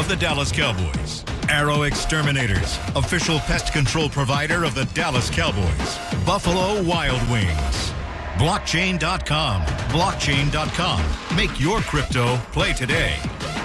of the Dallas Cowboys. Arrow Exterminators, official pest control provider of the Dallas Cowboys. Buffalo Wild Wings. Blockchain.com. Blockchain.com. Make your crypto play today.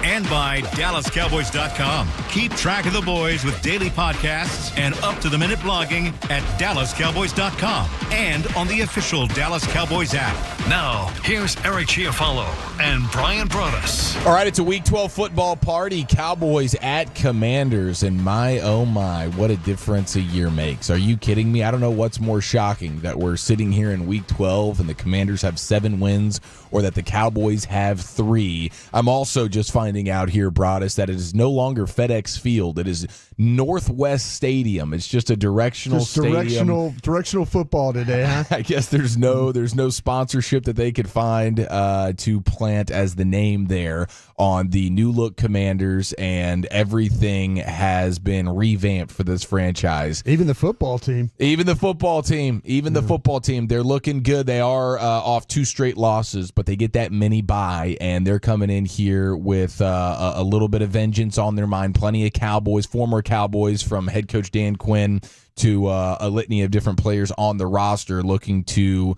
And by DallasCowboys.com. Keep track of the boys with daily podcasts and up-to-the-minute blogging at DallasCowboys.com and on the official Dallas Cowboys app. Now, here's Eric Chiofalo and Bryan Broaddus. All right, it's a Week 12 football party. Cowboys at Commanders, and my, oh my, what a difference a year makes. Are you kidding me? I don't know what's more shocking, that we're sitting here in Week 12 and the Commanders have 7 wins, or that the Cowboys have 3. I'm also just finding out here, Broaddus, that it is no longer FedEx Field. It is Northwest Stadium. It's just a directional stadium. Directional football today, huh? I guess there's no sponsorship that they could find to plant as the name there on the new look Commanders, and everything has been revamped for this franchise. Even the football team. The football team. They're looking good. They are off 2 straight losses, but they get that mini bye, and they're coming in here with a little bit of vengeance on their mind. Plenty of Cowboys, former Cowboys, from head coach Dan Quinn to a litany of different players on the roster looking to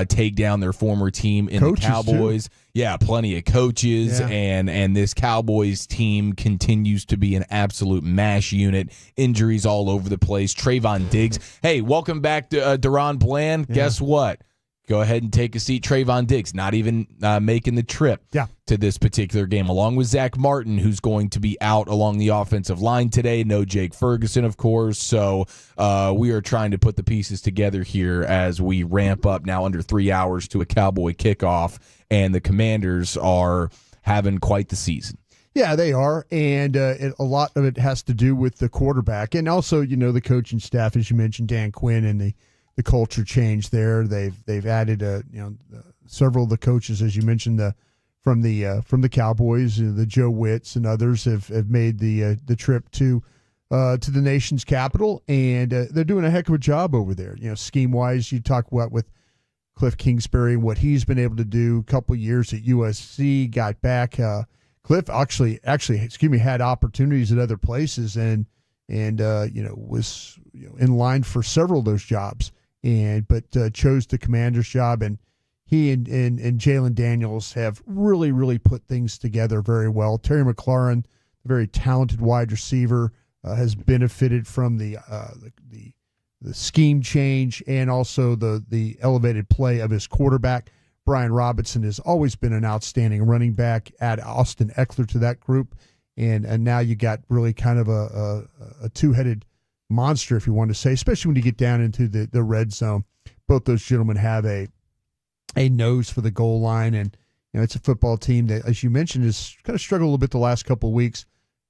take down their former team in coaches the Cowboys. Too. Yeah, plenty of coaches, yeah. and this Cowboys team continues to be an absolute mash unit. Injuries all over the place. Trayvon Diggs. Hey, welcome back to Deron Bland. Yeah. Guess what? Go ahead and take a seat. Trayvon Diggs, not even making the trip to this particular game, along with Zach Martin, who's going to be out along the offensive line today. No Jake Ferguson, of course. So we are trying to put the pieces together here as we ramp up now under 3 hours to a Cowboy kickoff, and the Commanders are having quite the season. Yeah, they are, and a lot of it has to do with the quarterback, and also, the coaching staff, as you mentioned, Dan Quinn, and the culture change there. They've added several of the coaches, as you mentioned, from the Cowboys, the Joe Witts and others have made the trip to the nation's capital, and they're doing a heck of a job over there. Scheme wise, you talk about with Cliff Kingsbury and what he's been able to do. A couple years at USC, got back. Cliff actually had opportunities at other places and was in line for several of those jobs. But chose the Commander's job, and he and Jayden Daniels have really put things together very well. Terry McLaurin, a very talented wide receiver, has benefited from the scheme change and also the elevated play of his quarterback. Brian Robinson has always been an outstanding running back. Add Austin Eckler to that group, and now you got really kind of a two-headed monster, if you want to say, especially when you get down into the red zone. Both those gentlemen have a nose for the goal line, and it's a football team that, as you mentioned, has kind of struggled a little bit the last couple of weeks.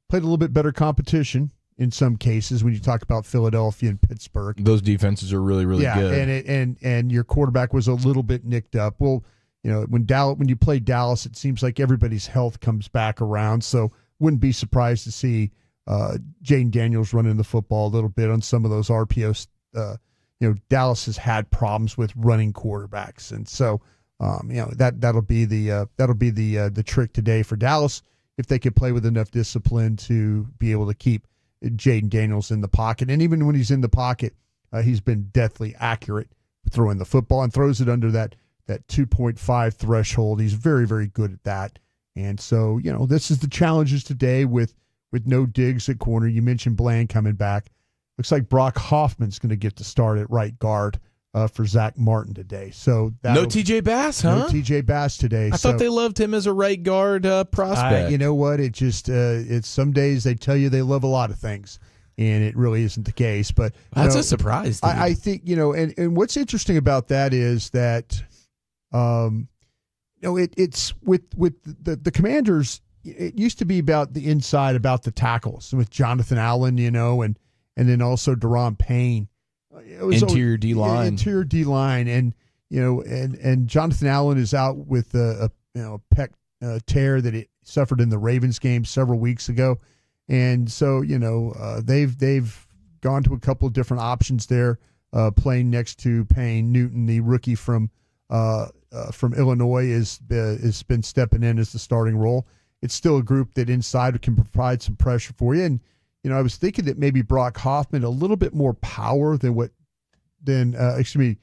Played a little bit better competition in some cases when you talk about Philadelphia and Pittsburgh. Those defenses are really good. And your quarterback was a little bit nicked up. Well, when you play Dallas, it seems like everybody's health comes back around, so wouldn't be surprised to see Jayden Daniels running the football a little bit on some of those RPOs. Dallas has had problems with running quarterbacks, and so that'll be the trick today for Dallas, if they could play with enough discipline to be able to keep Jayden Daniels in the pocket. And even when he's in the pocket, he's been deathly accurate throwing the football and throws it under that 2.5 threshold. He's very, very good at that. And so, this is the challenges today with no Diggs at corner. You mentioned Bland coming back. Looks like Brock Hoffman's going to get to start at right guard for Zach Martin today. So no TJ Bass, huh? No TJ Bass today. I thought they loved him as a right guard prospect. You know what? It just it's some days they tell you they love a lot of things, and it really isn't the case. But that's a surprise. I think and what's interesting about that is that it's with the Commanders. It used to be about the inside, about the tackles with Jonathan Allen, and then also Deron Payne. Interior D-line. Interior D-line. And Jonathan Allen is out with a pec tear that he suffered in the Ravens game several weeks ago. And so, they've gone to a couple of different options there, playing next to Payne. Newton, the rookie from Illinois, has been stepping in as the starting role. it's still a group that inside can provide some pressure for you. And, I was thinking that maybe Brock Hoffman, a little bit more power than TJ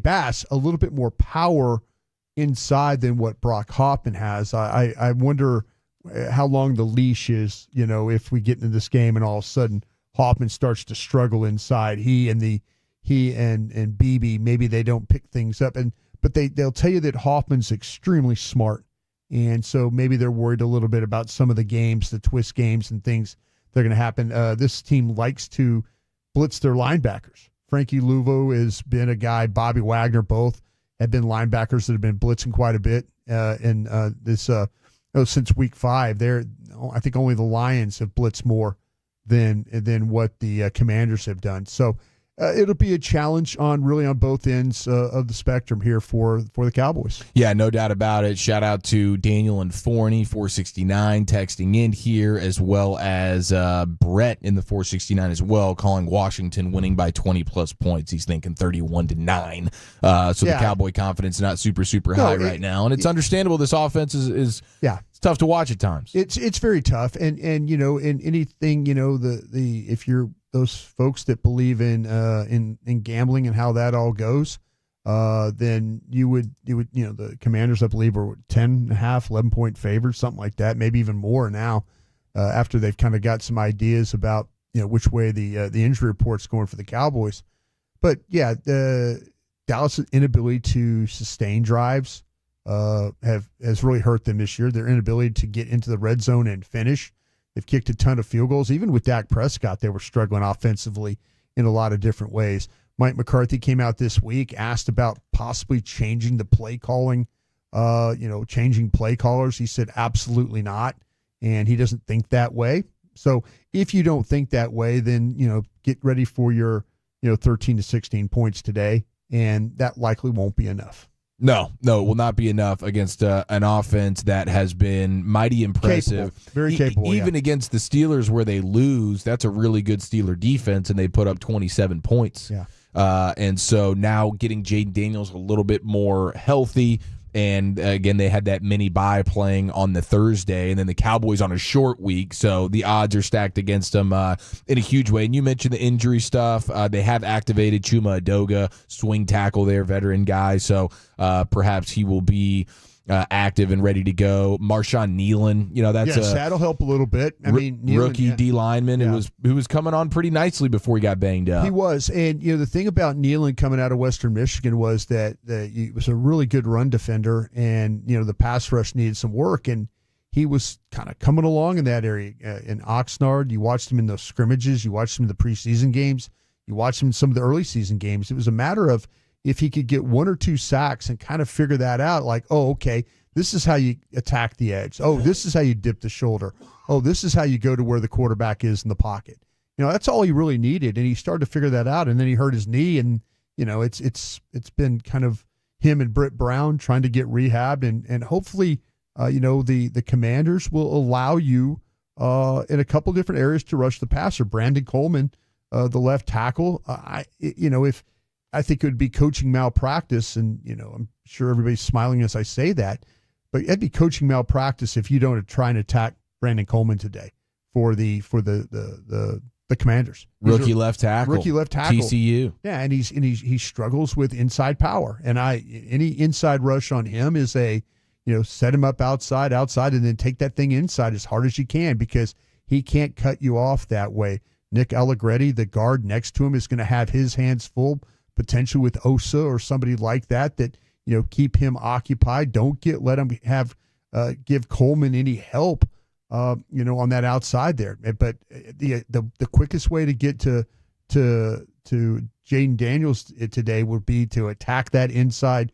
Bass, a little bit more power inside than what Brock Hoffman has. I wonder how long the leash is, if we get into this game and all of a sudden Hoffman starts to struggle inside. He and Beebe, maybe they don't pick things up, but they'll tell you that Hoffman's extremely smart, and so maybe they're worried a little bit about some of the games, the twist games and things that are going to happen. This team likes to blitz their linebackers. Frankie Luvo has been a guy. Bobby Wagner, both have been linebackers that have been blitzing quite a bit since week 5. I think only the Lions have blitzed more than what the Commanders have done. So it'll be a challenge on both ends of the spectrum here for the Cowboys. Yeah, no doubt about it. Shout out to Daniel and Forney, 469, texting in here, as well as Brett in the 469 as well, calling Washington winning by 20-plus points. He's thinking 31-9. The Cowboy confidence not super high right now. And it's understandable. This offense is it's tough to watch at times. It's very tough. And in anything, if you're those folks that believe in gambling and how that all goes, then you would the Commanders, I believe, are 10.5, 11-point favorites, something like that, maybe even more now, after they've kind of got some ideas about which way the injury report's going for the Cowboys. But yeah, Dallas' inability to sustain drives has really hurt them this year. Their inability to get into the red zone and finish. They've kicked a ton of field goals. Even with Dak Prescott, they were struggling offensively in a lot of different ways. Mike McCarthy came out this week, asked about possibly changing the play calling, changing play callers. He said absolutely not, and he doesn't think that way. So if you don't think that way, then, get ready for your, 13 to 16 points today, and that likely won't be enough. No, it will not be enough against an offense that has been mighty impressive. Very capable. Even against the Steelers where they lose, that's a really good Steeler defense, and they put up 27 points. Yeah. And so now getting Jayden Daniels a little bit more healthy, and again, they had that mini bye playing on the Thursday, and then the Cowboys on a short week, so the odds are stacked against them in a huge way. And you mentioned the injury stuff. They have activated Chuma Edoga, swing tackle there, veteran guy, so perhaps he will be active and ready to go. Marshawn Nealon, that'll help a little bit. Nealon, rookie D lineman who was coming on pretty nicely before he got banged up. He was, and the thing about Nealon coming out of Western Michigan was that he was a really good run defender, and the pass rush needed some work, and he was kind of coming along in that area. In Oxnard, you watched him in those scrimmages, you watched him in the preseason games, you watched him in some of the early season games. It was a matter of if he could get 1 or 2 sacks and kind of figure that out, like, oh, okay, this is how you attack the edge. Oh, this is how you dip the shoulder. Oh, this is how you go to where the quarterback is in the pocket. That's all he really needed, and he started to figure that out, and then he hurt his knee, and it's been kind of him and Britt Brown trying to get rehabbed, and hopefully the Commanders will allow you in a couple different areas to rush the passer. Brandon Coleman, the left tackle, I think it would be coaching malpractice, and I'm sure everybody's smiling as I say that, but it'd be coaching malpractice if you don't try and attack Brandon Coleman today for the Commanders. Rookie left tackle, TCU. Yeah, and he struggles with inside power, and any inside rush on him is set him up outside, and then take that thing inside as hard as you can, because he can't cut you off that way. Nick Allegretti, the guard next to him, is going to have his hands full, potentially with Osa or somebody like that keep him occupied. Don't let him give Coleman any help on that outside there. But the quickest way to get to Jayden Daniels today would be to attack that inside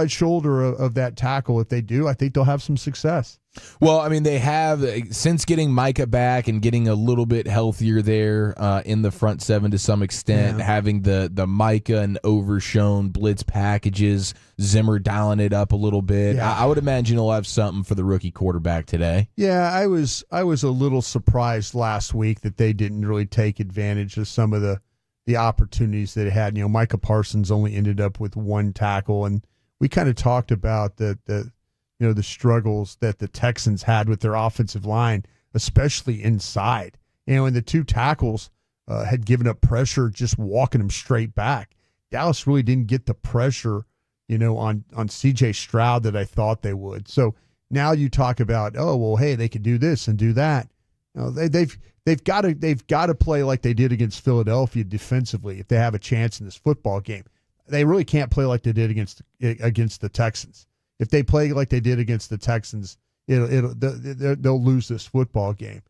shoulder of that tackle. If they do, I think they'll have some success. Well, they have, since getting Micah back and getting a little bit healthier there in the front seven to some extent, having the Micah and Overshown blitz packages, Zimmer dialing it up a little bit. Yeah. I would imagine he'll have something for the rookie quarterback today. Yeah, I was a little surprised last week that they didn't really take advantage of some of the opportunities that they had. Micah Parsons only ended up with 1 tackle, and we kind of talked about that the struggles that the Texans had with their offensive line, especially inside. And the two tackles had given up pressure, just walking them straight back. Dallas really didn't get the pressure, on C.J. Stroud that I thought they would. So now you talk about, oh well, hey, they could do this and do that. They've got to play like they did against Philadelphia defensively if they have a chance in this football game. They really can't play like they did against the Texans. If they play like they did against the Texans, they'll lose this football game.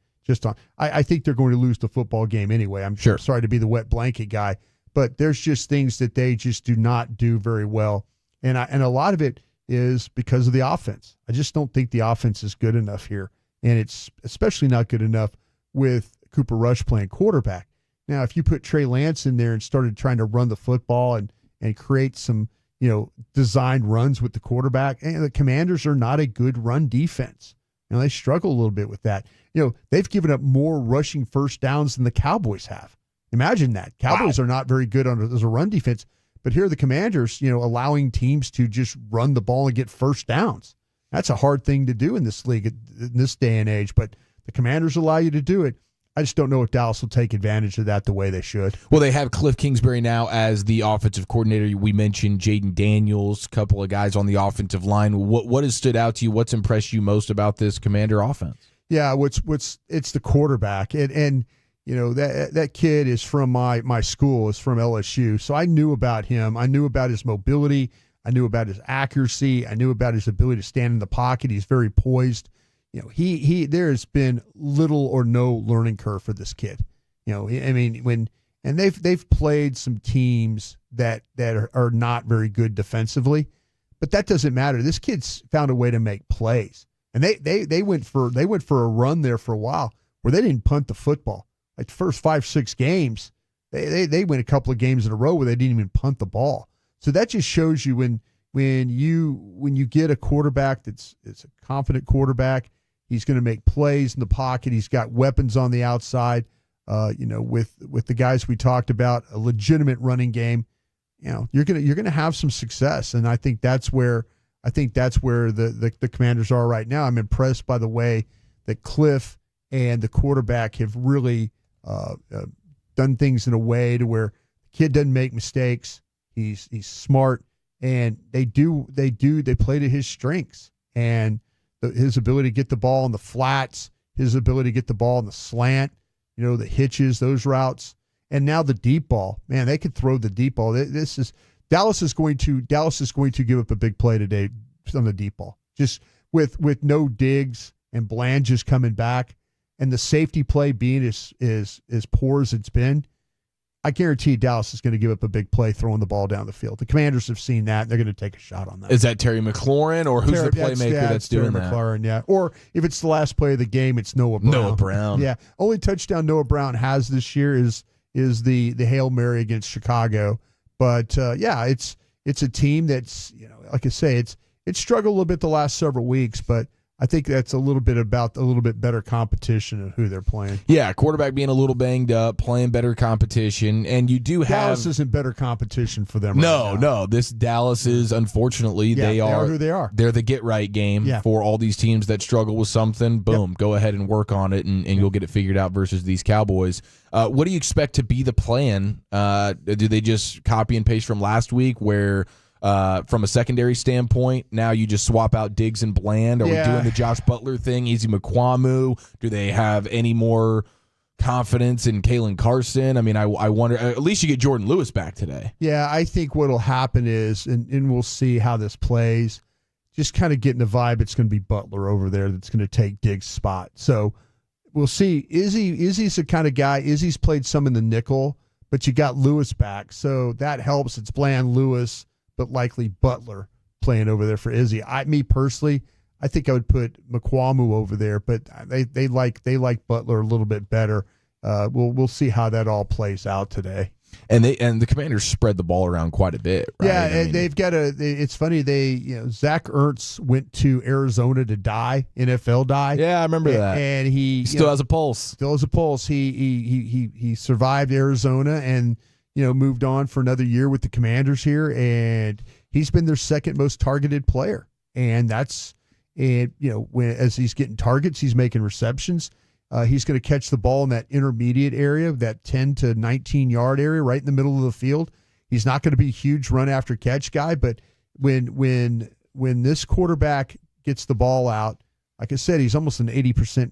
I think they're going to lose the football game anyway. I'm sure. Sorry to be the wet blanket guy, but there's just things that they just do not do very well, and a lot of it is because of the offense. I just don't think the offense is good enough here, and it's especially not good enough with Cooper Rush playing quarterback. Now, if you put Trey Lance in there and started trying to run the football and create some designed runs with the quarterback, and the Commanders are not a good run defense. They struggle a little bit with that. They've given up more rushing first downs than the Cowboys have. Imagine that. Cowboys are not very good as a run defense, but here are the Commanders, allowing teams to just run the ball and get first downs. That's a hard thing to do in this league in this day and age, but the Commanders allow you to do it. I just don't know if Dallas will take advantage of that the way they should. Well, they have Cliff Kingsbury now as the offensive coordinator. We mentioned Jayden Daniels, a couple of guys on the offensive line. What has stood out to you? What's impressed you most about this Commander offense? Yeah, it's the quarterback, and that kid is from my school, is from LSU, so I knew about him. I knew about his mobility. I knew about his accuracy. I knew about his ability to stand in the pocket. He's very poised. There has been little or no learning curve for this kid. They've played some teams that are not very good defensively, but that doesn't matter. This kid's found a way to make plays, and they went for a run there for a while where they didn't punt the football. Like the first 5-6 games, they went a couple of games in a row where they didn't even punt the ball. So that just shows you when you get a quarterback it's a confident quarterback. He's going to make plays in the pocket. He's got weapons on the outside. With the guys we talked about, a legitimate running game. You're gonna have some success, and I think that's where the Commanders are right now. I'm impressed by the way that Cliff and the quarterback have really done things in a way to where the kid doesn't make mistakes. He's smart, and they play to his strengths and his ability to get the ball in the flats, his ability to get the ball in the slant, the hitches, those routes, and now the deep ball. Man, they could throw the deep ball. Dallas is going to give up a big play today on the deep ball, just with no Diggs and Bland just coming back, and the safety play being as poor as it's been. I guarantee Dallas is going to give up a big play throwing the ball down the field. The Commanders have seen that. They're going to take a shot on that. Is that Terry McLaurin, or who's the playmaker that's doing Terry that? McLaurin, yeah. Or if it's the last play of the game, it's Noah Brown. Noah Brown. Yeah. Only touchdown Noah Brown has this year is the Hail Mary against Chicago. But, it's a team that's, like I say, it's struggled a little bit the last several weeks, but I think that's a little bit better competition of who they're playing. Yeah, quarterback being a little banged up, playing better competition, and you do have Dallas isn't better competition for them. No. This Dallas is, unfortunately, they are who they are. They're the get right game for all these teams that struggle with something. Boom, go ahead and work on it, and you'll get it figured out. Versus these Cowboys, what do you expect to be the plan? Do they just copy and paste from last week, where? From a secondary standpoint, now you just swap out Diggs and Bland. Are we doing the Josh Butler thing? Easy McQuamu? Do they have any more confidence in Kalen Carson? I mean, I wonder. At least you get Jordan Lewis back today. Yeah, I think what will happen is, and we'll see how this plays, just kind of getting the vibe it's going to be Butler over there that's going to take Diggs' spot. So we'll see. Izzy's the kind of guy. Izzy's played some in the nickel, but you got Lewis back. So that helps. It's Bland, Lewis, but likely Butler playing over there for Izzy. Me personally, I think I would put McQuamu over there, but they like Butler a little bit better. We'll see how that all plays out today. And the Commanders spread the ball around quite a bit, right? Yeah, they've got it's funny, Zach Ertz went to Arizona to die, NFL die. Yeah, I remember that. And he still has a pulse. Still has a pulse. He survived Arizona and moved on for another year with the Commanders here, and he's been their second most targeted player. And And, as he's getting targets, he's making receptions. He's going to catch the ball in that intermediate area, that 10 to 19 yard area, right in the middle of the field. He's not going to be a huge run after catch guy, but when this quarterback gets the ball out, like I said, he's almost an 80%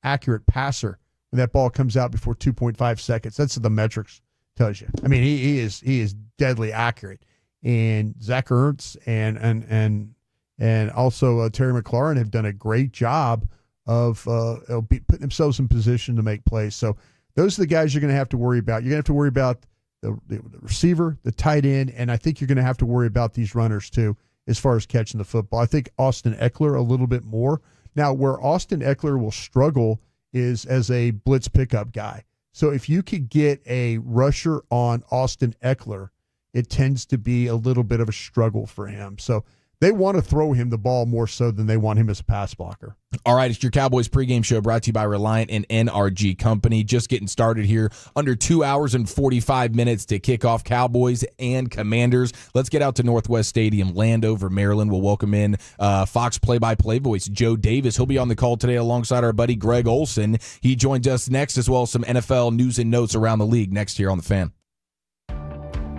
accurate passer when that ball comes out before 2.5 seconds. That's what the metrics tells you. I mean, he is deadly accurate. And Zach Ertz and also Terry McLaurin have done a great job of putting themselves in position to make plays. So those are the guys you're going to have to worry about. You're going to have to worry about the receiver, the tight end, and I think you're going to have to worry about these runners too as far as catching the football. I think Austin Eckler a little bit more. Now, where Austin Eckler will struggle is as a blitz pickup guy. So if you could get a rusher on Austin Eckler, it tends to be a little bit of a struggle for him. So they want to throw him the ball more so than they want him as a pass blocker. All right, it's your Cowboys pregame show brought to you by Reliant and NRG Company. Just getting started here. Under 2 hours and 45 minutes to kick off Cowboys and Commanders. Let's get out to Northwest Stadium, Landover, Maryland. We'll welcome in Fox play-by-play voice Joe Davis. He'll be on the call today alongside our buddy Greg Olson. He joins us next, as well as some NFL news and notes around the league next here on The Fan.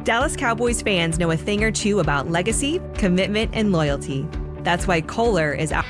Dallas Cowboys fans know a thing or two about legacy, commitment, and loyalty. That's why Kohler is out.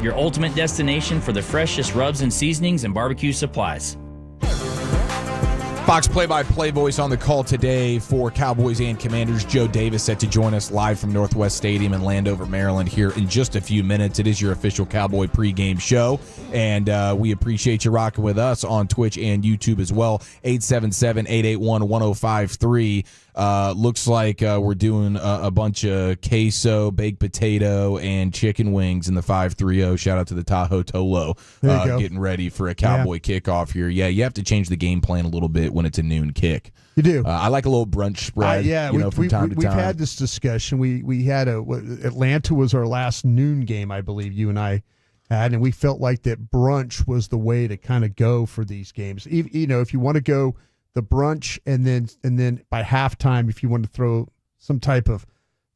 Your ultimate destination for the freshest rubs and seasonings and barbecue supplies. Fox play-by-play voice on the call today for Cowboys and Commanders. Joe Davis set to join us live from Northwest Stadium in Landover, Maryland here in just a few minutes. It is your official Cowboy pregame show, and we appreciate you rocking with us on Twitch and YouTube as well. 877-881-1053. Looks like we're doing a bunch of queso, baked potato, and chicken wings in the 530. Shout out to the Tahoe Tolo getting ready for a Cowboy kickoff here. Yeah, you have to change the game plan a little bit when it's a noon kick. You do. I like a little brunch spread. From time to time. We've had this discussion. We had Atlanta was our last noon game, I believe you and I had, and we felt like that brunch was the way to kind of go for these games. If you want to go the brunch, and then by halftime, if you want to throw some type of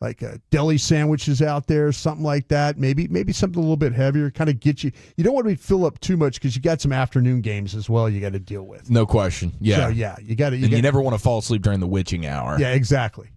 like deli sandwiches out there, something like that, maybe something a little bit heavier, kind of get you. You don't want to fill up too much because you got some afternoon games as well you got to deal with. No question. Yeah. So you got to. You never want to fall asleep during the witching hour. Yeah, exactly.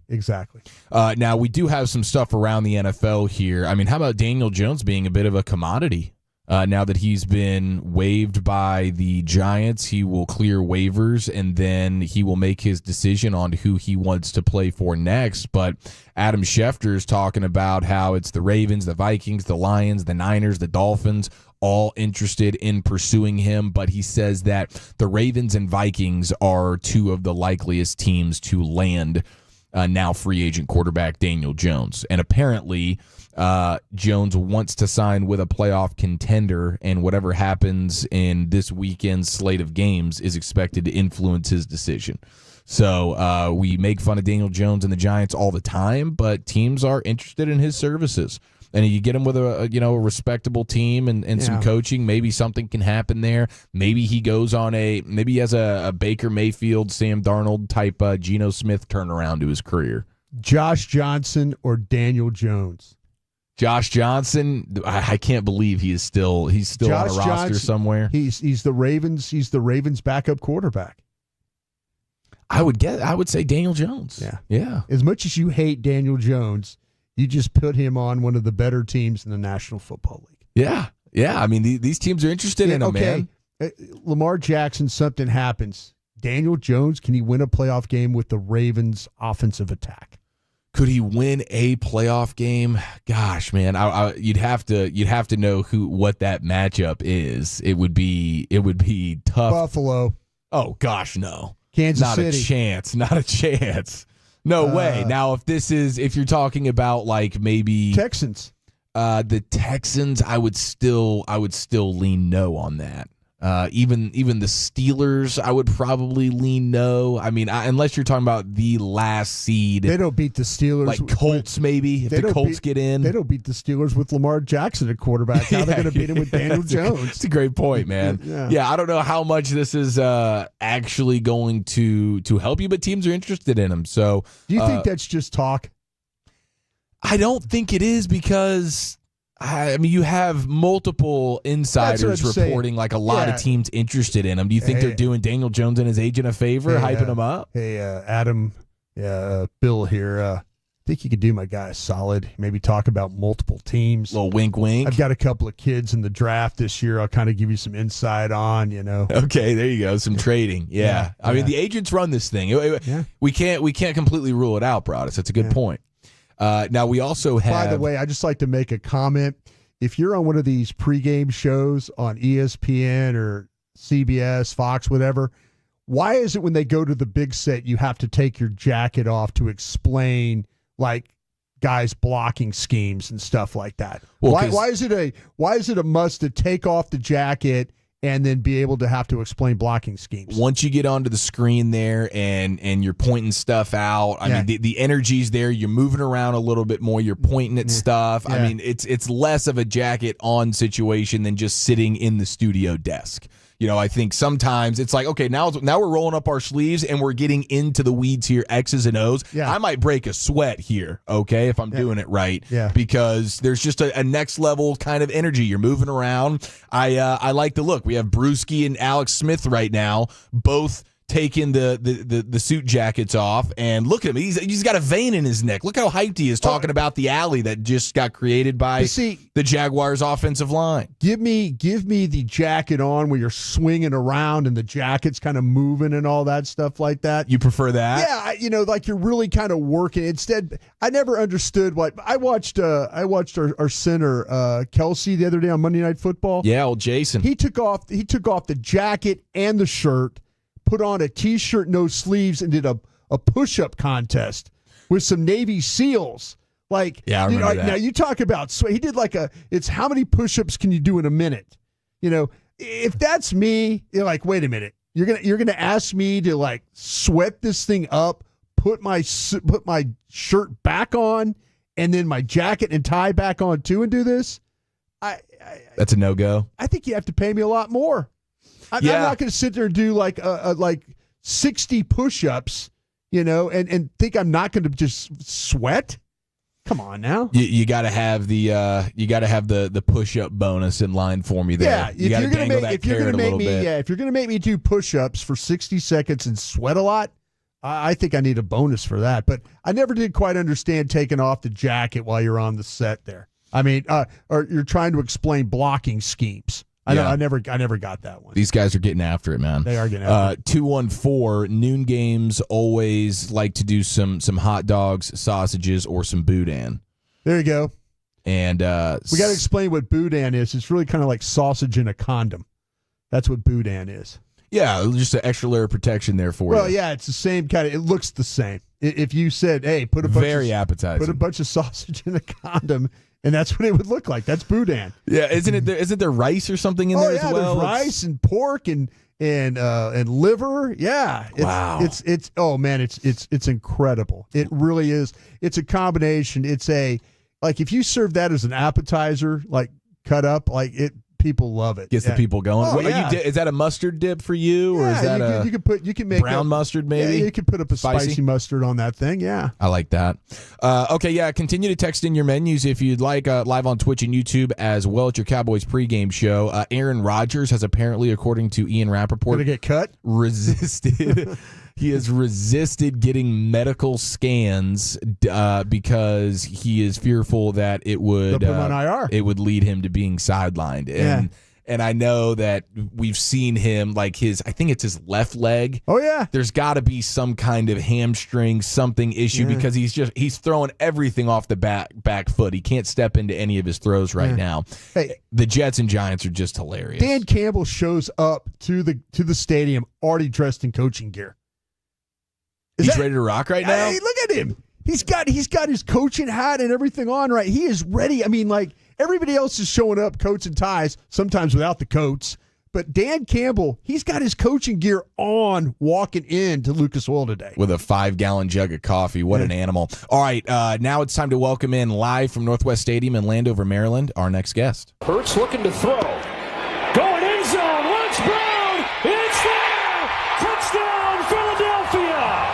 Now we do have some stuff around the NFL here. I mean, how about Daniel Jones being a bit of a commodity? Now that he's been waived by the Giants, he will clear waivers, and then he will make his decision on who he wants to play for next. But Adam Schefter is talking about how it's the Ravens, the Vikings, the Lions, the Niners, the Dolphins, all interested in pursuing him. But he says that the Ravens and Vikings are two of the likeliest teams to land now free agent quarterback Daniel Jones. And apparently Jones wants to sign with a playoff contender, and whatever happens in this weekend's slate of games is expected to influence his decision. So we make fun of Daniel Jones and the Giants all the time, but teams are interested in his services. And you get him with a respectable team and some coaching, maybe something can happen there. Maybe he goes on maybe he has a Baker Mayfield, Sam Darnold type Geno Smith turnaround to his career. Josh Johnson or Daniel Jones? Josh Johnson, I can't believe he's still Josh on a roster Johnson, somewhere. He's the Ravens backup quarterback. I would say Daniel Jones. Yeah. As much as you hate Daniel Jones, you just put him on one of the better teams in the National Football League. Yeah. I mean, these teams are interested in him, man. Lamar Jackson, something happens. Daniel Jones, can he win a playoff game with the Ravens' offensive attack? Could he win a playoff game? Gosh, man, you'd have to know what that matchup is. It would be tough. Buffalo. Oh gosh, no. Kansas City. Not a chance. No way. Now, if you're talking about like maybe Texans, the Texans, I would still lean no on that. Even the Steelers, I would probably lean no. I mean, unless you're talking about the last seed. They don't beat the Steelers. Like Colts, maybe, if the Colts get in. They don't beat the Steelers with Lamar Jackson at quarterback. How are they going to beat him with Daniel Jones? It's a great point, man. Yeah, I don't know how much this is actually going to help you, but teams are interested in him. So, do you think that's just talk? I don't think it is, because I mean, you have multiple insiders reporting like a lot of teams interested in him. Do you think they're doing Daniel Jones and his agent a favor, hyping him up? Hey, Adam, Bill here. I think you could do my guy a solid. Maybe talk about multiple teams. Little wink, wink. I've got a couple of kids in the draft this year. I'll kind of give you some insight on, Okay, there you go. Some trading. Yeah. I mean, the agents run this thing. We can't completely rule it out, Broaddus. That's a good point. Now we also have. By the way, I just like to make a comment. If you're on one of these pregame shows on ESPN or CBS, Fox, whatever, why is it when they go to the big set you have to take your jacket off to explain like guys blocking schemes and stuff like that? Well, why is it a must to take off the jacket and then be able to have to explain blocking schemes? Once you get onto the screen there and you're pointing stuff out, I mean, the energy's there. You're moving around a little bit more. You're pointing at stuff. I mean, it's less of a jacket on situation than just sitting in the studio desk. I think sometimes it's like, okay, now we're rolling up our sleeves and we're getting into the weeds here, X's and O's. Yeah. I might break a sweat here, okay, if I'm doing it right, because there's just a next level kind of energy. You're moving around. I like the look. We have Brewski and Alex Smith right now, both taking the suit jackets off, and look at him. He's got a vein in his neck. Look how hyped he is talking about the alley that just got created by the Jaguars' offensive line. Give me the jacket on where you're swinging around and the jacket's kind of moving and all that stuff like that. You prefer that? Yeah, like you're really kind of working. Instead, I never understood what I watched our center Kelsey the other day on Monday Night Football. Yeah, old Jason. He took off the jacket and the shirt, put on a T-shirt, no sleeves, and did a push-up contest with some Navy SEALs. Like, yeah, I remember that. Now you talk about sweat. He did it's how many push-ups can you do in a minute? If that's me, you're like, wait a minute, you're gonna ask me to like sweat this thing up, put my shirt back on, and then my jacket and tie back on too, and do this? That's a no-go. I think you have to pay me a lot more. I'm not going to sit there and do like 60 push-ups, and think I'm not going to just sweat. Come on now. You got to have the push-up bonus in line for me there. Yeah, you got to dangle that carrot a little bit. Yeah, if you're going to make me do push-ups for 60 seconds and sweat a lot, I think I need a bonus for that. But I never did quite understand taking off the jacket while you're on the set there. I mean, or you're trying to explain blocking schemes. I never got that one. These guys are getting after it, man. They are getting after it. 214 noon games always like to do some hot dogs, sausages, or some boudin. There you go. And we got to explain what boudin is. It's really kind of like sausage in a condom. That's what boudin is. Yeah, just an extra layer of protection there for you. Well, yeah, it's the same kind of. It looks the same. If you said, "Hey, put a bunch of sausage in a condom." And that's what it would look like. That's boudin. Yeah, isn't there rice or something in there as well? There's rice and pork and liver. Yeah. Wow. It's oh man, it's incredible. It really is. It's a combination. It's if you serve that as an appetizer, like cut up, people love it. Gets the people going. Oh, yeah. Is that a mustard dip for you, or is that you can make brown mustard maybe? Yeah, you can put up a spicy mustard on that thing. Yeah, I like that. Okay, yeah. Continue to text in your menus if you'd like. Live on Twitch and YouTube as well at your Cowboys pregame show. Aaron Rodgers has apparently, according to Ian Rappaport, gonna get cut. Resisted. He has resisted getting medical scans because he is fearful that it would put him on IR. It would lead him to being sidelined. And I know that we've seen him I think it's his left leg. Oh yeah. There's got to be some kind of hamstring something issue because he's throwing everything off the back foot. He can't step into any of his throws right now. Hey, the Jets and Giants are just hilarious. Dan Campbell shows up to the stadium already dressed in coaching gear. He's ready to rock right now? Hey, look at him. He's got his coaching hat and everything on, right? He is ready. I mean, everybody else is showing up, coats and ties, sometimes without the coats. But Dan Campbell, he's got his coaching gear on walking in to Lucas Oil today. With a 5-gallon jug of coffee. What an animal. All right, now it's time to welcome in live from Northwest Stadium in Landover, Maryland, our next guest. Hurts looking to throw. Going end zone. What's Brown? It's there! Touchdown, Philadelphia!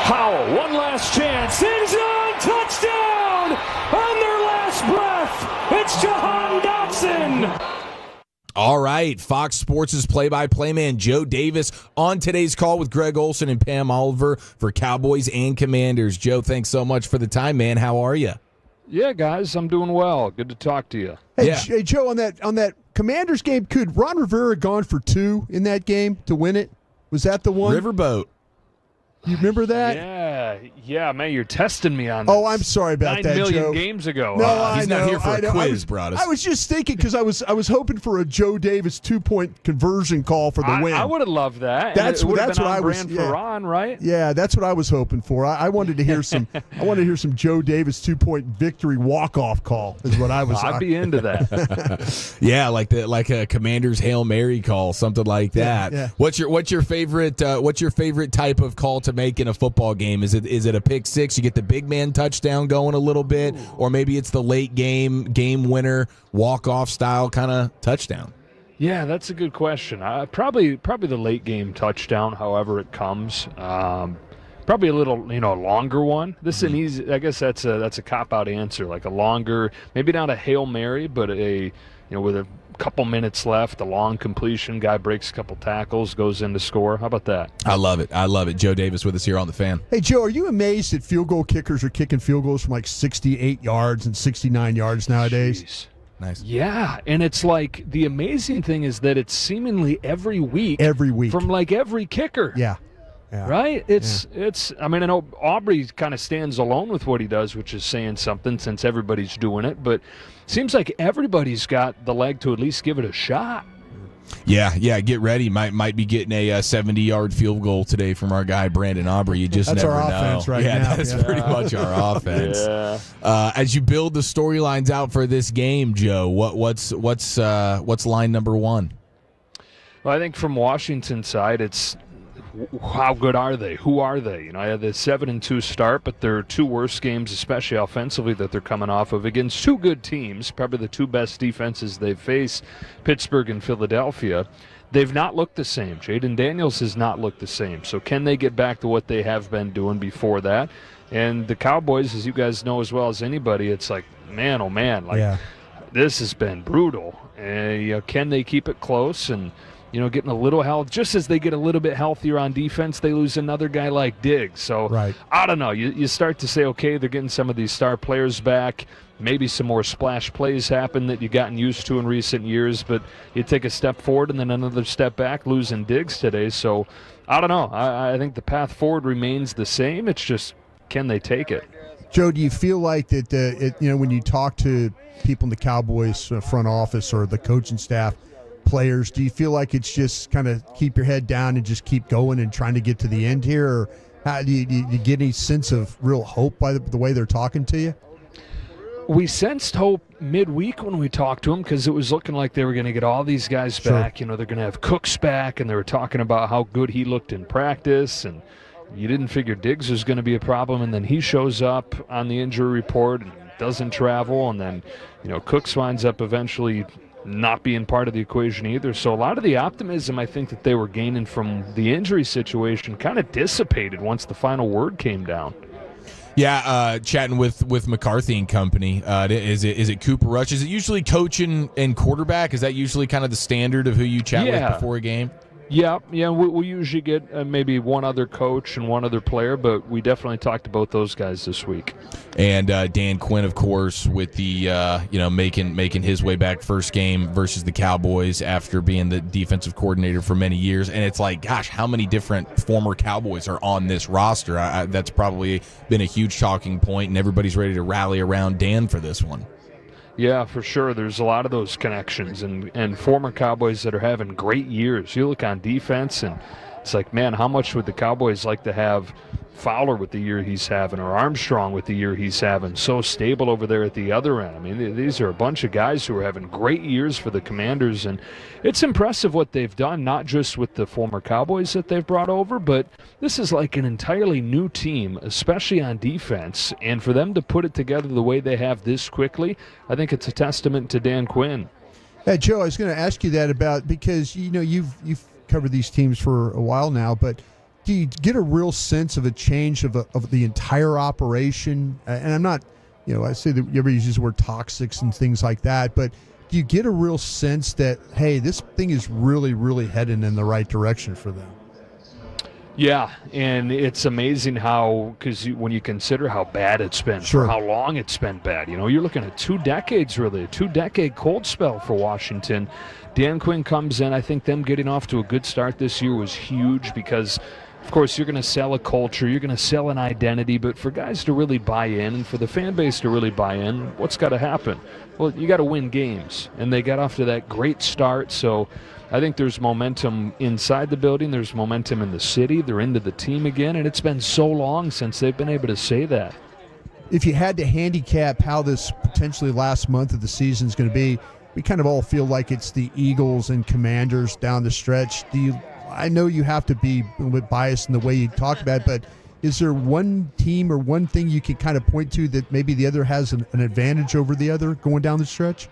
Howell, one last chance. End zone, touchdown! On their last breath, it's Jahan Dotson. All right, Fox Sports' play-by-play man Joe Davis on today's call with Greg Olson and Pam Oliver for Cowboys and Commanders. Joe, thanks so much for the time, man. How are you? Yeah, guys, I'm doing well. Good to talk to you. Hey, Joe, on that Commanders game, could Ron Rivera gone for 2 in that game to win it? Was that the one? Riverboat. You remember that? Yeah, man, you're testing me on this. Oh, I'm sorry about 9 that, million Joe. games ago. No, he's not here for a quiz, Broaddus. I was just thinking because I was hoping for a Joe Davis 2-point conversion call for the win. I would have loved that. That's what I was. Brand for Ron, right? Yeah, that's what I was hoping for. I wanted to hear some. I wanted to hear some Joe Davis 2-point victory walk-off call. Is what I was. I'd be into that. Yeah, like a Commander's Hail Mary call, something like that. Yeah. What's your favorite type of call to make in a football game? Is it a pick six? You get the big man touchdown going a little bit, or maybe it's the late game winner walk off style kind of touchdown. Yeah, that's a good question. Probably the late game touchdown, however it comes. Probably a little, longer one. This is an easy. I guess that's a cop-out answer, like a longer, maybe not a Hail Mary, but with a couple minutes left, a long completion. Guy breaks a couple tackles, goes in to score. How about that? I love it. Joe Davis with us here on The Fan. Hey, Joe, are you amazed that field goal kickers are kicking field goals from like 68 yards and 69 yards nowadays? Jeez. Nice. Yeah, and it's like the amazing thing is that it's seemingly every week. From like every kicker. Yeah. Right? It's I mean, I know Aubrey kind of stands alone with what he does, which is saying something since everybody's doing it, but seems like everybody's got the leg to at least give it a shot. Yeah, get ready. Might be getting a 70-yard field goal today from our guy Brandon Aubrey. You just That's never our know. offense right now. That's pretty much our offense. Yeah. As you build the storylines out for this game, Joe, what's line number one? Well, I think from Washington's side, it's how good are they? Who are they? I had the 7-2 start, but their two worst games, especially offensively, that they're coming off of against two good teams, probably the two best defenses they've faced, Pittsburgh and Philadelphia. They've not looked the same. Jayden Daniels has not looked the same. So can they get back to what they have been doing before that? And the Cowboys, as you guys know as well as anybody, it's like, man, oh man, this has been brutal. And can they keep it close? And getting a little health. Just as they get a little bit healthier on defense, they lose another guy like Diggs. So, I don't know. You start to say, okay, they're getting some of these star players back. Maybe some more splash plays happen that you've gotten used to in recent years. But you take a step forward and then another step back, losing Diggs today. So, I don't know. I think the path forward remains the same. It's just, can they take it? Joe, do you feel like that, when you talk to people in the Cowboys front office or the coaching staff, players, do you feel like it's just kind of keep your head down and just keep going and trying to get to the end here? Or how, do you get any sense of real hope by the way they're talking to you? We sensed hope midweek when we talked to them because it was looking like they were going to get all these guys back. They're going to have Cooks back, and they were talking about how good he looked in practice, and you didn't figure Diggs was going to be a problem, and then he shows up on the injury report and doesn't travel, and then Cooks winds up eventually not being part of the equation either. So a lot of the optimism I think that they were gaining from the injury situation kind of dissipated once the final word came down. Yeah, chatting with McCarthy and company. Is it Cooper Rush? Is it usually coach and quarterback? Is that usually kind of the standard of who you chat with before a game? Yeah, we usually get maybe one other coach and one other player, but we definitely talked to both those guys this week. And Dan Quinn, of course, with the making his way back first game versus the Cowboys after being the defensive coordinator for many years. And it's like, gosh, how many different former Cowboys are on this roster? That's probably been a huge talking point, and everybody's ready to rally around Dan for this one. Yeah, for sure. There's a lot of those connections and former Cowboys that are having great years. You look on defense, and it's like, man, how much would the Cowboys like to have Fowler with the year he's having or Armstrong with the year he's having? So stable over there at the other end. I mean, these are a bunch of guys who are having great years for the Commanders, and it's impressive what they've done, not just with the former Cowboys that they've brought over, but this is like an entirely new team, especially on defense, and for them to put it together the way they have this quickly, I think it's a testament to Dan Quinn. Hey, Joe, I was going to ask you that about, because you've covered these teams for a while now, but do you get a real sense of a change of the entire operation? And I'm not, I say that everybody uses the word toxics and things like that, but do you get a real sense that, hey, this thing is really, really heading in the right direction for them? Yeah, and it's amazing how, because when you consider how bad it's been, Sure. for how long it's been bad, you're looking at 2 decades, really, a 2-decade cold spell for Washington. Dan Quinn comes in. I think them getting off to a good start this year was huge because, of course, you're going to sell a culture, you're going to sell an identity, but for guys to really buy in and for the fan base to really buy in, what's got to happen? Well, you got to win games, and they got off to that great start, so I think there's momentum inside the building, there's momentum in the city, they're into the team again, and it's been so long since they've been able to say that. If you had to handicap how this potentially last month of the season is going to be, we kind of all feel like it's the Eagles and Commanders down the stretch. I know you have to be a little bit biased in the way you talk about it, but is there one team or one thing you can kind of point to that maybe the other has an advantage over the other going down the stretch?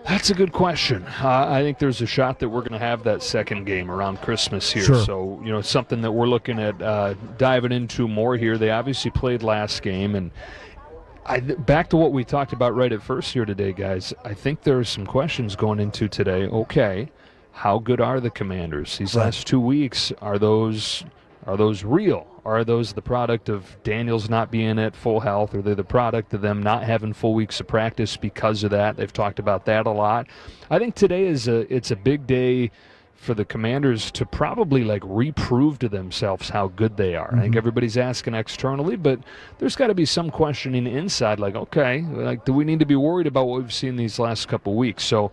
That's a good question. I think there's a shot that we're going to have that second game around Christmas here. Sure. So, it's something that we're looking at diving into more here. They obviously played last game, and back to what we talked about right at first here today, guys. I think there are some questions going into today. Okay, how good are the Commanders? These last 2 weeks, are those real? Are those the product of Daniels not being at full health? Are they the product of them not having full weeks of practice because of that? They've talked about that a lot. I think today it's a big day for the Commanders to probably reprove to themselves how good they are. I think everybody's asking externally, but there's got to be some questioning inside, do we need to be worried about what we've seen these last couple weeks? So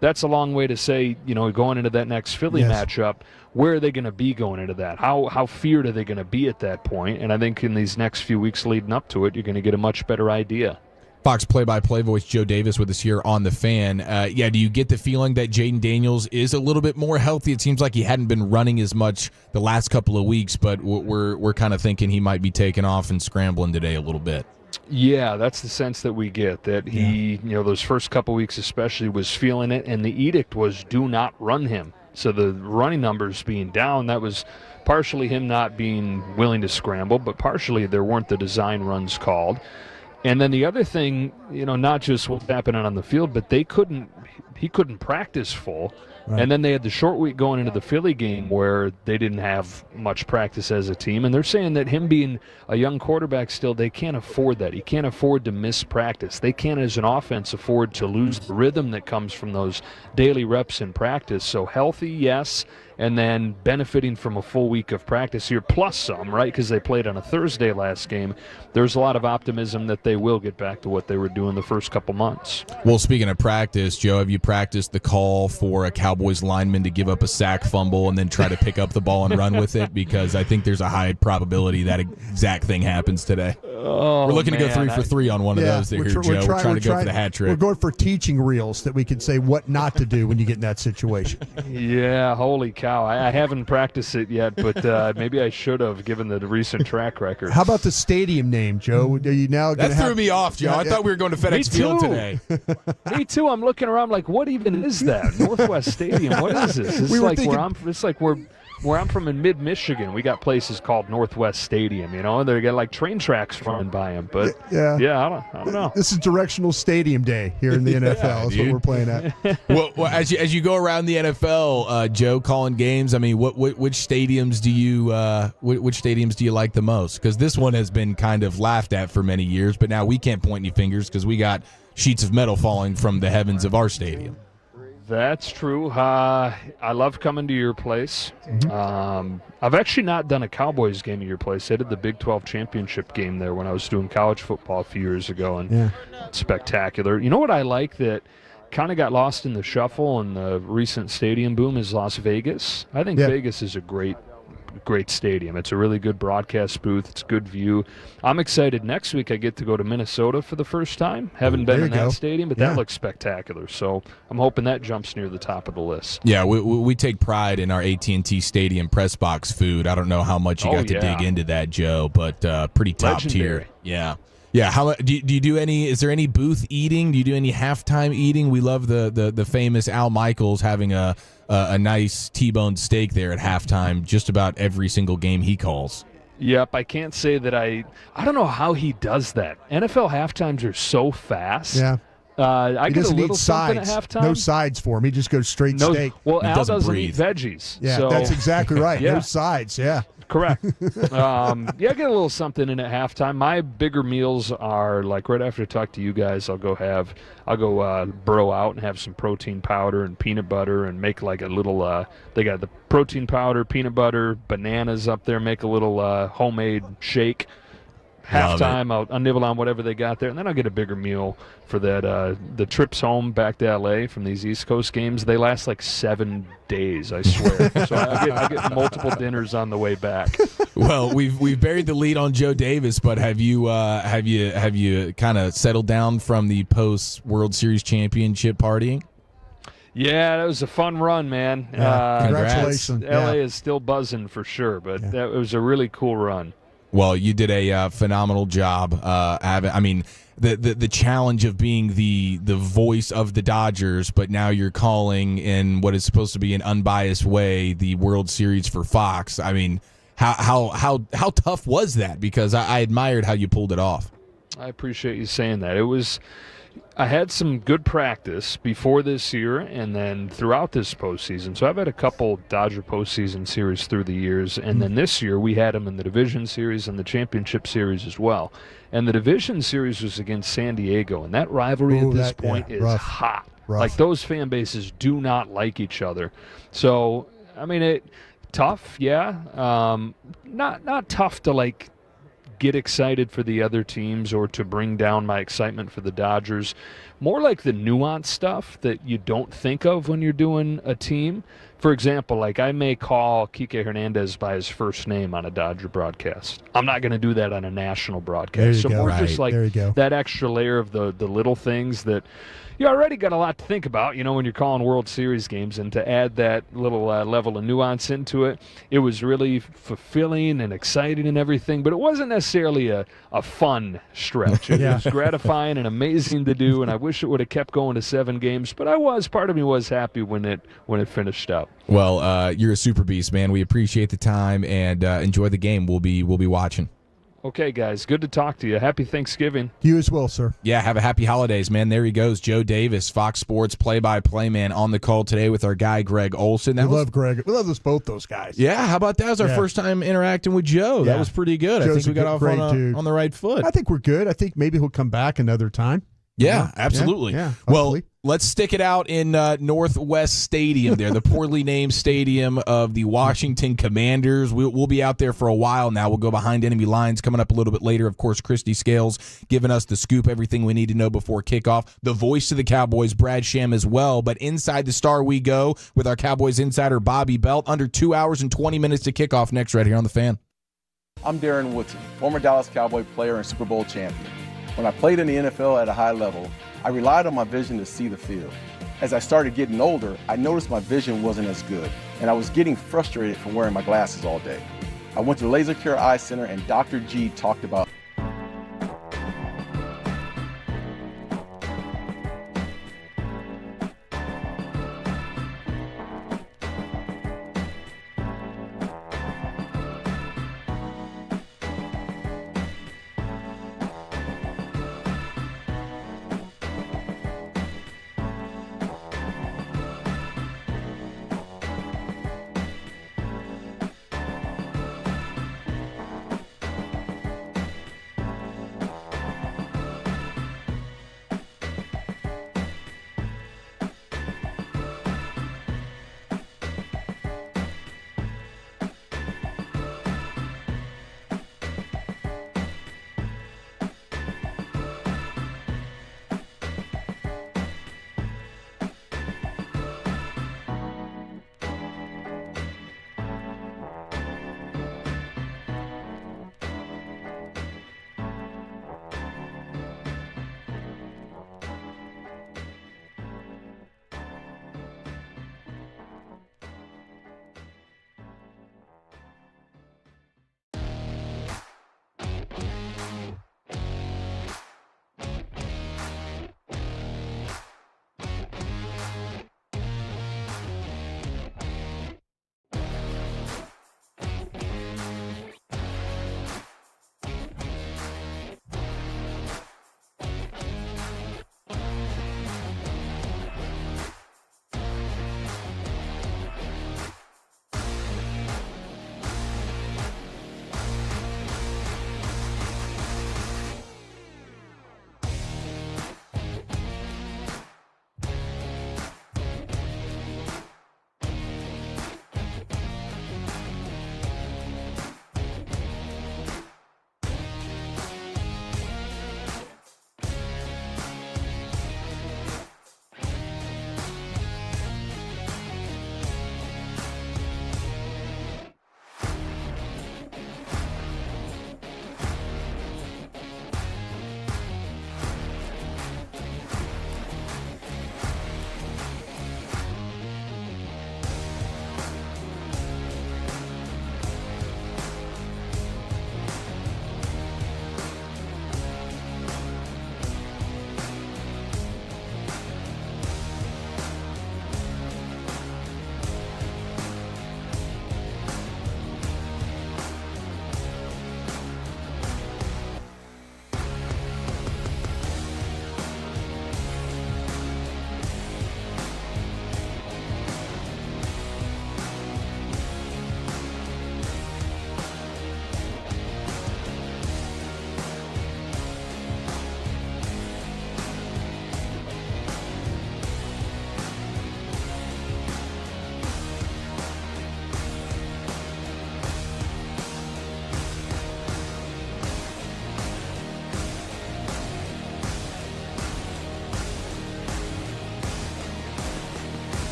that's a long way to say, going into that next Philly matchup, where are they going to be going into that? How feared are they going to be at that point? And I think in these next few weeks leading up to it, you're going to get a much better idea. Fox play-by-play voice Joe Davis with us here on The Fan. Do you get the feeling that Jayden Daniels is a little bit more healthy? It seems like he hadn't been running as much the last couple of weeks, but we're kind of thinking he might be taking off and scrambling today a little bit. Yeah, that's the sense that we get, that he, those first couple weeks especially, was feeling it, and the edict was do not run him. So the running numbers being down, that was partially him not being willing to scramble, but partially there weren't the design runs called. And then the other thing, not just what's happening on the field, but he couldn't practice full. Right. And then they had the short week going into the Philly game where they didn't have much practice as a team. And they're saying that him being a young quarterback still, they can't afford that. He can't afford to miss practice. They can't, as an offense, afford to lose the rhythm that comes from those daily reps in practice. So healthy, yes, and then benefiting from a full week of practice here, plus some, right, because they played on a Thursday last game. There's a lot of optimism that they will get back to what they were doing the first couple months. Well, speaking of practice, Joe, have you practiced the call for a Cowboys lineman to give up a sack fumble and then try to pick up the ball and run with it? Because I think there's a high probability that exact thing happens today. Oh, we're looking to go 3 for 3 on one of those there, Joe. We're trying to go for the hat trick. We're going for teaching reels that we can say what not to do when you get in that situation. Yeah, holy cow. I haven't practiced it yet, but maybe I should have, given the recent track record. How about the stadium name, Joe? Are you now that threw me off, Joe. I thought we were going to FedEx Field today. Me too. I'm looking around like, what even is that? Northwest Stadium. What is this? It's like where I'm from in mid-Michigan, we got places called Northwest Stadium, and they got train tracks running by them. But I don't know. This is directional stadium day here in the NFL. That's what we're playing at. well, as you go around the NFL, Joe, calling games, I mean, which stadiums do you like the most? Because this one has been kind of laughed at for many years, but now we can't point any fingers because we got sheets of metal falling from the heavens of our stadium. That's true. I love coming to your place. I've actually not done a Cowboys game at your place. I did the Big 12 championship game there when I was doing college football a few years ago, and it's spectacular. You know what I like that kind of got lost in the shuffle and the recent stadium boom is Las Vegas. I think Vegas is a great stadium. It's a really good broadcast booth. It's a good view. I'm excited. Next week I get to go to Minnesota for the first time. Haven't been in that stadium, but that looks spectacular. So I'm hoping that jumps near the top of the list. Yeah, we take pride in our AT&T Stadium press box food. I don't know how much you got to dig into that, Joe, but pretty top tier. Yeah. Yeah, how do you do any? Is there any booth eating? Do you do any halftime eating? We love the famous Al Michaels having a nice T-bone steak there at halftime. Just about every single game he calls. Yep, I can't say that I don't know how he does that. NFL halftimes are so fast. Yeah. I get a little something at halftime. No sides for him. He just goes straight steak. Well, Al doesn't eat veggies. Yeah, so. That's exactly right. No sides. Yeah. Correct. I get a little something in at halftime. My bigger meals are right after I talk to you guys, I'll go bro out and have some protein powder and peanut butter and make a little they got the protein powder, peanut butter, bananas up there, make a little homemade shake. Halftime, I'll nibble on whatever they got there, and then I'll get a bigger meal for that. The trips home back to L.A. from these East Coast games, they last 7 days, I swear. So I get multiple dinners on the way back. Well, we've buried the lead on Joe Davis, but have you kind of settled down from the post World Series championship partying? Yeah, that was a fun run, man. Congratulations. L.A. is still buzzing for sure, but that was a really cool run. Well, you did a phenomenal job. The challenge of being the voice of the Dodgers, but now you're calling in what is supposed to be an unbiased way the World Series for Fox. I mean, how tough was that? Because I admired how you pulled it off. I appreciate you saying that. I had some good practice before this year and then throughout this postseason. So I've had a couple Dodger postseason series through the years, and then this year we had them in the Division Series and the Championship Series as well. And the Division Series was against San Diego, and that rivalry at this point is hot. Rough. Like, those fan bases do not like each other. So, I mean, tough, yeah. Not tough to, like, get excited for the other teams or to bring down my excitement for the Dodgers. More like the nuanced stuff that you don't think of when you're doing a team. For example, like, I may call Kike Hernandez by his first name on a Dodger broadcast. I'm not going to do that on a national broadcast. So more just like that extra layer of the little things that you already got a lot to think about, when you're calling World Series games, and to add that little level of nuance into it, it was really fulfilling and exciting and everything, but it wasn't necessarily a fun stretch. It was gratifying and amazing to do, and I wish it would have kept going to 7 games, but part of me was happy when it finished up. Well, you're a super beast, man. We appreciate the time, and enjoy the game. We'll be watching. Okay, guys, good to talk to you. Happy Thanksgiving. You as well, sir. Yeah, have a happy holidays, man. There he goes, Joe Davis, Fox Sports play-by-play man, on the call today with our guy, Greg Olson. We love Greg. We love both those guys. Yeah, how about that? That was our first time interacting with Joe. Yeah. That was pretty good. Joe's I think we got off on the right foot. I think we're good. I think maybe he'll come back another time. Yeah, absolutely. Yeah, well, let's stick it out in Northwest Stadium there, the poorly named stadium of the Washington Commanders. We'll be out there for a while now. We'll go behind enemy lines coming up a little bit later. Of course, Christy Scales giving us the scoop, everything we need to know before kickoff. The voice of the Cowboys, Brad Sham, as well. But inside the Star we go with our Cowboys insider, Bobby Belt. Under 2 hours and 20 minutes to kickoff next right here on The Fan. I'm Darren Woodson, former Dallas Cowboy player and Super Bowl champion. When I played in the NFL at a high level, I relied on my vision to see the field. As I started getting older, I noticed my vision wasn't as good, and I was getting frustrated from wearing my glasses all day. I went to Laser Care Eye Center, and Dr. G talked about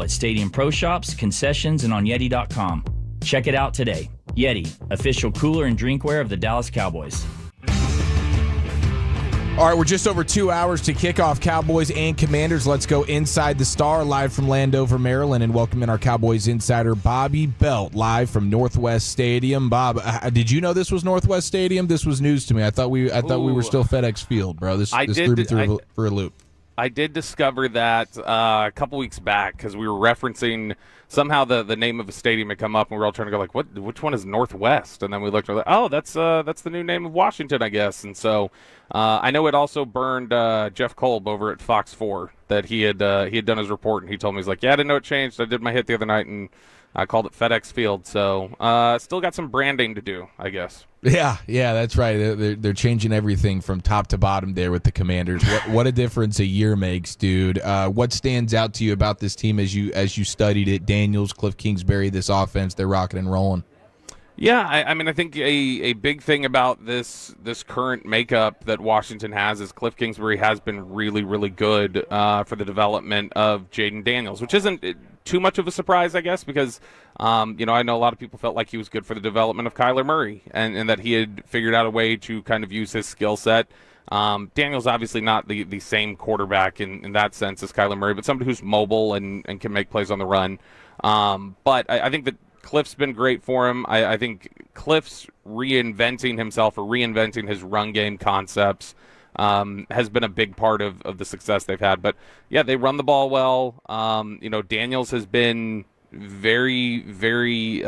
At Stadium Pro Shops, concessions, and on Yeti.com. Check it out today. Yeti, official cooler and drinkware of the Dallas Cowboys. All right, we're just over 2 hours to kick off Cowboys and Commanders. Let's go inside the Star, live from Landover, Maryland, and welcome in our Cowboys insider, Bobby Belt, live from Northwest Stadium. Bob, did you know this was Northwest Stadium? This was news to me. I thought we were still FedEx Field, bro. This threw me for a loop. I did discover that a couple weeks back because we were referencing somehow the name of a stadium had come up, and we were all trying to go like, which one is Northwest? And then we looked, and we're like, oh, that's the new name of Washington, I guess. And so I know it also burned Jeff Kolb over at Fox 4 that he had done his report, and he told me, he's like, yeah, I didn't know it changed. I did my hit the other night, and I called it FedEx Field. So still got some branding to do, I guess. Yeah, that's right. They're changing everything from top to bottom there with the Commanders. What a difference a year makes, dude. What stands out to you about this team as you studied it? Daniels, Cliff Kingsbury, this offense, they're rocking and rolling. Yeah, I mean, I think a big thing about this current makeup that Washington has is Cliff Kingsbury has been really, really good for the development of Jayden Daniels, which isn't too much of a surprise, I guess, because I know a lot of people felt like he was good for the development of Kyler Murray and that he had figured out a way to kind of use his skill set. Daniels obviously not the same quarterback in that sense as Kyler Murray, but somebody who's mobile and can make plays on the run. But I think that Cliff's been great for him. I think Cliff's reinventing himself or reinventing his run game concepts has been a big part of the success they've had. But, yeah, they run the ball well. Daniels has been very, very,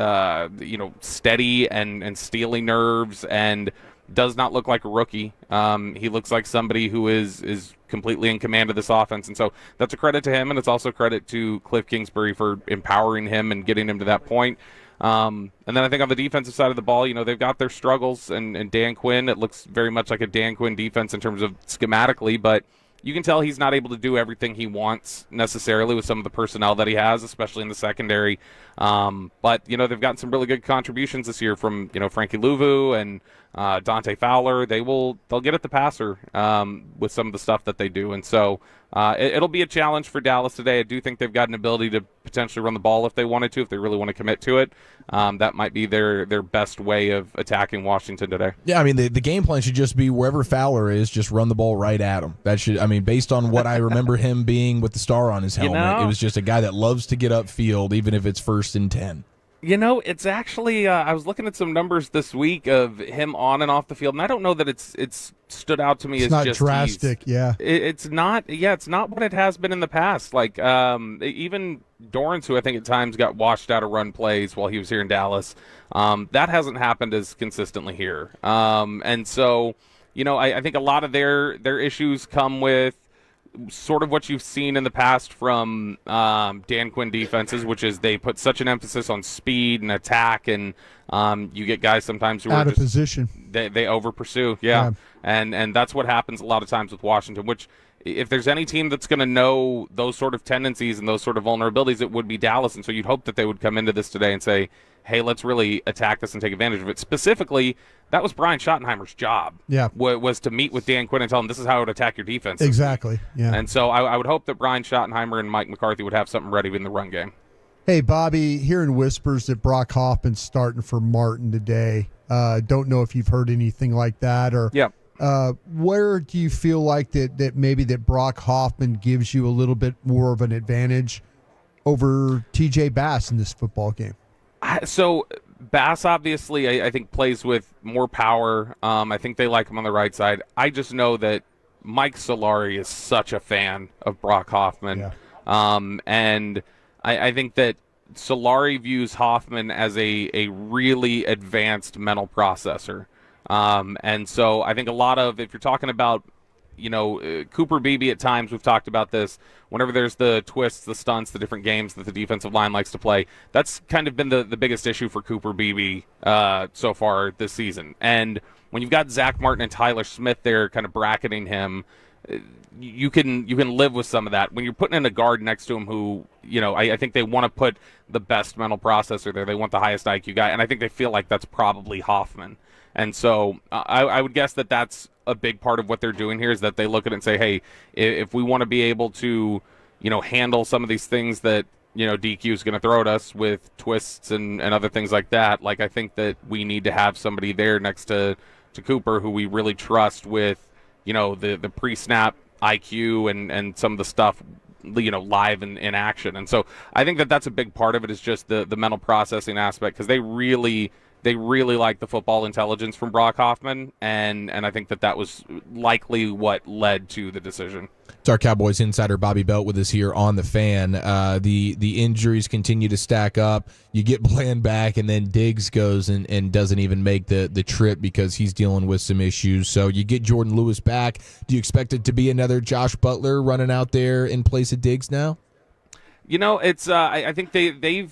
steady and stealing nerves and does not look like a rookie. He looks like somebody who is completely in command of this offense. And so that's a credit to him, and it's also credit to Cliff Kingsbury for empowering him and getting him to that point. And then I think on the defensive side of the ball, they've got their struggles, and Dan Quinn, it looks very much like a Dan Quinn defense in terms of schematically, but you can tell he's not able to do everything he wants necessarily with some of the personnel that he has, especially in the secondary. But, they've gotten some really good contributions this year from, Frankie Louvu and Dante Fowler. They'll get at the passer with some of the stuff that they do. And so it'll be a challenge for Dallas today. I do think they've got an ability to potentially run the ball if they wanted to, if they really want to commit to it. That might be their best way of attacking Washington today. Yeah, I mean, the game plan should just be wherever Fowler is, just run the ball right at him. That should, based on what I remember him being with the star on his helmet, it was just a guy that loves to get upfield, even if it's 1st and 10. It's actually I was looking at some numbers this week of him on and off the field, and I don't know that it's stood out to me as not just drastic. It's not what it has been in the past. Like even Dorrance, who I think at times got washed out of run plays while he was here in Dallas, that hasn't happened as consistently here. And so I think a lot of their issues come with sort of what you've seen in the past from Dan Quinn defenses, which is they put such an emphasis on speed and attack, and you get guys sometimes who out are of position. They over pursue, yeah. And that's what happens a lot of times with Washington. Which, if there's any team that's going to know those sort of tendencies and those sort of vulnerabilities, it would be Dallas. And so you'd hope that they would come into this today and say, hey, let's really attack this and take advantage of it. Specifically, that was Brian Schottenheimer's job. Yeah, was to meet with Dan Quinn and tell him this is how I would attack your defense. Exactly. Yeah. And so I would hope that Brian Schottenheimer and Mike McCarthy would have something ready in the run game. Hey, Bobby, hearing whispers that Brock Hoffman's starting for Martin today. Don't know if you've heard anything like that, or where do you feel like that maybe that Brock Hoffman gives you a little bit more of an advantage over TJ Bass in this football game? So Bass obviously I think plays with more power. I think they like him on the right side. I just know that Mike Solari is such a fan of Brock Hoffman. Yeah. And I think that Solari views Hoffman as a really advanced mental processor. And so I think a lot of, if you're talking about, Cooper Beebe at times, we've talked about this, whenever there's the twists, the stunts, the different games that the defensive line likes to play, that's kind of been the biggest issue for Cooper Beebe so far this season. And when you've got Zach Martin and Tyler Smith there kind of bracketing him, you can live with some of that. When you're putting in a guard next to him who, I think they want to put the best mental processor there. They want the highest IQ guy, and I think they feel like that's probably Hoffman. And so I would guess that that's a big part of what they're doing here, is that they look at it and say, hey, if we want to be able to, handle some of these things that DQ is going to throw at us with twists and other things like that. Like, I think that we need to have somebody there next to Cooper who we really trust with, the pre-snap IQ and some of the stuff, live in action. And so I think that's a big part of it, is just the mental processing aspect, because they really like the football intelligence from Brock Hoffman, and I think that was likely what led to the decision. It's our Cowboys insider Bobby Belt with us here on the Fan. The injuries continue to stack up. You get Bland back, and then Diggs goes and doesn't even make the trip because he's dealing with some issues. So you get Jordan Lewis back. Do you expect it to be another Josh Butler running out there in place of Diggs now? It's I think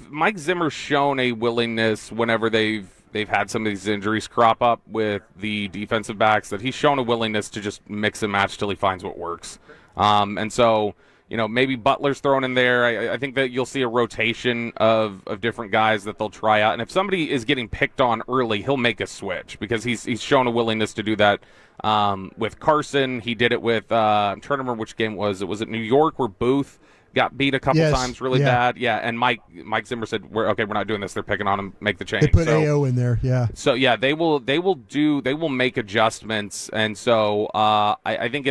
Mike Zimmer's shown a willingness whenever they've had some of these injuries crop up with the defensive backs, that he's shown a willingness to just mix and match till he finds what works. And so, maybe Butler's thrown in there. I think that you'll see a rotation of different guys that they'll try out. And if somebody is getting picked on early, he'll make a switch, because he's shown a willingness to do that. With Carson, he did it with, I'm trying to remember which game it was. Was it New York where Booth got beat a couple times really bad? Yeah, and Mike Zimmer said, we're not doing this. They're picking on him, make the change. They put AO in there, yeah. So yeah, they will make adjustments, and so I think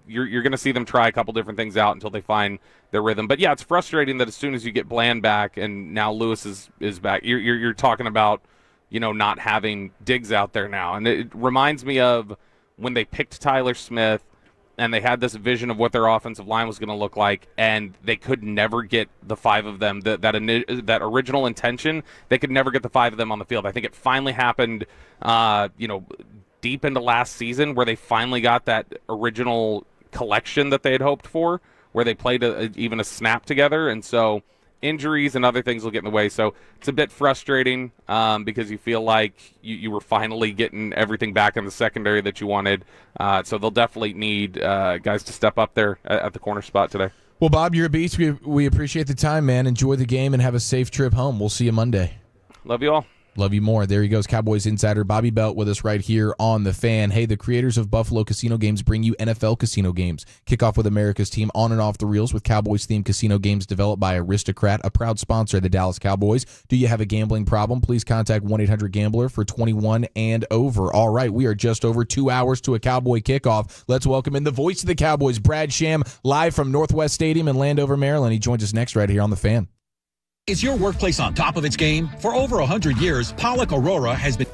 you're going to see them try a couple different things out until they find their rhythm. But yeah, it's frustrating that as soon as you get Bland back and now Lewis is back, you're talking about not having Diggs out there now, and it reminds me of when they picked Tyler Smith. And they had this vision of what their offensive line was going to look like, and they could never get the five of them. That original intention, they could never get the five of them on the field. I think it finally happened, deep into last season, where they finally got that original collection that they had hoped for, where they played even a snap together. And so injuries and other things will get in the way. So it's a bit frustrating because you feel like you were finally getting everything back in the secondary that you wanted. So they'll definitely need guys to step up there at the corner spot today. Well, Bob, you're a beast. We appreciate the time, man. Enjoy the game and have a safe trip home. We'll see you Monday. Love you all. Love you more. There he goes, Cowboys insider Bobby Belt with us right here on The Fan. Hey, the creators of Buffalo Casino Games bring you NFL Casino Games. Kick off with America's team on and off the reels with Cowboys-themed casino games developed by Aristocrat, a proud sponsor of the Dallas Cowboys. Do you have a gambling problem? Please contact 1-800-GAMBLER for 21 and over. All right, we are just over 2 hours to a Cowboy kickoff. Let's welcome in the voice of the Cowboys, Brad Sham, live from Northwest Stadium in Landover, Maryland. He joins us next right here on The Fan. Is your workplace on top of its game? For over 100 years, Pollock Aurora has been...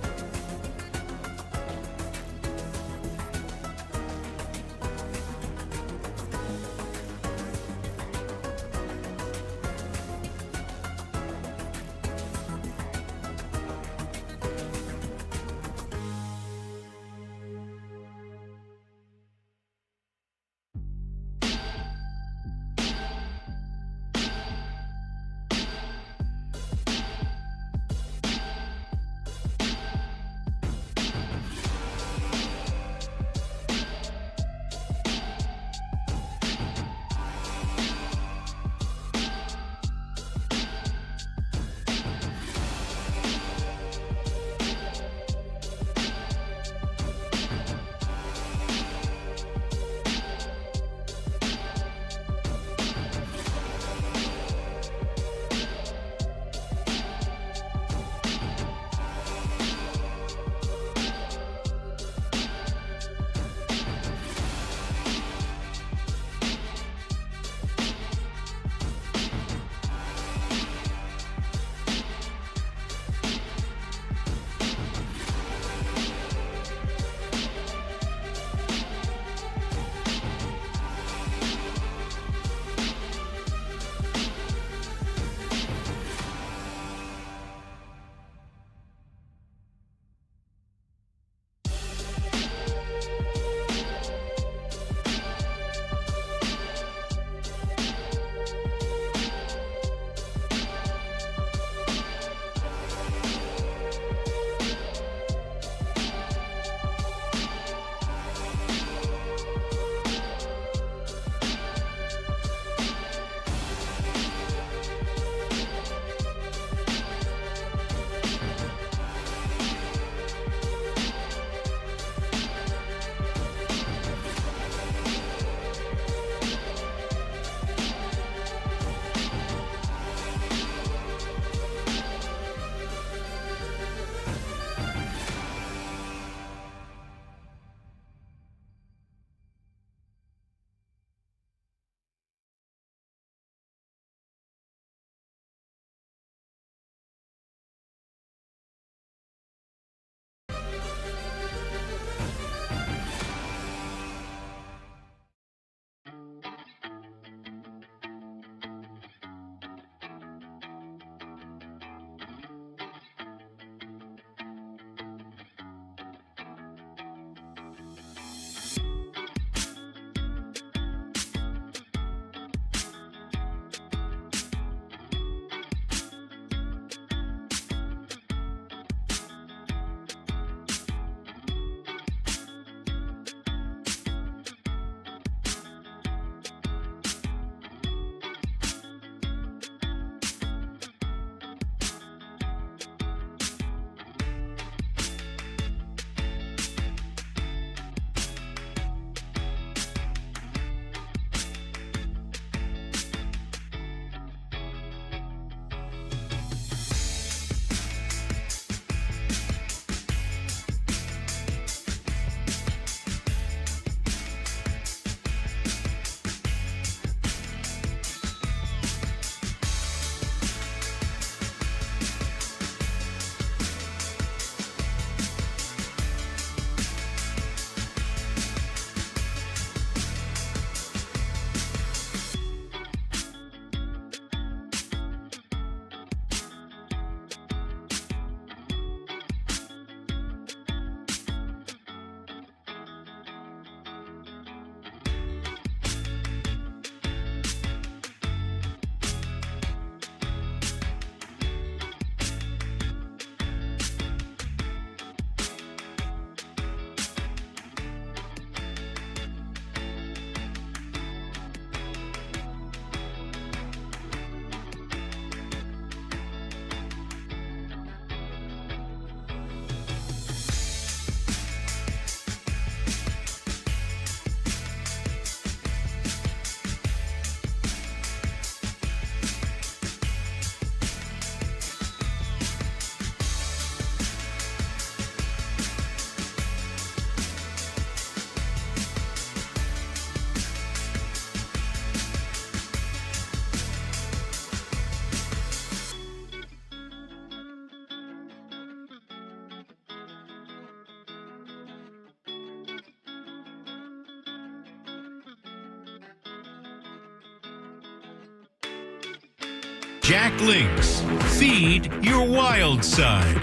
Jack Link's Feed Your Wild Side.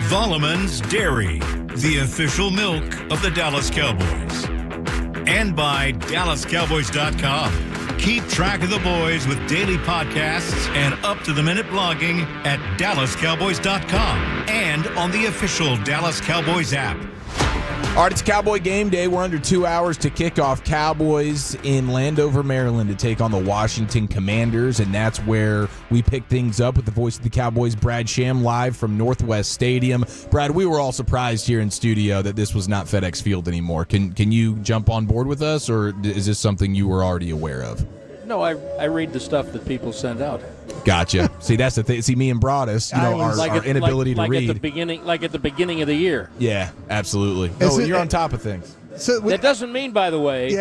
Volleman's Dairy, the official milk of the Dallas Cowboys. And by DallasCowboys.com. Keep track of the boys with daily podcasts and up-to-the-minute blogging at DallasCowboys.com and on the official Dallas Cowboys app. All right, it's Cowboy game day. We're under 2 hours to kick off. Cowboys in Landover, Maryland to take on the Washington Commanders, and that's where we pick things up with the voice of the Cowboys, Brad Sham, live from Northwest Stadium. Brad, we were all surprised here in studio that this was not FedEx Field anymore. Can you jump on board with us, or is this something you were already aware of? No, I read the stuff that people send out. Gotcha. See, that's the thing. See, me and Broaddus, our inability to read. At the beginning of the year. Yeah, absolutely. You're on top of things. So that doesn't mean, by the way,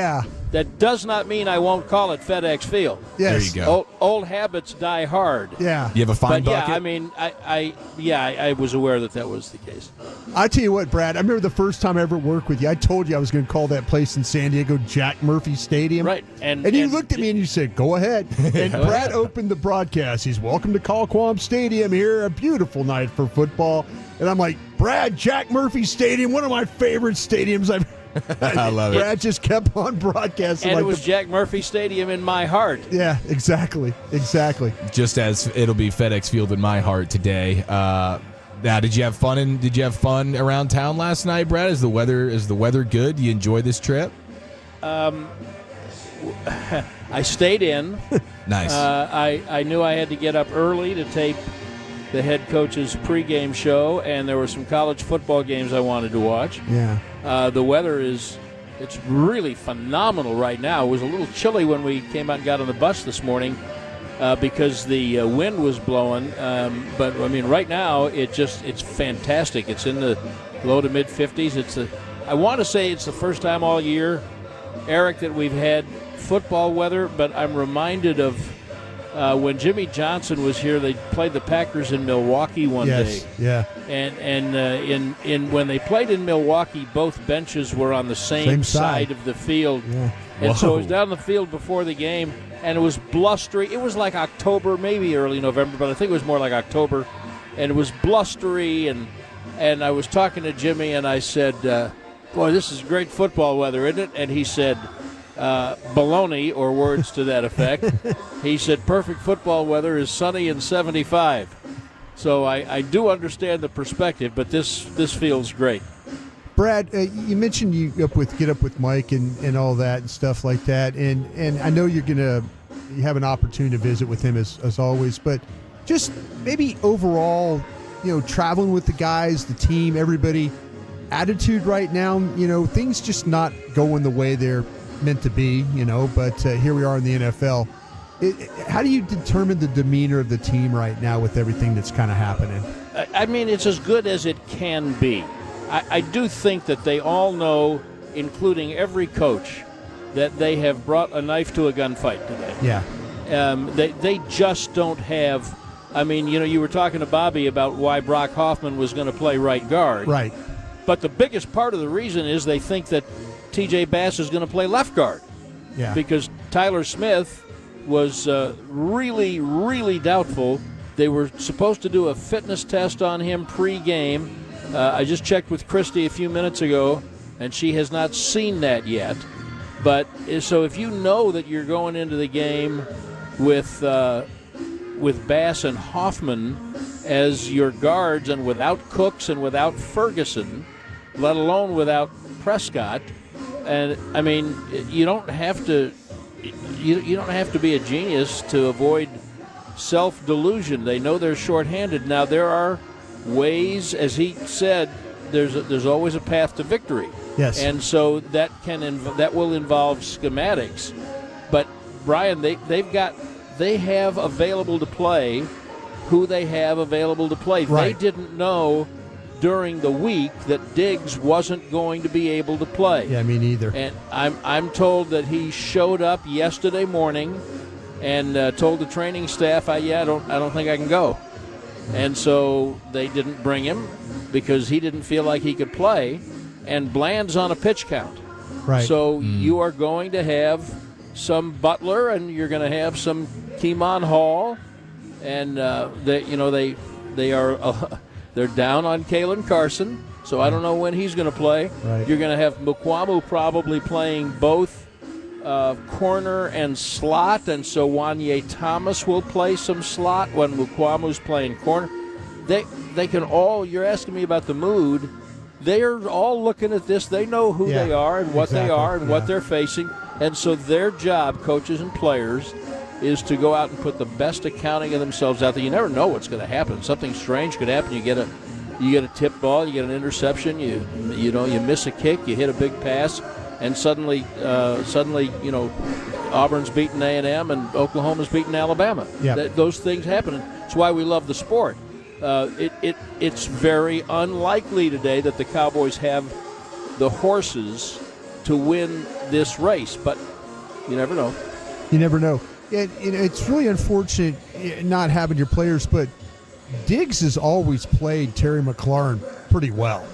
that does not mean I won't call it FedEx Field. Yes. There you go. Old habits die hard. Yeah. You have a fine bucket? Yeah, I mean, I was aware that was the case. I tell you what, Brad, I remember the first time I ever worked with you, I told you I was going to call that place in San Diego Jack Murphy Stadium. Right. And you looked at me and you said, go ahead. And Brad opened the broadcast. He's welcome to Colquhoun Stadium here, a beautiful night for football. And I'm like, Brad, Jack Murphy Stadium, one of my favorite stadiums I've I love it. Brad just kept on broadcasting. And it was Jack Murphy Stadium in my heart. Yeah, exactly. Just as it'll be FedEx Field in my heart today. Now, did you have fun around town last night, Brad? Is the weather good? Do you enjoy this trip? I stayed in. Nice. I knew I had to get up early to tape the head coach's pregame show, and there were some college football games I wanted to watch. Yeah. The weather it's really phenomenal right now. It was a little chilly when we came out and got on the bus this morning because the wind was blowing. But I mean, right now it's fantastic. It's in the low to mid 50s. I want to say it's the first time all year, Eric, that we've had football weather. But I'm reminded of when Jimmy Johnson was here. They played the Packers in Milwaukee one day. Yeah. And when they played in Milwaukee, both benches were on the same side of the field. Yeah. And so it was down the field before the game, and it was blustery. It was like October, maybe early November, but I think it was more like October. And it was blustery, and I was talking to Jimmy, and I said, boy, this is great football weather, isn't it? And he said, baloney, or words to that effect. He said, perfect football weather is sunny and 75. So I do understand the perspective, but this feels great. Brad, you mentioned you get up with Mike and all that and stuff like that, and I know you have an opportunity to visit with him as always, but just maybe overall, traveling with the guys, the team, everybody, attitude right now, things just not going the way they're meant to be, but here we are in the NFL. How do you determine the demeanor of the team right now with everything that's kind of happening? I mean, it's as good as it can be. I do think that they all know, including every coach, that they have brought a knife to a gunfight today. Yeah. They just don't have. I mean, you were talking to Bobby about why Brock Hoffman was going to play right guard. Right. But the biggest part of the reason is they think that T.J. Bass is going to play left guard. Yeah. Because Tyler Smith was really, really doubtful. They were supposed to do a fitness test on him pre-game. I just checked with Christy a few minutes ago, and she has not seen that yet. But so if you know that you're going into the game with Bass and Hoffman as your guards, and without Cooks and without Ferguson, let alone without Prescott, and I mean, you don't have to be a genius to avoid self-delusion. They know they're shorthanded. Now there are ways, as he said, there's always a path to victory. Yes. And so that will involve schematics. But Brian, they have available to play who they have available to play. Right. They didn't know during the week that Diggs wasn't going to be able to play. Yeah, me neither. And I'm told that he showed up yesterday morning and told the training staff, I don't think I can go. And so they didn't bring him because he didn't feel like he could play. And Bland's on a pitch count. Right. So you are going to have some Butler, and you're going to have some Keemon Hall, and they are they're down on Kalen Carson, so I don't know when he's going to play. Right. You're going to have Mukwamu probably playing both corner and slot, and so Wanye Thomas will play some slot when Mukwamu's playing corner. They can all. You're asking me about the mood. They are all looking at this. They know who they are and what they are and what they're facing, and so their job, coaches and players, is to go out and put the best accounting of themselves out there. You never know what's going to happen. Something strange could happen. You get a tip ball, you get an interception, you miss a kick, you hit a big pass, and suddenly Auburn's beating A&M and Oklahoma's beating Alabama. Yep. Those things happen. It's why we love the sport. It's very unlikely today that the Cowboys have the horses to win this race, but you never know. You never know. It's really unfortunate not having your players, but Diggs has always played Terry McLaurin pretty well.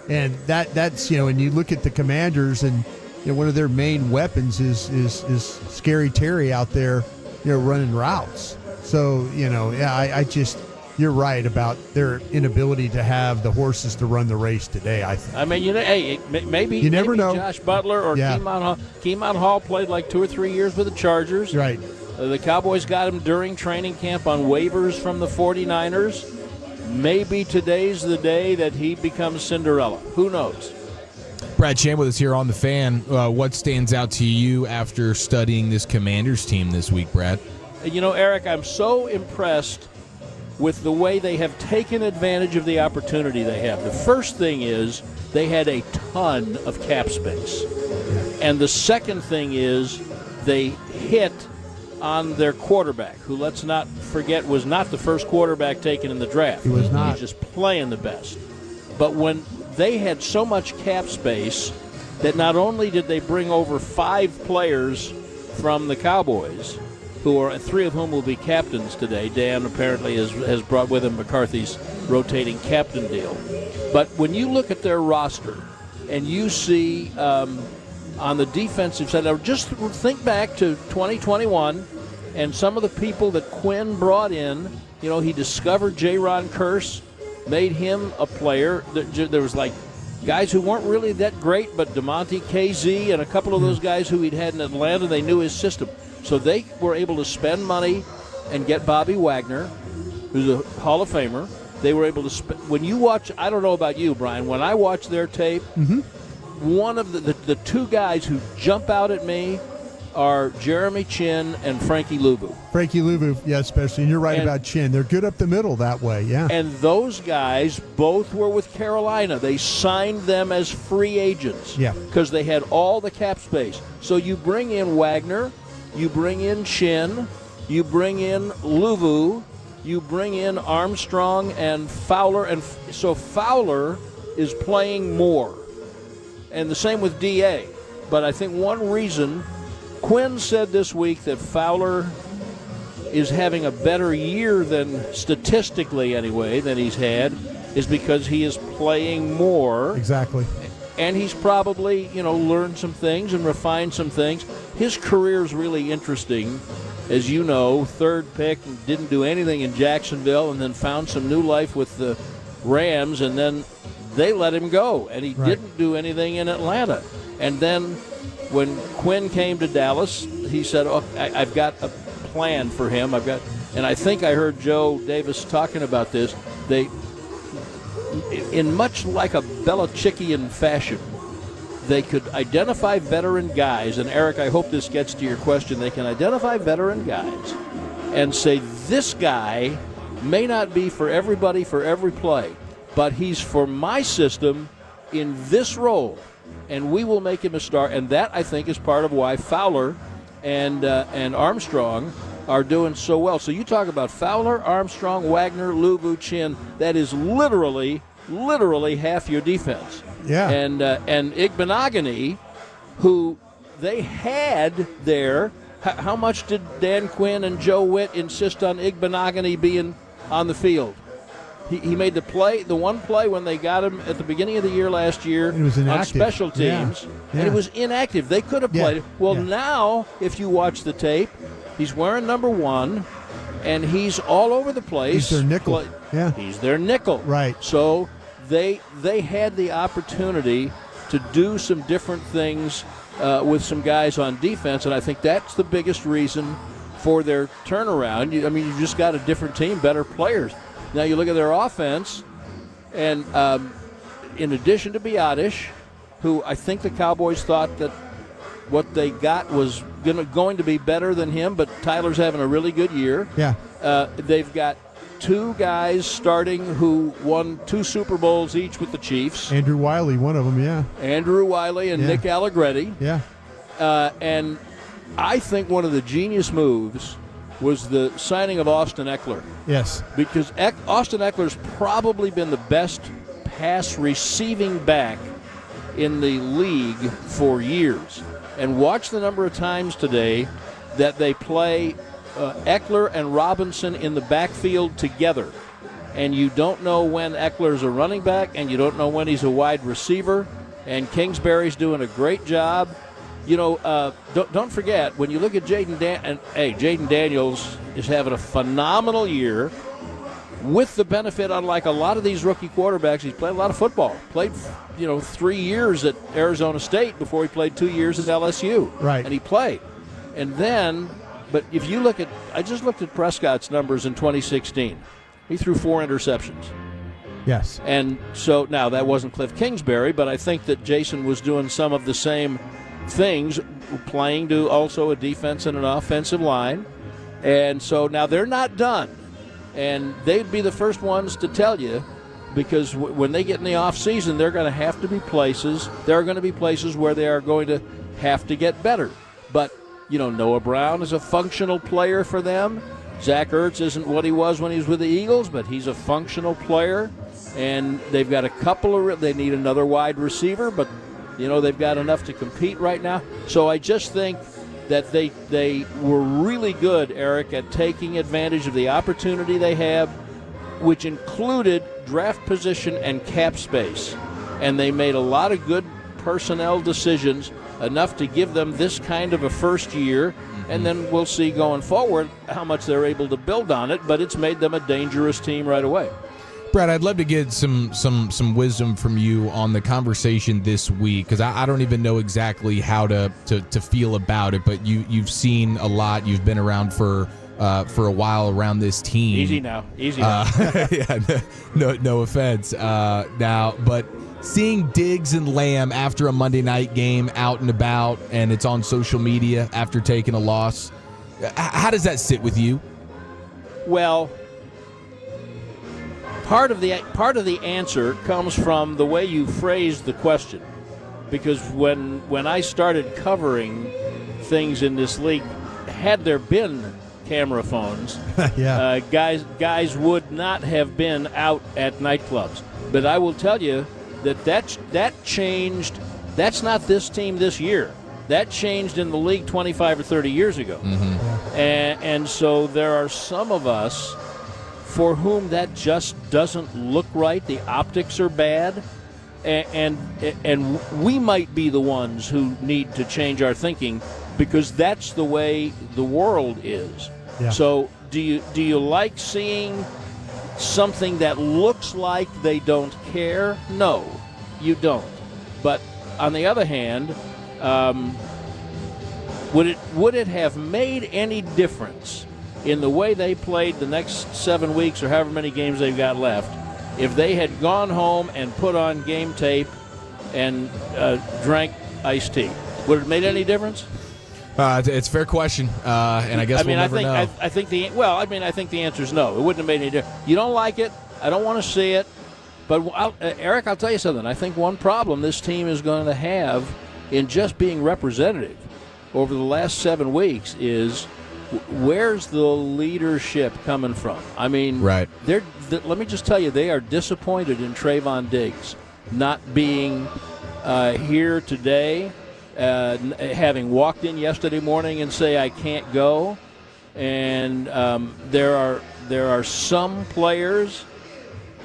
And that's and you look at the Commanders, and one of their main weapons is Scary Terry out there, running routes. So, I just you're right about their inability to have the horses to run the race today, I think. I mean, maybe you never know. Josh Butler or Keemon Hall played like 2 or 3 years with the Chargers. Right. The Cowboys got him during training camp on waivers from the 49ers. Maybe today's the day that he becomes Cinderella. Who knows? Brad Shane with us here on The Fan. What stands out to you after studying this Commanders team this week, Brad? Eric, I'm so impressed with the way they have taken advantage of the opportunity they have. The first thing is they had a ton of cap space. And the second thing is they hit on their quarterback, who, let's not forget, was not the first quarterback taken in the draft. He was not. He's just playing the best. But when they had so much cap space that not only did they bring over 5 players from the Cowboys, 3 of whom will be captains today. Dan apparently has brought with him McCarthy's rotating captain deal. But when you look at their roster and you see on the defensive side, now just think back to 2021 and some of the people that Quinn brought in. He discovered J-Ron Curse, made him a player. There was like guys who weren't really that great, but DeMonte KZ and a couple of those guys who he'd had in Atlanta, they knew his system. So they were able to spend money and get Bobby Wagner, who's a Hall of Famer. They were able to when you watch, I don't know about you, Brian, when I watch their tape, one of the 2 guys who jump out at me are Jeremy Chin and Frankie Luvu. Frankie Luvu, yeah, especially. And you're right about Chin. They're good up the middle that way, yeah. And those guys both were with Carolina. They signed them as free agents because they had all the cap space. So you bring in Wagner, you bring in Chin, you bring in Luvu, you bring in Armstrong and Fowler. And so Fowler is playing more. And the same with D.A. But I think one reason, Quinn said this week that Fowler is having a better year than, statistically anyway, than he's had, is because he is playing more. Exactly. And he's probably, learned some things and refined some things. His career is really interesting. As you know, 3rd pick, didn't do anything in Jacksonville, and then found some new life with the Rams, and then they let him go, and he didn't do anything in Atlanta. And then when Quinn came to Dallas, he said, I've got a plan for him. And I think I heard Joe Davis talking about this. They, in much like a Belichickian fashion, they could identify veteran guys. And, Eric, I hope this gets to your question. They can identify veteran guys and say, this guy may not be for everybody for every play, but he's for my system in this role, and we will make him a star. And that, I think, is part of why Fowler and Armstrong are doing so well. So you talk about Fowler, Armstrong, Wagner, Luvu, Chin. That is literally half your defense. Yeah. And Igbenogany, who they had there. How much did Dan Quinn and Joe Witt insist on Igbenogany being on the field? He made the one play when they got him at the beginning of the year last year on special teams, and it was inactive. They could have played it. Well, now, if you watch the tape, he's wearing number 1. and he's all over the place. He's their nickel. He's their nickel. Right. So they had the opportunity to do some different things with some guys on defense, and I think that's the biggest reason for their turnaround. You've just got a different team, better players. Now you look at their offense, and in addition to Broaddus, who I think the Cowboys thought that what they got was going to be better than him, but Tyler's having a really good year. Yeah. They've got two guys starting who won 2 Super Bowls each with the Chiefs. Andrew Wiley, one of them, yeah. Andrew Wiley and Nick Allegretti. Yeah. And I think one of the genius moves was the signing of Austin Eckler. Yes. Because Austin Eckler's probably been the best pass receiving back in the league for years. And watch the number of times today that they play Eckler and Robinson in the backfield together. And you don't know when Eckler's a running back, and you don't know when he's a wide receiver. And Kingsbury's doing a great job. Don't forget, when you look at Jayden Daniels is having a phenomenal year with the benefit, unlike a lot of these rookie quarterbacks, he's played a lot of football. Played, 3 years at Arizona State before he played 2 years at LSU. Right. And he played. And then, but if you look at, I just looked at Prescott's numbers in 2016. He threw 4 interceptions. Yes. And so now that wasn't Cliff Kingsbury, but I think that Jason was doing some of the same things, playing to also a defense and an offensive line. And so now they're not done. And they'd be the first ones to tell you, because when they get in the offseason, they're going to have to be places. There are going to be places where they are going to have to get better. But, Noah Brown is a functional player for them. Zach Ertz isn't what he was when he was with the Eagles, but he's a functional player. And they've got a couple they need another wide receiver, but, they've got enough to compete right now. So I just think that they were really good, Eric, at taking advantage of the opportunity they have, which included draft position and cap space. And they made a lot of good personnel decisions, enough to give them this kind of a first year, and then we'll see going forward how much they're able to build on it, but it's made them a dangerous team right away. Brad, I'd love to get some wisdom from you on the conversation this week, because I don't even know exactly how to feel about it, but you've seen a lot. You've been around for a while around this team. Easy now. Yeah, no offense. Now, but seeing Diggs and Lamb after a Monday night game out and about, and it's on social media after taking a loss, how does that sit with you? Well, part of the answer comes from the way you phrased the question, because when I started covering things in this league, had there been camera phones, guys would not have been out at nightclubs. But I will tell you that changed. That's not this team this year. That changed in the league 25 or 30 years ago. Mm-hmm. And so there are some of us for whom that just doesn't look right. The optics are bad, and we might be the ones who need to change our thinking, because that's the way the world is. Yeah. So do you like seeing something that looks like they don't care? No, you don't. But on the other hand, would it have made any difference in the way they played the next 7 weeks or however many games they've got left if they had gone home and put on game tape and drank iced tea? Would it have made any difference? It's a fair question, and I guess we'll never know. I think the answer is no. It wouldn't have made any difference. You don't like it. I don't want to see it. But, Eric, I'll tell you something. I think one problem this team is going to have in just being representative over the last 7 weeks is where's the leadership coming from? I mean, right. Let me just tell you, they are disappointed in Trayvon Diggs not being here today, having walked in yesterday morning and say, I can't go. And there are some players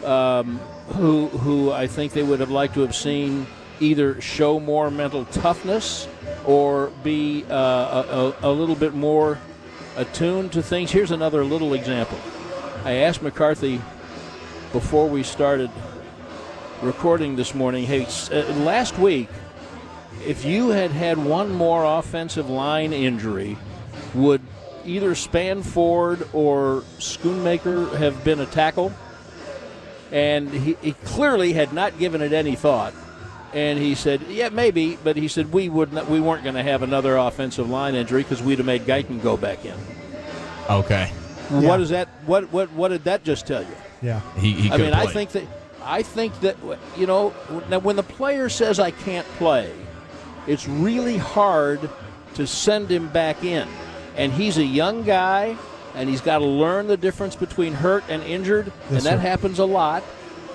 who I think they would have liked to have seen either show more mental toughness or be a little bit more attuned to things. Here's another little example. I asked McCarthy before we started recording this morning, hey, last week, if you had one more offensive line injury, would either Spanford or Schoonmaker have been a tackle? And he clearly had not given it any thought. And he said, yeah, maybe, but he said we weren't going to have another offensive line injury because we'd have made Guyton go back in. Okay. What is that? What did that just tell you? Yeah. He I mean, I think that now when the player says I can't play, it's really hard to send him back in. And he's a young guy, and he's got to learn the difference between hurt and injured, and that happens a lot.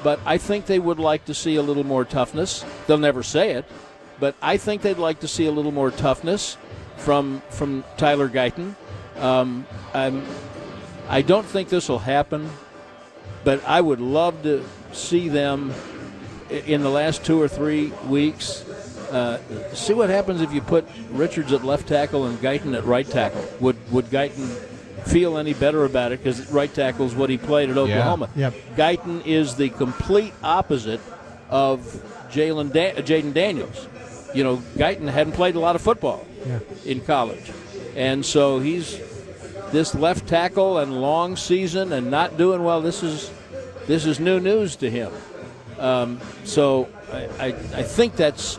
But I think they would like to see a little more toughness. They'll never say it, but I think they'd like to see a little more toughness from Tyler Guyton. I don't think this will happen, but I would love to see them in the last 2 or 3 weeks. See what happens if you put Richards at left tackle and Guyton at right tackle. Would Guyton feel any better about it? Because right tackle is what he played at Oklahoma. Yep. Guyton is the complete opposite of Jayden Daniels. You know, Guyton hadn't played a lot of football in college. And so he's this left tackle and long season and not doing well. This is new news to him. So I think that's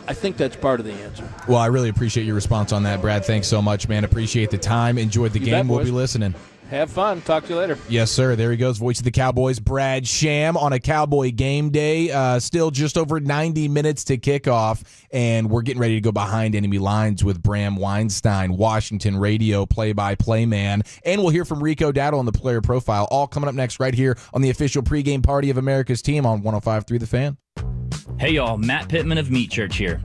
part of the answer. Well, I really appreciate your response on that, Brad. Thanks so much, man. Appreciate the time. Enjoyed the game. We'll be listening. Have fun. Talk to you later. Yes, sir. There he goes. Voice of the Cowboys, Brad Sham, on a Cowboy game day. Still just over 90 minutes to kick off, and we're getting ready to go behind enemy lines with Bram Weinstein, Washington radio play-by-play man. And we'll hear from Rico Dowdle on the player profile, all coming up next right here on the official pregame party of America's team on 105.3 The Fan. Hey, y'all. Matt Pittman of Meat Church here.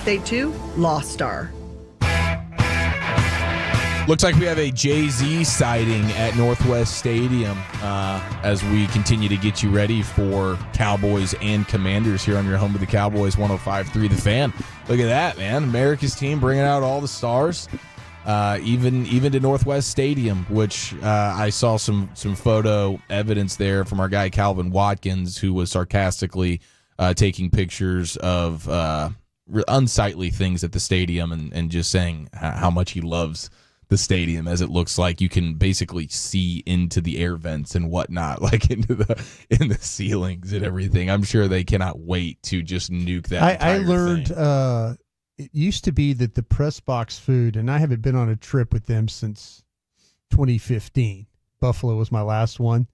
Stay tuned, Lost Star. Looks like we have a Jay-Z sighting at Northwest Stadium as we continue to get you ready for Cowboys and Commanders here on your home of the Cowboys, 105.3 The Fan. Look at that, man. America's team bringing out all the stars, even to Northwest Stadium, which I saw some photo evidence there from our guy Calvin Watkins, who was sarcastically taking pictures of unsightly things at the stadium and just saying how much he loves the stadium, as it looks like you can basically see into the air vents and whatnot, like in the ceilings and everything. I'm sure they cannot wait to just nuke that. I learned it used to be that the press box food, and I haven't been on a trip with them since 2015. Buffalo was my last one.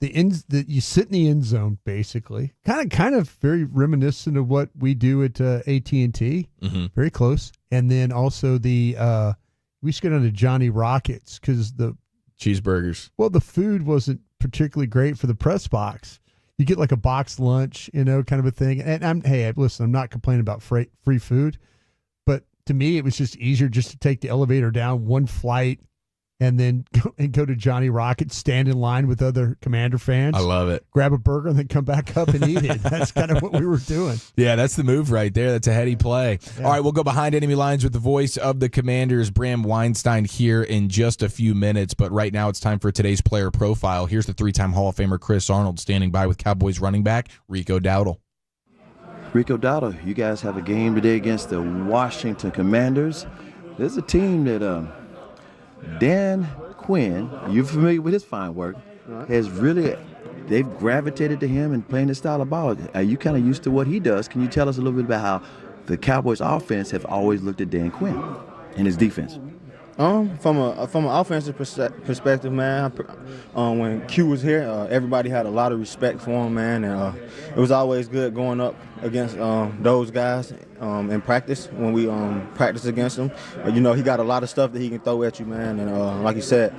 You sit in the end zone, basically, kind of very reminiscent of what we do at AT&T, very close. And then also we used to go down to Johnny Rockets because the cheeseburgers. Well, the food wasn't particularly great for the press box. You get like a box lunch, kind of a thing. And I'm not complaining about free food, but to me, it was just easier just to take the elevator down one flight and then go to Johnny Rockets, stand in line with other Commander fans. I love it. Grab a burger and then come back up and eat it. That's kind of what we were doing. Yeah, that's the move right there. That's a heady play. Yeah. All right, we'll go behind enemy lines with the voice of the Commanders, Bram Weinstein, here in just a few minutes. But right now it's time for today's player profile. Here's the three-time Hall of Famer Chris Arnold standing by with Cowboys running back Rico Dowdle. Rico Dowdle, you guys have a game today against the Washington Commanders. There's a team that Dan Quinn, you're familiar with his fine work, they've gravitated to him and playing his style of ball. Are you kind of used to what he does? Can you tell us a little bit about how the Cowboys offense have always looked at Dan Quinn and his defense? From an offensive perspective, man, when Q was here, everybody had a lot of respect for him, man, and it was always good going up against those guys in practice when we practice against them. He got a lot of stuff that he can throw at you, man, and like you said,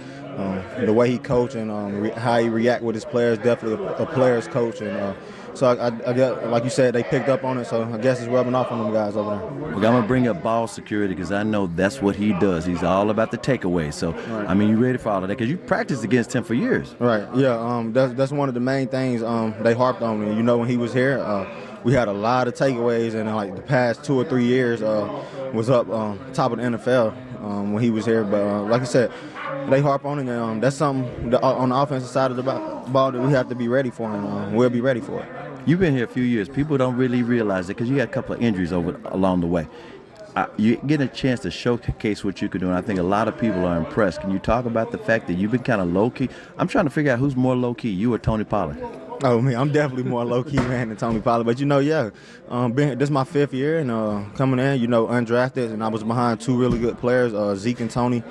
the way he coach and how he react with his players, definitely a player's coach, and so I guess, like you said, they picked up on it, so I guess it's rubbing off on them guys over there. Well, I'm going to bring up ball security because I know that's what he does. He's all about the takeaway. So, right. I mean, you ready for all of that? Because you practiced against him for years. Right, yeah. That's one of the main things they harped on me. When he was here, we had a lot of takeaways, and like the past 2 or 3 years was up top of the NFL when he was here. But like I said, they harp on it, and that's something on the offensive side of the ball that we have to be ready for, and we'll be ready for it. You've been here a few years. People don't really realize it because you had a couple of injuries along the way. You get a chance to showcase what you can do, and I think a lot of people are impressed. Can you talk about the fact that you've been kind of low-key? I'm trying to figure out who's more low-key, you or Tony Pollard. Oh, man, I'm definitely more low-key, man, than Tony Pollard. But, this is my 5th year, and coming in, undrafted, and I was behind 2 really good players, Zeke and Tony,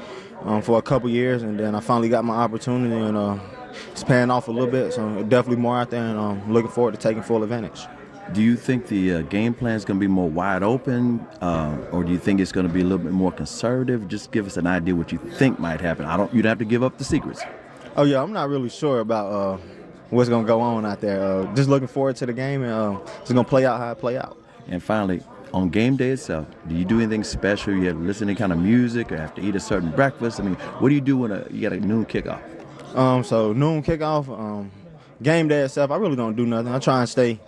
for a couple years, and then I finally got my opportunity, and it's paying off a little bit, so definitely more out there, and I'm looking forward to taking full advantage. Do you think the game plan is going to be more wide open, or do you think it's going to be a little bit more conservative? Just give us an idea what you think might happen. You don't have to give up the secrets. Oh, yeah, I'm not really sure about what's going to go on out there. Just looking forward to the game, and it's going to play out how it play out. And finally, on game day itself, do you do anything special? You have to listen to any kind of music or have to eat a certain breakfast? I mean, what do you do when you got a noon kickoff? So noon kickoff, game day itself, I really don't do nothing. I try and stay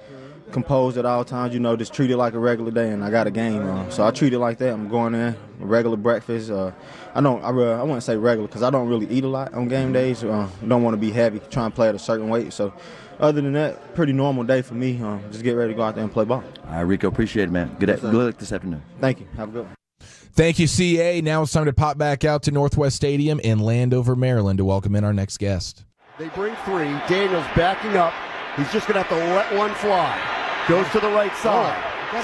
composed at all times, just treat it like a regular day, and I got a game. So I treat it like that. I'm going in, regular breakfast. I wouldn't say regular because I don't really eat a lot on game days. Don't want to be heavy, try and play at a certain weight. So other than that, pretty normal day for me. Just get ready to go out there and play ball. All right, Rico, appreciate it, man. Good luck this afternoon. Thank you. Have a good one. Thank you, CA. Now it's time to pop back out to Northwest Stadium in Landover, Maryland to welcome in our next guest. They bring 3. Daniels backing up. He's just going to have to let one fly. Goes to the right side.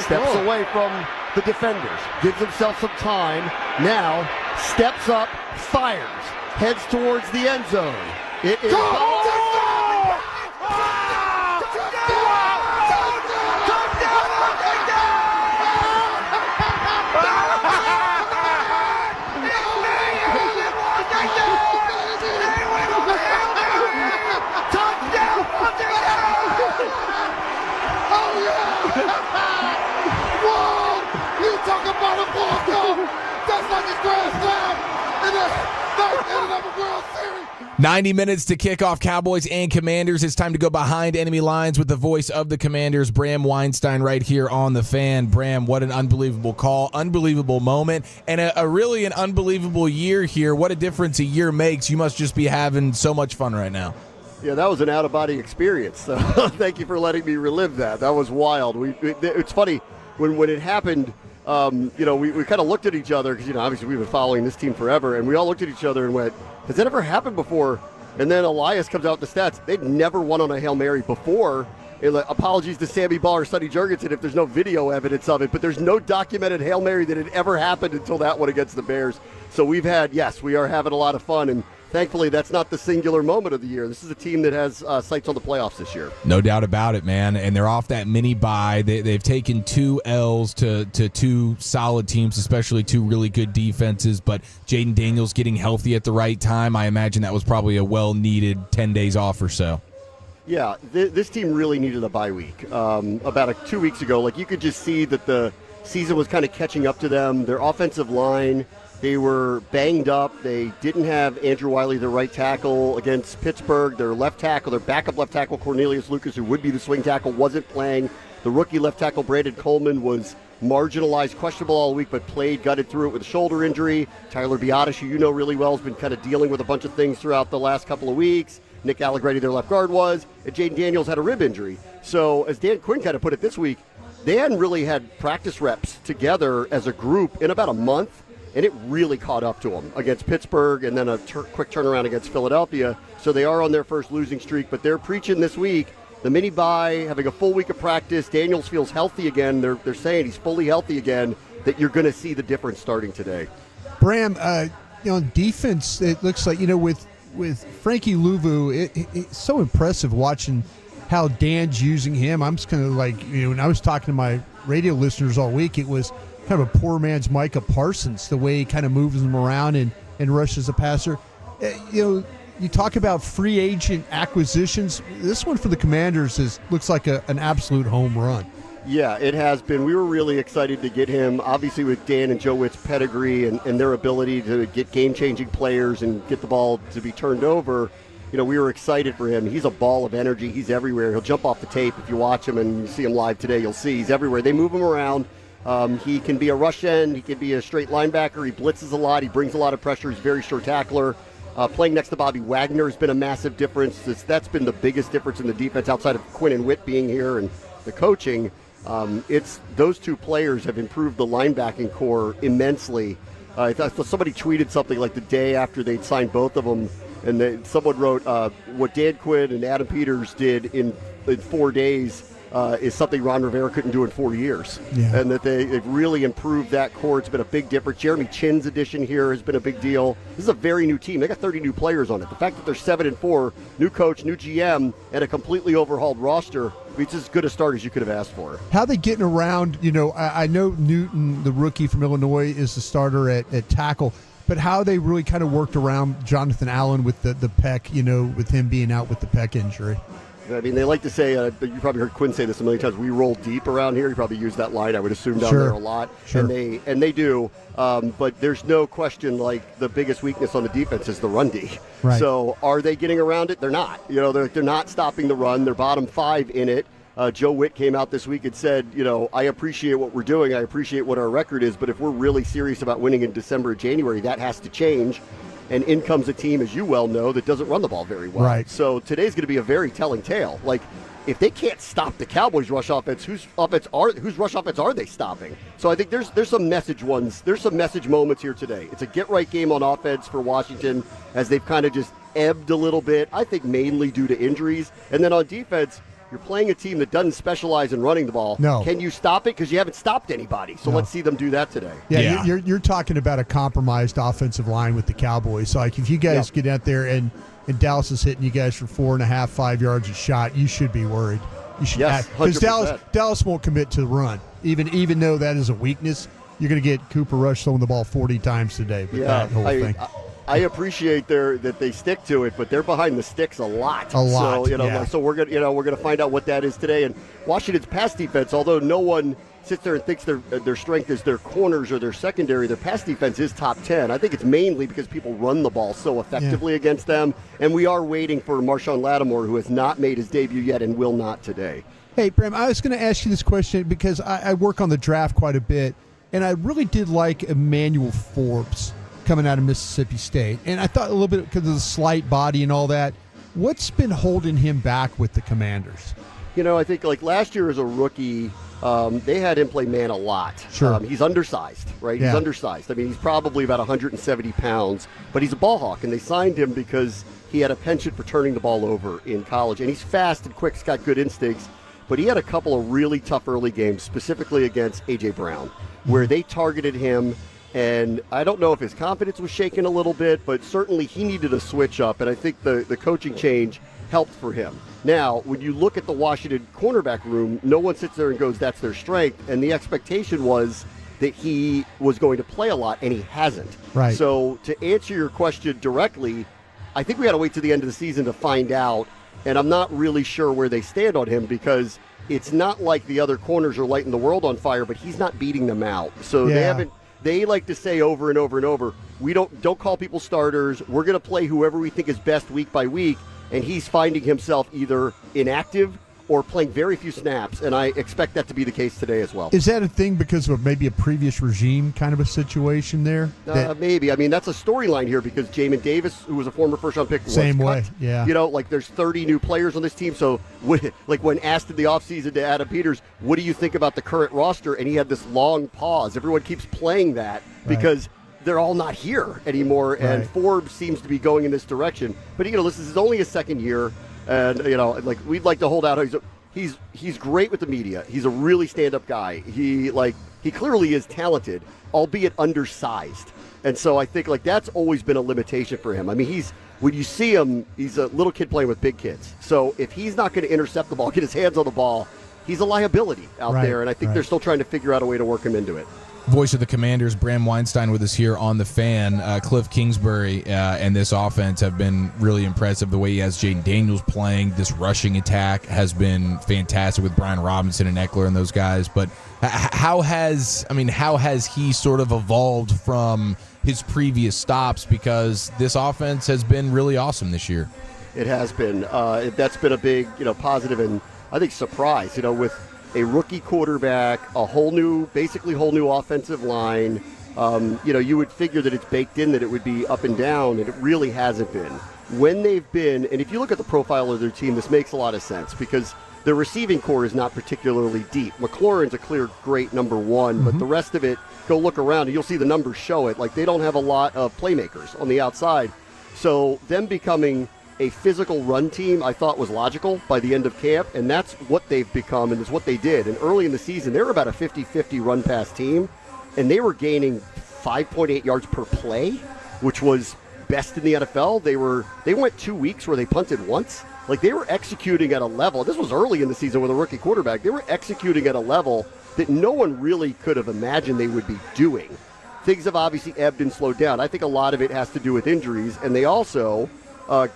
Steps away from the defenders. Gives himself some time. Now steps up, fires. Heads towards the end zone. It is... longest grand slam in the ninth inning of a World Series. 90 minutes to kick off Cowboys and Commanders. It's time to go behind enemy lines with the voice of the Commanders, Bram Weinstein, right here on The Fan. Bram, what an unbelievable call, unbelievable moment, and a really an unbelievable year here. What a difference a year makes. You must just be having so much fun right now. Yeah, that was an out-of-body experience. So thank you for letting me relive that. That was wild. It's funny, when it happened, we kind of looked at each other because, obviously we've been following this team forever, and we all looked at each other and went, has that ever happened before? And then Elias comes out with the stats. They'd never won on a Hail Mary before. Apologies to Sammy Ball or Sonny Jurgensen if there's no video evidence of it, but there's no documented Hail Mary that had ever happened until that one against the Bears. So we are having a lot of fun, and thankfully that's not the singular moment of the year. This is a team that has sights on the playoffs this year. No doubt about it, man. And they're off that mini bye. They've taken 2 L's to 2 solid teams, especially 2 really good defenses. But Jayden Daniels getting healthy at the right time, I imagine that was probably a well-needed 10 days off or so. Yeah, this team really needed a bye week. About 2 weeks ago, you could just see that the season was kind of catching up to them. Their offensive line, they were banged up. They didn't have Andrew Wiley, their right tackle, against Pittsburgh. Their left tackle, their backup left tackle, Cornelius Lucas, who would be the swing tackle, wasn't playing. The rookie left tackle, Brandon Coleman, was marginalized, questionable all week, but gutted through it with a shoulder injury. Tyler Biadasz, who you know really well, has been kind of dealing with a bunch of things throughout the last couple of weeks. Nick Allegretti, their left guard, was. And Jayden Daniels had a rib injury. So as Dan Quinn kind of put it this week, they hadn't really had practice reps together as a group in about a month. And it really caught up to them against Pittsburgh and then a quick turnaround against Philadelphia. So they are on their first losing streak, but they're preaching this week, the mini bye, having a full week of practice. Daniels feels healthy again. They're saying he's fully healthy again, that you're going to see the difference starting today. Bram, on defense, it looks like, with Frankie Louvu, it's so impressive watching how Dan's using him. I'm just kind of when I was talking to my radio listeners all week, it was kind of a poor man's Micah Parsons, the way he kind of moves them around and rushes the passer. You talk about free agent acquisitions. This one for the Commanders looks like an absolute home run. Yeah, it has been. We were really excited to get him, obviously with Dan and Joe Witt's pedigree and their ability to get game-changing players and get the ball to be turned over. We were excited for him. He's a ball of energy. He's everywhere. He'll jump off the tape. If you watch him and you see him live today, you'll see he's everywhere. They move him around. He can be a rush end. He can be a straight linebacker. He blitzes a lot. He brings a lot of pressure. He's a very sure tackler. Playing next to Bobby Wagner has been a massive difference. That's been the biggest difference in the defense outside of Quinn and Witt being here and the coaching. It's those 2 players have improved the linebacking core immensely. I thought somebody tweeted something like the day after they'd signed both of them, and someone wrote, what Dan Quinn and Adam Peters did in 4 days is something Ron Rivera couldn't do in 4 years. Yeah. And that they've really improved that core. It's been a big difference. Jeremy Chinn's addition here has been a big deal. This is a very new team. They got 30 new players on it. The fact that they're 7-4, new coach, new GM, and a completely overhauled roster, it's as good a start as you could have asked for. How are they getting around? I know Newton, the rookie from Illinois, is the starter at tackle, but how they really kind of worked around Jonathan Allen with the pec, with him being out with the pec injury. I mean, they like to say, you probably heard Quinn say this a million times, we roll deep around here. He probably used that line, I would assume, down there a lot. Sure. And they do. But there's no question, the biggest weakness on the defense is the run D. Right. So are they getting around it? They're not. They're not stopping the run. They're bottom 5 in it. Joe Witt came out this week and said, I appreciate what we're doing. I appreciate what our record is. But if we're really serious about winning in December or January, that has to change. And in comes a team, as you well know, that doesn't run the ball very well. Right. So today's going to be a very telling tale. If they can't stop the Cowboys' rush offense, whose rush offense are they stopping? So I think there's some message ones. There's some message moments here today. It's a get-right game on offense for Washington as they've kind of just ebbed a little bit, I think mainly due to injuries. And then on defense, you're playing a team that doesn't specialize in running the ball. No. Can you stop it? Because you haven't stopped anybody. So let's see them do that today. Yeah. You're talking about a compromised offensive line with the Cowboys. So if you guys get out there and Dallas is hitting you guys for 4.5, 5 yards a shot, you should be worried. You should, yes, because Dallas won't commit to the run, even though that is a weakness. You're going to get Cooper Rush throwing the ball 40 times today. But that whole thing. I appreciate that they stick to it, but they're behind the sticks a lot. So so we're gonna find out what that is today. And Washington's pass defense, although no one sits there and thinks their strength is their corners or their secondary, their pass defense is top 10. I think it's mainly because people run the ball so effectively against them, and we are waiting for Marshawn Lattimore, who has not made his debut yet and will not today. Hey, Bram, I was going to ask you this question because I work on the draft quite a bit, and I really did like Emmanuel Forbes coming out of Mississippi State. And I thought a little bit because of the slight body and all that. What's been holding him back with the Commanders? I think like last year as a rookie, they had him play man a lot. Sure. He's undersized, right? Yeah. He's undersized. I mean, he's probably about 170 pounds, but he's a ball hawk, and they signed him because he had a penchant for turning the ball over in college. And he's fast and quick. He's got good instincts. But he had a couple of really tough early games, specifically against A.J. Brown, where they targeted him. And I don't know if his confidence was shaken a little bit, but certainly he needed a switch up, and I think the coaching change helped for him. Now, when you look at the Washington cornerback room, no one sits there and goes, that's their strength, and the expectation was that he was going to play a lot, and he hasn't. Right. So to answer your question directly, I think we got to wait to the end of the season to find out, and I'm not really sure where they stand on him because it's not like the other corners are lighting the world on fire, but he's not beating them out. So they haven't. They like to say over and over and over, we don't call people starters. We're going to play whoever we think is best week by week, and he's finding himself either inactive or playing very few snaps, and I expect that to be the case today as well. Is that a thing because of maybe a previous regime kind of a situation there? Maybe. I mean, that's a storyline here because Jamin Davis, who was a former first-round pick, was same cut. way, yeah. There's 30 new players on this team, so when asked in the offseason to Adam Peters, what do you think about the current roster? And he had this long pause. Everyone keeps playing that because they're all not here anymore, and Forbes seems to be going in this direction. But, this is only his second year. And we'd like to hold out. He's great with the media. He's a really stand-up guy. He clearly is talented, albeit undersized. And so I think that's always been a limitation for him. I mean, when you see him, he's a little kid playing with big kids. So if he's not going to intercept the ball, get his hands on the ball, he's a liability out there. And I think they're still trying to figure out a way to work him into it. Voice of the Commanders, Bram Weinstein, with us here on The Fan. Cliff Kingsbury and this offense have been really impressive. The way he has Jayden Daniels playing, this rushing attack has been fantastic with Brian Robinson and Eckler and those guys. But how has he sort of evolved from his previous stops? Because this offense has been really awesome this year. It has been. That's been a big, positive and I think surprise. With a rookie quarterback, basically whole new offensive line. You would figure that it's baked in that it would be up and down, and it really hasn't been. When they've been, and if you look at the profile of their team, this makes a lot of sense because their receiving core is not particularly deep. McLaurin's a clear great number one, but the rest of it, go look around and you'll see the numbers show it. They don't have a lot of playmakers on the outside. So them becoming a physical run team I thought was logical by the end of camp, and that's what they've become and is what they did. And early in the season, they were about a 50-50 run-pass team, and they were gaining 5.8 yards per play, which was best in the NFL. They went 2 weeks where they punted once. They were executing at a level. This was early in the season with a rookie quarterback. They were executing at a level that no one really could have imagined they would be doing. Things have obviously ebbed and slowed down. I think a lot of it has to do with injuries, and they also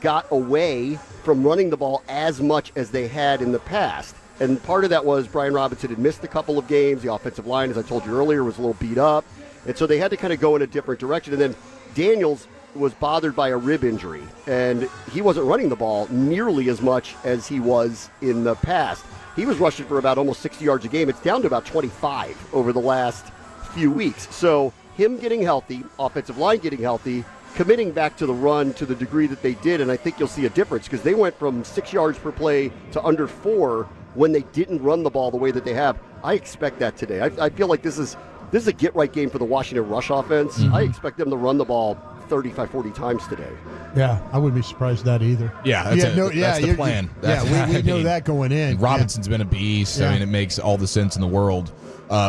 got away from running the ball as much as they had in the past. And part of that was Brian Robinson had missed a couple of games. The offensive line, as I told you earlier, was a little beat up. And so they had to kind of go in a different direction. And then Daniels was bothered by a rib injury, and he wasn't running the ball nearly as much as he was in the past. He was rushing for about almost 60 yards a game. It's down to about 25 over the last few weeks. So him getting healthy, offensive line getting healthy, committing back to the run to the degree that they did, and I think you'll see a difference because they went from 6 yards per play to under 4 when they didn't run the ball the way that they have. I expect that today. I feel like this is a get-right game for the Washington rush offense. I expect them to run the ball 35, 40 times today. Yeah, I wouldn't be surprised at that either. Yeah, that's the plan. We know that going in. Robinson's been a beast. Yeah. I mean, it makes all the sense in the world.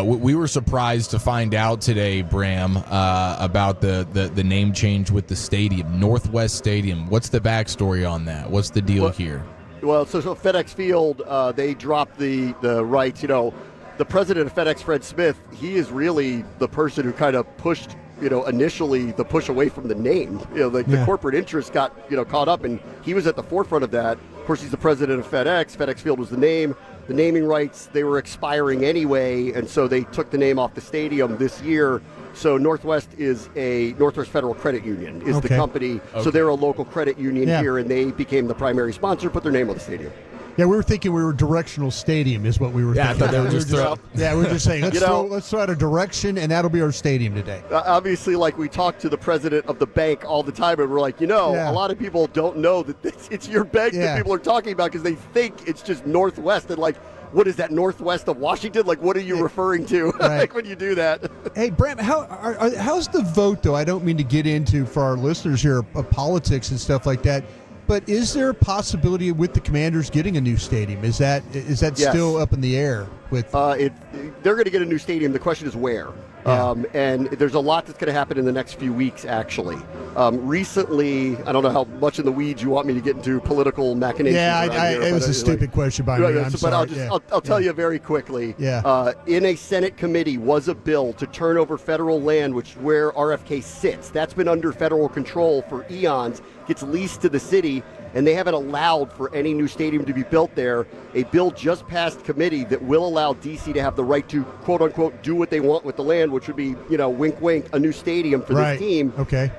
We were surprised to find out today, Bram, about the name change with the stadium, Northwest Stadium. What's the backstory on that? What's the deal here? Well, so FedEx Field, they dropped the rights. The president of FedEx, Fred Smith, he is really the person who kind of pushed, initially the push away from the name. The corporate interest got, caught up, and he was at the forefront of that. Of course, he's the president of FedEx. FedEx Field was the name. the naming rights, they were expiring anyway, and so they took the name off the stadium this year. So Northwest Federal Credit Union is the company. Okay. So they're a local credit union here, and they became the primary sponsor, put their name on the stadium. Yeah, we were thinking we were Directional Stadium is what we were thinking. I thought they were just we were just saying, let's throw out a direction, and that'll be our stadium today. Obviously, like we talk to the president of the bank all the time, and we're like, a lot of people don't know that it's your bank that people are talking about because they think it's just Northwest. And like, what is that, Northwest of Washington? Like, what are you referring to like when you do that? Hey, Brent, how's the vote, though? I don't mean to get into, for our listeners here, politics and stuff like that. But is there a possibility with the Commanders getting a new stadium? Is that still up in the air? With they're going to get a new stadium. The question is where. And there's a lot that's going to happen in the next few weeks, actually. Recently, I don't know how much in the weeds you want me to get into political machinations. Yeah, it was a stupid question by me. I'm sorry. I'll tell you very quickly. Yeah. In a Senate committee was a bill to turn over federal land, which is where RFK sits. That's been under federal control for eons. Gets leased to the city, and they haven't allowed for any new stadium to be built there. A bill just passed committee that will allow D.C. to have the right to, quote unquote, do what they want with the land, which would be, wink, wink, a new stadium for this team. Okay.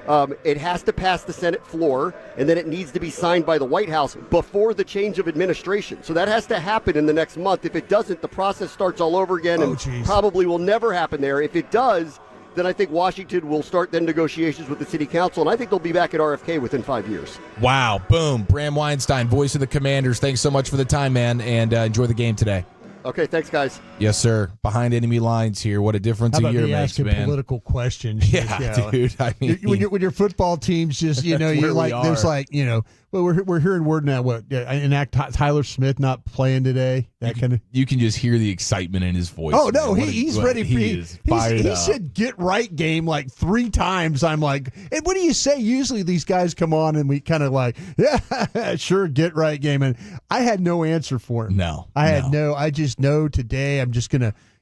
It has to pass the Senate floor, and then it needs to be signed by the White House before the change of administration. So that has to happen in the next month. If it doesn't, the process starts all over again, and probably will never happen there. If it does, then I think Washington will start then negotiations with the city council, and I think they'll be back at RFK within 5 years. Wow. Boom. Bram Weinstein, voice of the Commanders. Thanks so much for the time, man, and enjoy the game today. Okay, thanks, guys. Yes, sir. Behind enemy lines here. What a difference a year makes, man. Political questions. Yeah, dude. I mean, when your football teams just, you're like, there's like, well, we're hearing word now. What enact Tyler Smith not playing today? That kind of. You can just hear the excitement in his voice. Oh no, he's ready. He said "get right" game like 3 times. I'm like, and what do you say? Usually these guys come on and we kind of like, yeah, sure, get right game. And I had no answer for him. I just know today. I'm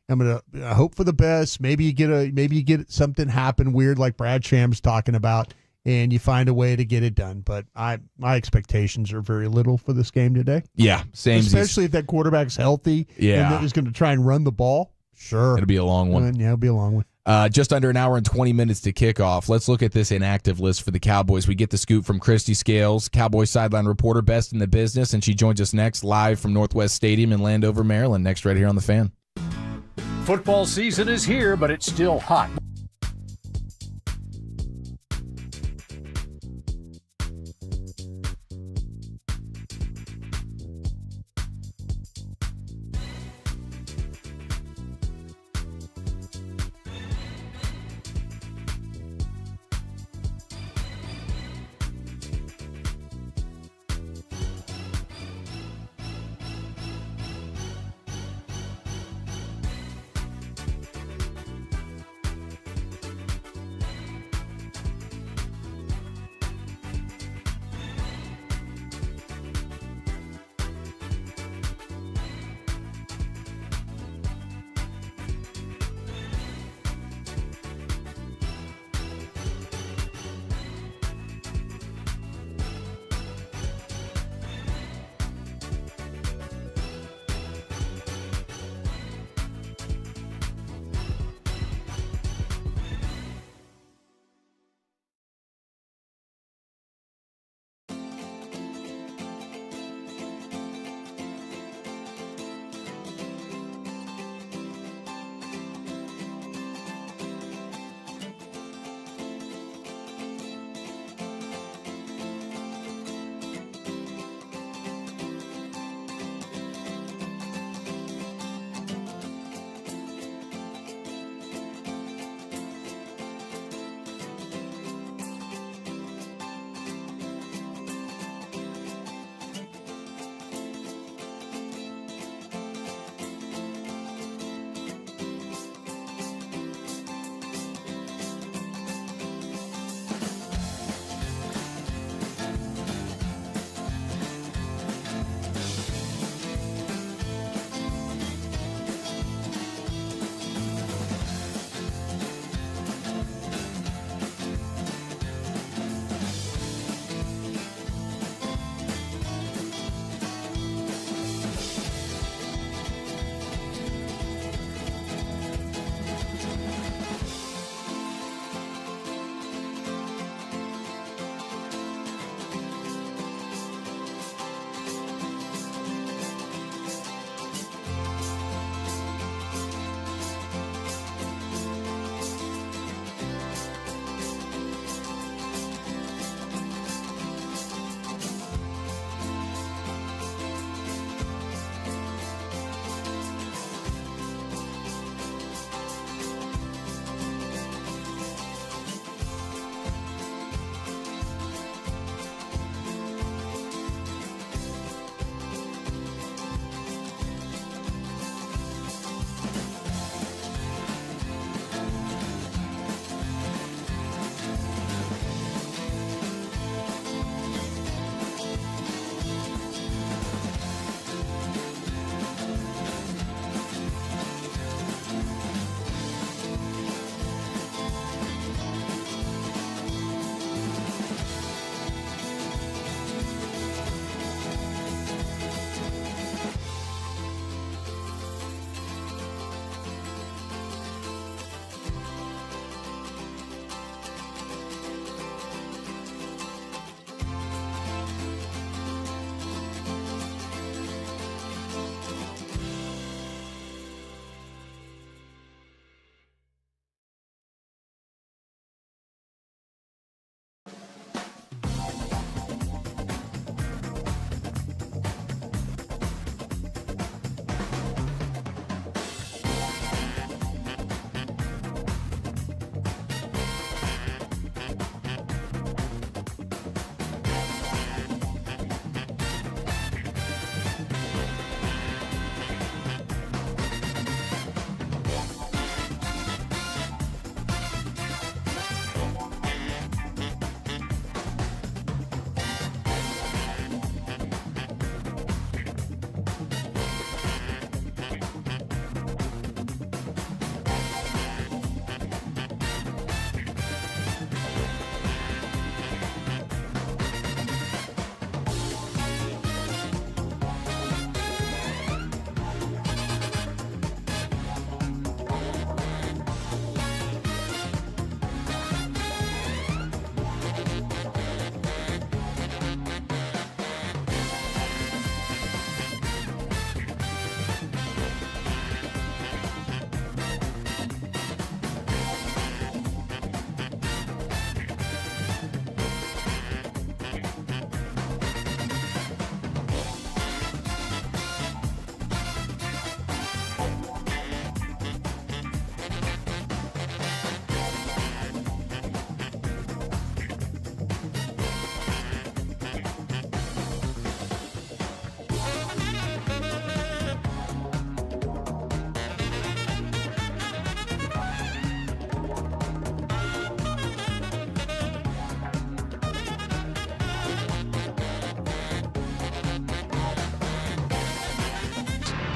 gonna hope for the best. Maybe you get something happen weird like Brad Sham's talking about, and you find a way to get it done. But my expectations are very little for this game today. Yeah, same. Especially if that quarterback's healthy and is going to try and run the ball. Sure. It'll be a long one. Yeah, it'll be a long one. Just under an hour and 20 minutes to kick off. Let's look at this inactive list for the Cowboys. We get the scoop from Christy Scales, Cowboys sideline reporter, best in the business, and she joins us next live from Northwest Stadium in Landover, Maryland. Next right here on The Fan. Football season is here, but it's still hot.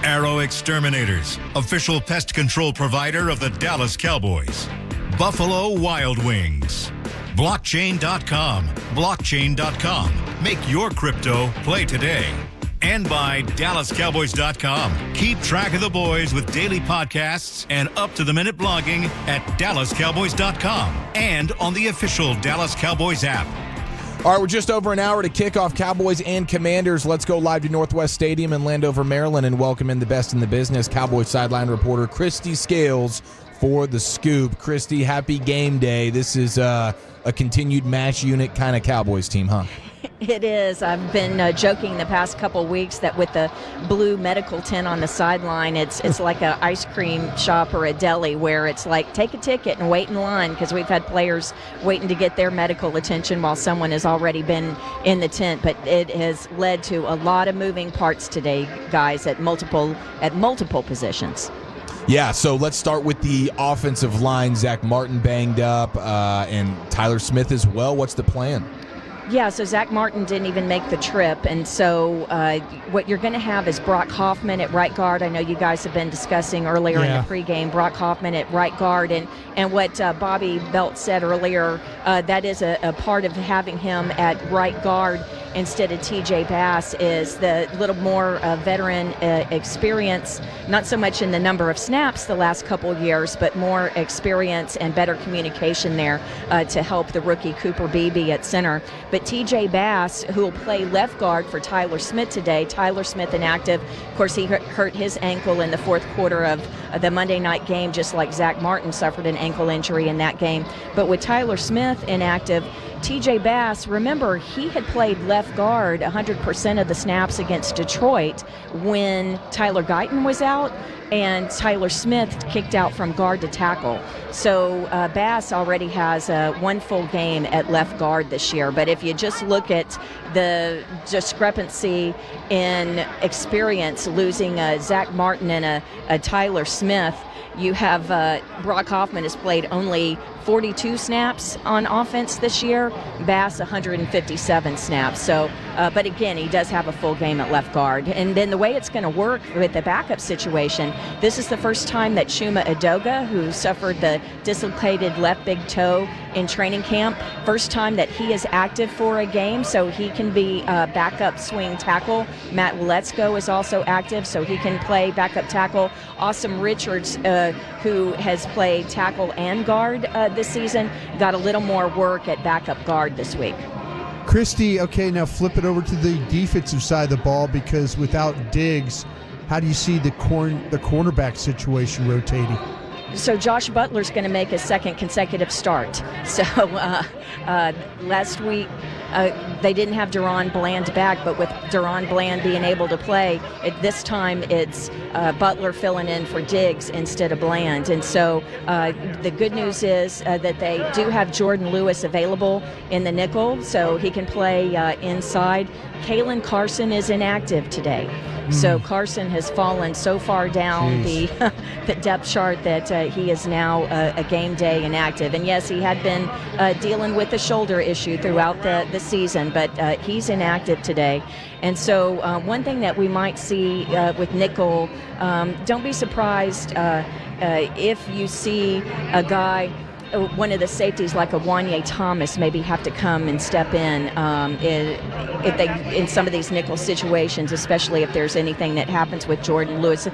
Arrow Exterminators, official pest control provider of the Dallas Cowboys. Buffalo Wild Wings. Blockchain.com. Blockchain.com. Make your crypto play today. And by DallasCowboys.com. Keep track of the boys with daily podcasts and up-to-the-minute blogging at DallasCowboys.com and on the official Dallas Cowboys app. All right, we're just over an hour to kick off Cowboys and Commanders. Let's go live to Northwest Stadium in Landover, Maryland, and welcome in the best in the business, Cowboys sideline reporter Christy Scales for The Scoop. Christy, happy game day. This is a continued match unit kind of Cowboys team, huh? It is. I've been joking the past couple weeks that with the blue medical tent on the sideline, it's like an ice cream shop or a deli where it's like take a ticket and wait in line, because we've had players waiting to get their medical attention while someone has already been in the tent. But it has led to a lot of moving parts today, guys, at multiple positions. Yeah, so let's start with the offensive line. Zach Martin banged up and Tyler Smith as well. What's the plan? Yeah, so Zach Martin didn't even make the trip, and so what you're going to have is Brock Hoffman at right guard. I know you guys have been discussing earlier in the pregame, Brock Hoffman at right guard, and what Bobby Belt said earlier, that is a part of having him at right guard instead of TJ Bass is the little more veteran experience, not so much in the number of snaps the last couple years, but more experience and better communication there to help the rookie Cooper Beebe at center. But TJ Bass, who will play left guard for Tyler Smith today, Tyler Smith inactive. Of course, he hurt his ankle in the fourth quarter of the Monday night game, just like Zach Martin suffered an ankle injury in that game. But with Tyler Smith inactive, TJ Bass, remember, he had played left guard 100% of the snaps against Detroit when Tyler Guyton was out, and Tyler Smith kicked out from guard to tackle. So Bass already has one full game at left guard this year. But if you just look at the discrepancy in experience, losing Zach Martin and a Tyler Smith, you have Brock Hoffman has played only 42 snaps on offense this year, Bass 157 snaps. So, but again, he does have a full game at left guard. And then the way it's going to work with the backup situation, this is the first time that Chuma Edoga, who suffered the dislocated left big toe in training camp, first time that he is active for a game, so he can be backup swing tackle. Matt Waletzko is also active, so he can play backup tackle. Awesome Richards, who has played tackle and guard this season, got a little more work at backup guard this week. Christy, okay, now flip it over to the defensive side of the ball, because without Diggs, how do you see the cornerback situation rotating? So Josh Butler's going to make his second consecutive start. So last week they didn't have Deron Bland back, but with Deron Bland being able to play, this time it's Butler filling in for Diggs instead of Bland. And so the good news is that they do have Jordan Lewis available in the nickel, so he can play inside. Kalen Carson is inactive today. So Carson has fallen so far down the depth chart that he is now a game day inactive. And yes, he had been dealing with a shoulder issue throughout the season, but he's inactive today. And so one thing that we might see with nickel, don't be surprised if you see a guy, one of the safeties like a Wanye Thomas maybe have to come and step in if they in some of these nickel situations, especially if there's anything that happens with Jordan Lewis.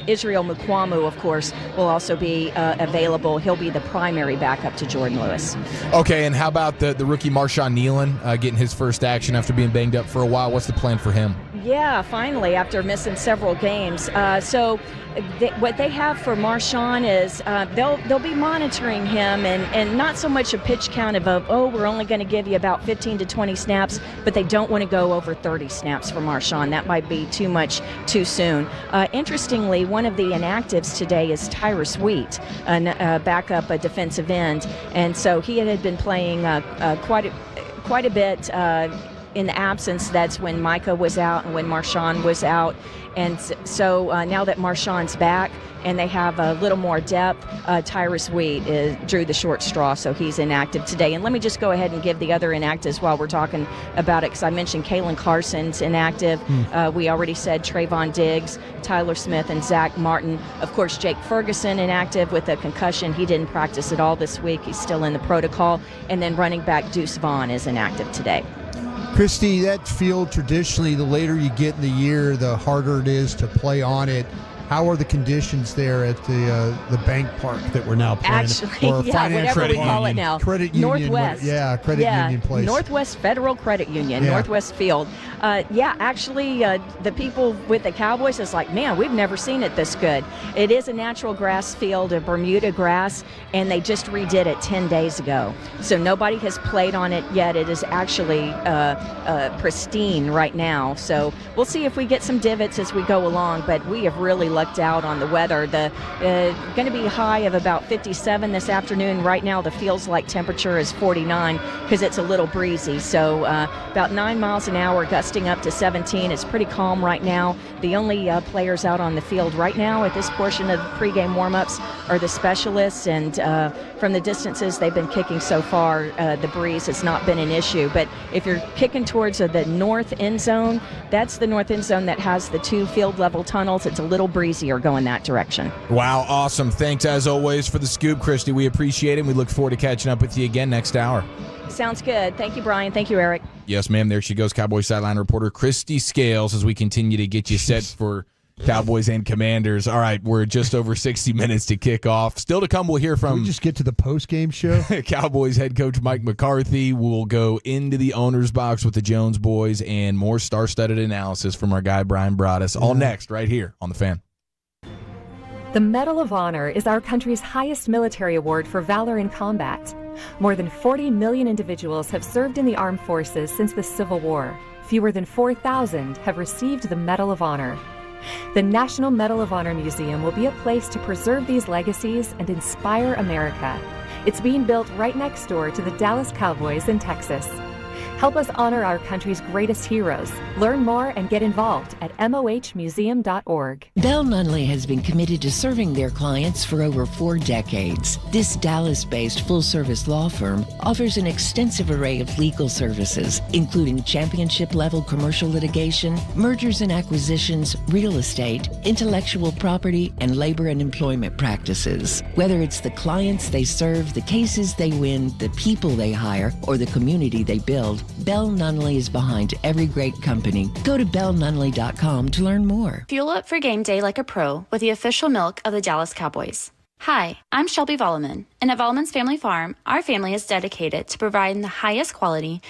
Israel Mukwamu, of course, will also be available. He'll be the primary backup to Jordan Lewis. Okay, and how about the rookie Marshawn Nealon getting his first action after being banged up for a while? What's the plan for him? Yeah, finally, after missing several games. What they have for Marshawn is they'll be monitoring him, and not so much a pitch count of we're only going to give you about 15 to 20 snaps, but they don't want to go over 30 snaps for Marshawn. That might be too much too soon. Interestingly, one of the inactives today is Tyrus Wheat, a backup, a defensive end, and so he had been playing quite a bit in the absence. That's when Micah was out and when Marshawn was out. And so now that Marshawn's back, and they have a little more depth. Tyrus Wheat drew the short straw, so he's inactive today. And let me just go ahead and give the other inactives while we're talking about it, because I mentioned Kalen Carson's inactive. We already said Trayvon Diggs, Tyler Smith, and Zach Martin. Of course, Jake Ferguson inactive with a concussion. He didn't practice at all this week. He's still in the protocol. And then running back Deuce Vaughn is inactive today. Christy, that field traditionally, the later you get in the year, the harder it is to play on it. How are the conditions there at the bank park that we're now playing? Actually, whatever we call it now. Credit Union. Northwest. Credit Union place. Northwest Federal Credit Union, Northwest Field. Actually, the people with the Cowboys is like, man, we've never seen it this good. It is a natural grass field, a Bermuda grass, and they just redid it 10 days ago. So nobody has played on it yet. It is actually pristine right now. So we'll see if we get some divots as we go along, but we have really lucked out on the weather. The going to be high of about 57 this afternoon. Right now, the feels like temperature is 49 because it's a little breezy. So about 9 miles an hour, gusting up to 17. It's pretty calm right now. The only players out on the field right now at this portion of pregame warm-ups are the specialists, and from the distances they've been kicking so far, the breeze has not been an issue. But if you're kicking towards the north end zone, that's the north end zone that has the 2 field level tunnels. It's a little breezier going that direction. Wow, awesome. Thanks as always for the scoop, Christy. We appreciate it, and we look forward to catching up with you again next hour. Sounds good. Thank you, Brian. Thank you, Eric. Yes, ma'am. There she goes, Cowboys sideline reporter Christy Scales, as we continue to get you set for Cowboys and Commanders. All right, we're just over 60 minutes to kick off. Still to come, we'll hear from... Can we just get to the post-game show? Cowboys head coach Mike McCarthy. We'll go into the owner's box with the Jones boys and more star-studded analysis from our guy Bryan Broaddus. All next, right here on The Fan. The Medal of Honor is our country's highest military award for valor in combat. More than 40 million individuals have served in the armed forces since the Civil War. Fewer than 4,000 have received the Medal of Honor. The National Medal of Honor Museum will be a place to preserve these legacies and inspire America. It's being built right next door to the Dallas Cowboys in Texas. Help us honor our country's greatest heroes. Learn more and get involved at mohmuseum.org. Bell Nunley has been committed to serving their clients for over 4 decades. This Dallas-based full-service law firm offers an extensive array of legal services, including championship-level commercial litigation, mergers and acquisitions, real estate, intellectual property, and labor and employment practices. Whether it's the clients they serve, the cases they win, the people they hire, or the community they build, Bell Nunley is behind every great company. Go to bellnunley.com to learn more. Fuel up for game day like a pro with the official milk of the Dallas Cowboys. Hi, I'm Shelby Volleman, and at Volleman's Family Farm, our family is dedicated to providing the highest quality.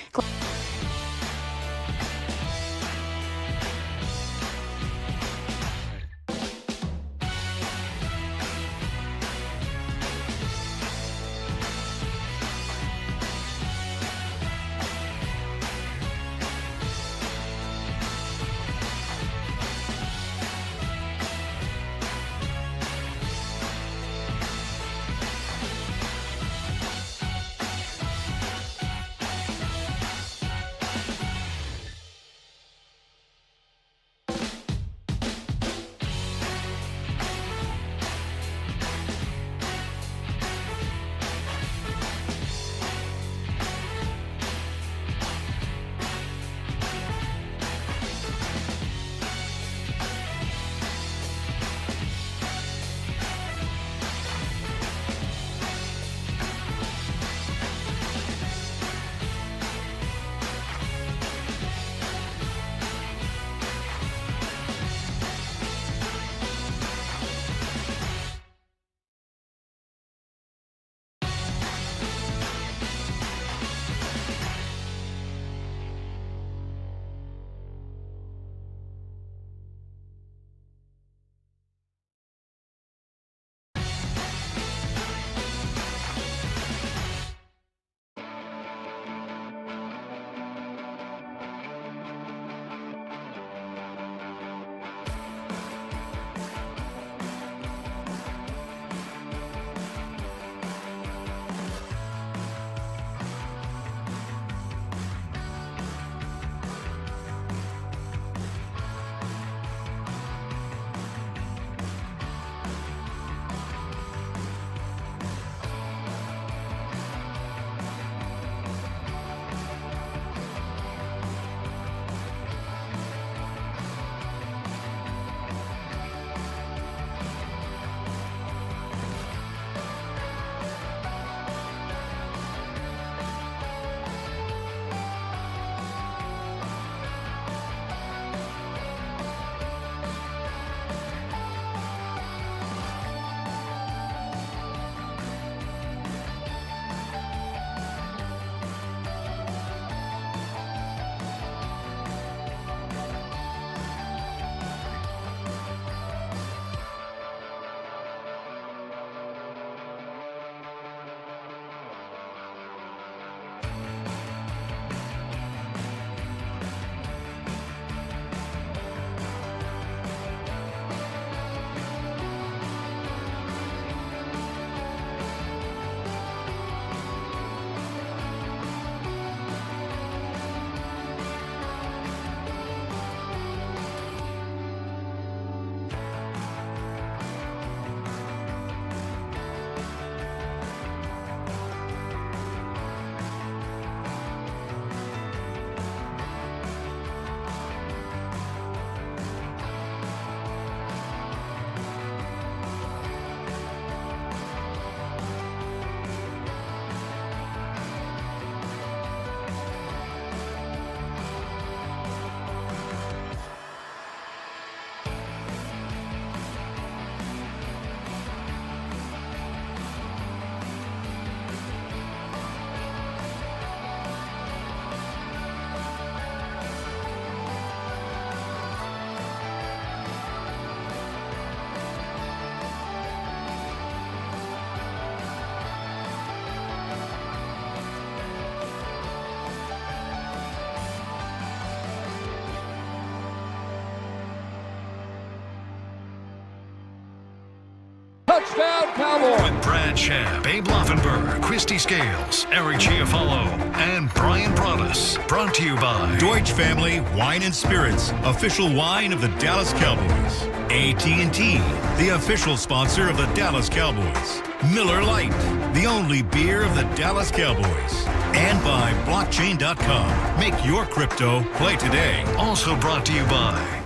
Brad Sham, Babe Loffenberg, Christy Scales, Eric Chiofalo, and Bryan Broaddus. Brought to you by Deutsch Family Wine and Spirits, official wine of the Dallas Cowboys. AT&T, the official sponsor of the Dallas Cowboys. Miller Lite, the only beer of the Dallas Cowboys. And by blockchain.com. Make your crypto play today. Also brought to you by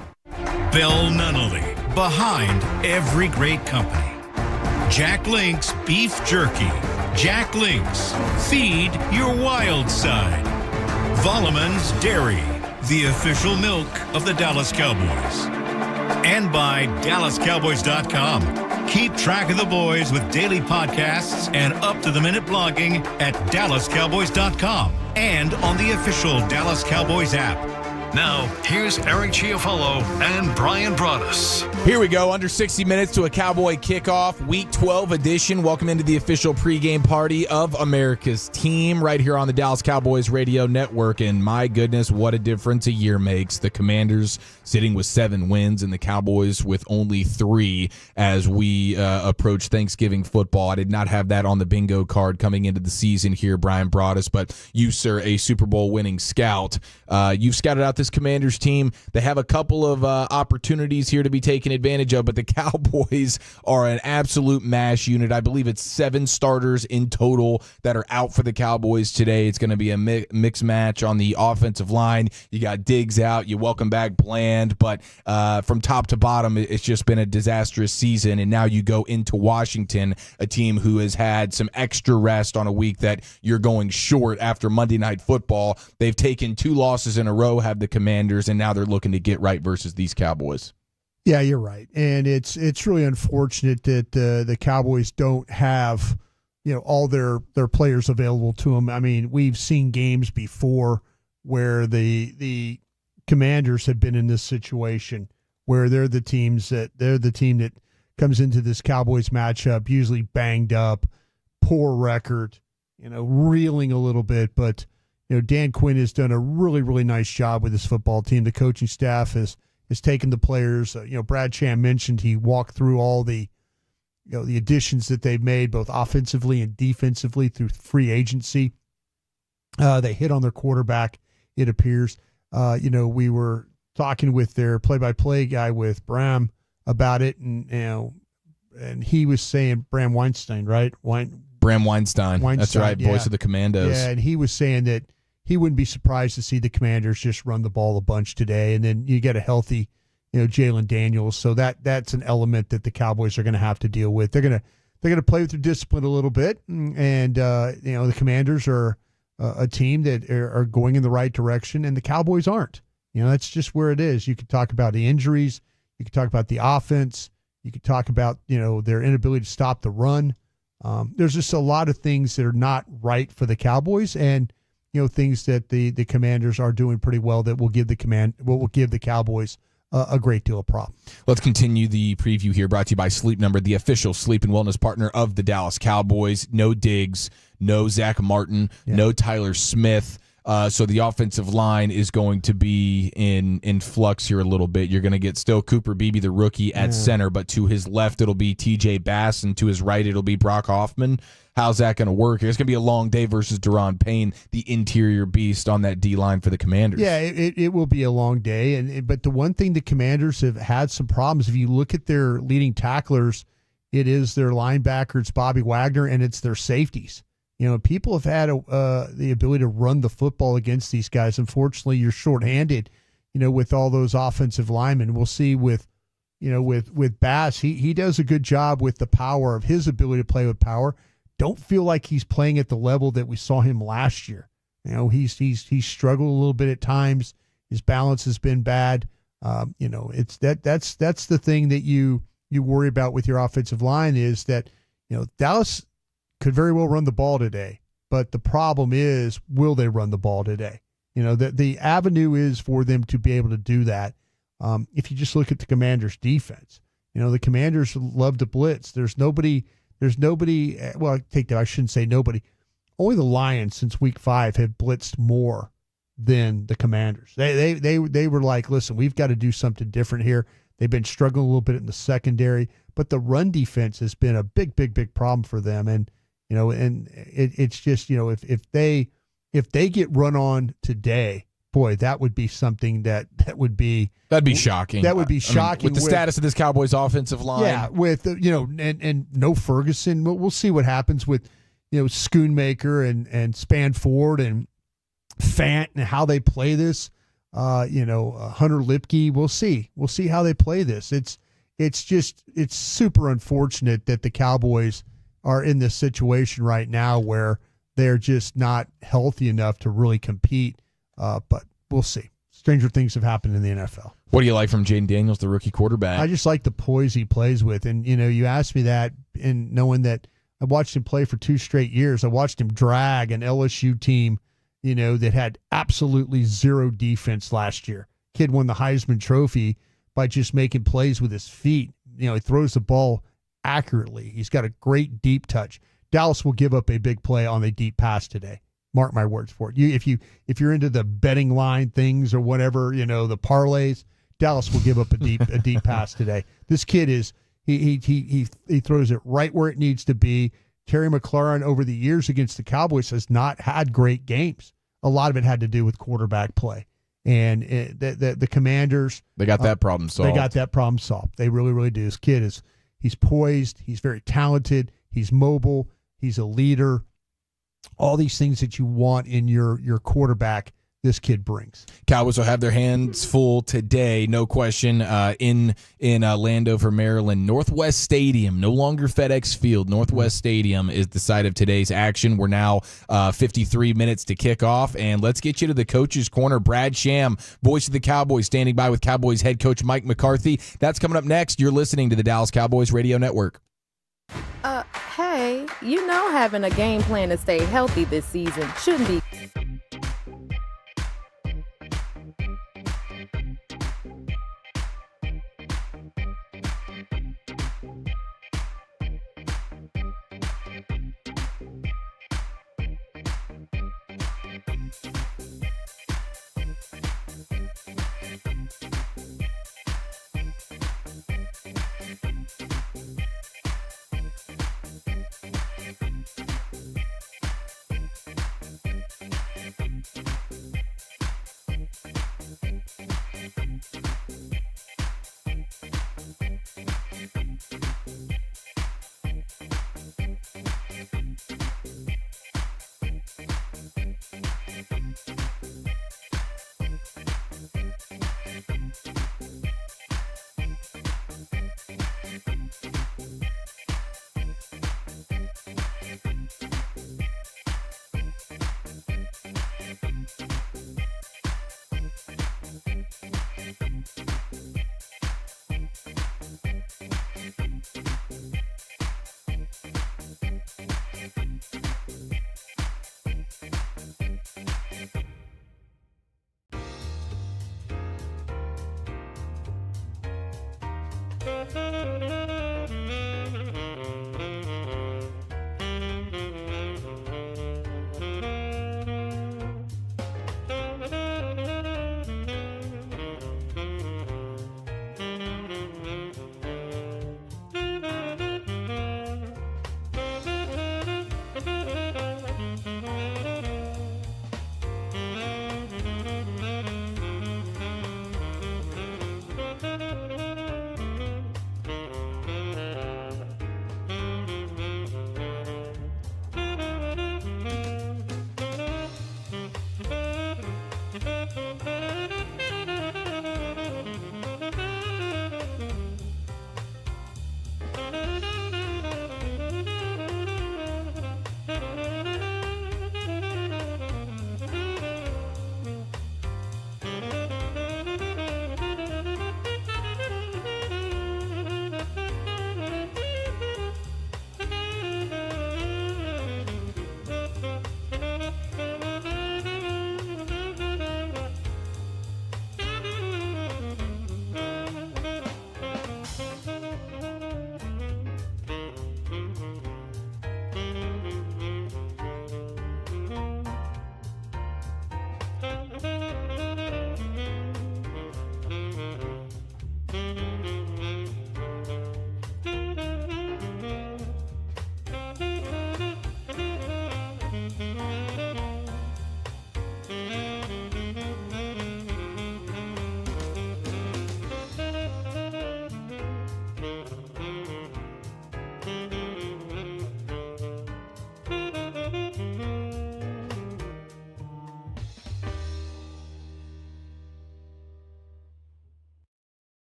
Bell Nunnally, behind every great company. Jack Link's Beef Jerky. Jack Link's, feed your wild side. Volleman's Dairy, the official milk of the Dallas Cowboys. And by DallasCowboys.com. Keep track of the boys with daily podcasts and up-to-the-minute blogging at DallasCowboys.com and on the official Dallas Cowboys app. Now, here's Eric Chiofalo and Bryan Broaddus. Here we go, under 60 minutes to a Cowboy kickoff, Week 12 edition. Welcome into the official pregame party of America's team right here on the Dallas Cowboys radio network. And my goodness, what a difference a year makes. The Commanders sitting with 7 wins and the Cowboys with only 3 as we approach Thanksgiving football. I did not have that on the bingo card coming into the season here, Bryan Broaddus, but you, sir, a Super Bowl winning scout. You've scouted out this Commanders team. They have a couple of opportunities here to be taken advantage of, but the Cowboys are an absolute mash unit. I believe it's 7 starters in total that are out for the Cowboys today. It's going to be a mixed match on the offensive line. You got Diggs out. You welcome back Bland, but from top to bottom, it's just been a disastrous season, and now you go into Washington, a team who has had some extra rest on a week that you're going short after Monday Night Football. They've taken 2 losses in a row, have the Commanders, and now they're looking to get right versus these Cowboys. Yeah, you're right, and it's really unfortunate that the Cowboys don't have all their players available to them. I mean, we've seen games before where the Commanders have been in this situation where they're the team that comes into this Cowboys matchup usually banged up, poor record, reeling a little bit, but Dan Quinn has done a really, really nice job with his football team. The coaching staff has taken the players. Brad Sham mentioned he walked through all the additions that they've made, both offensively and defensively through free agency. They hit on their quarterback, it appears. We were talking with their play-by-play guy with Bram about it, and he was saying Bram Weinstein, right? Bram Weinstein. That's right, yeah. Voice of the Commandos. Yeah, and he was saying that he wouldn't be surprised to see the Commanders just run the ball a bunch today, and then you get a healthy, Jayden Daniels. So that's an element that the Cowboys are going to have to deal with. They're going to play with their discipline a little bit, and the Commanders are a team that are going in the right direction, and the Cowboys aren't. That's just where it is. You could talk about the injuries, you could talk about the offense, you could talk about their inability to stop the run. There's just a lot of things that are not right for the Cowboys, and things that the Commanders are doing pretty well that will give the Cowboys a great deal of prop. Let's continue the preview here, brought to you by Sleep Number, the official sleep and wellness partner of the Dallas Cowboys. No Diggs, no Zach Martin, no Tyler Smith. So the offensive line is going to be in flux here a little bit. You're going to get still Cooper Beebe, the rookie, at center, but to his left it'll be TJ Bass, and to his right it'll be Brock Hoffman. How's that going to work? It's going to be a long day versus Daron Payne, the interior beast on that D-line for the Commanders. Yeah, it will be a long day. But the one thing the Commanders have had some problems, if you look at their leading tacklers, it is their linebackers, Bobby Wagner, and it's their safeties. People have had the ability to run the football against these guys. Unfortunately, you're shorthanded, with all those offensive linemen. We'll see with Bass, he does a good job with the power of his ability to play with power. Don't feel like he's playing at the level that we saw him last year. He's struggled a little bit at times. His balance has been bad. It's that's the thing that you worry about with your offensive line is that Dallas could very well run the ball today, but the problem is, will they run the ball today? The avenue is for them to be able to do that. If you just look at the Commanders' defense, the Commanders love to blitz. There's nobody. Well, I shouldn't say nobody. Only the Lions since week 5 have blitzed more than the Commanders. They were like, listen, we've got to do something different here. They've been struggling a little bit in the secondary, but the run defense has been a big problem for them. And it's just, if they get run on today, boy, that would be something that'd be shocking. That would be shocking with the status of this Cowboys offensive line. Yeah, with and no Ferguson. We'll see what happens with Schoonmaker and Spanford and Fant and how they play this. Hunter Lipke. We'll see how they play this. It's super unfortunate that the Cowboys are in this situation right now where they're just not healthy enough to really compete. But we'll see. Stranger things have happened in the NFL. What do you like from Jayden Daniels, the rookie quarterback? I just like the poise he plays with. And, you asked me that, and knowing that I watched him play for 2 straight years. I watched him drag an LSU team, that had absolutely zero defense last year. Kid won the Heisman Trophy by just making plays with his feet. He throws the ball accurately. He's got a great deep touch. Dallas will give up a big play on a deep pass today. Mark my words for it. If you're into the betting line things or whatever, the parlays, Dallas will give up a deep pass today. This kid is he throws it right where it needs to be. Terry McLaurin over the years against the Cowboys has not had great games. A lot of it had to do with quarterback play. And the Commanders, they got that problem solved. They got that problem solved. They really, really do. This kid he's poised. He's very talented. He's mobile. He's a leader. All these things that you want in your quarterback, this kid brings. Cowboys will have their hands full today, no question, in Landover, Maryland. Northwest Stadium, no longer FedEx Field. Northwest Stadium is the site of today's action. We're now 53 minutes to kick off, and let's get you to the Coach's Corner. Brad Sham, voice of the Cowboys, standing by with Cowboys head coach Mike McCarthy. That's coming up next. You're listening to the Dallas Cowboys Radio Network. Hey, having a game plan to stay healthy this season shouldn't be.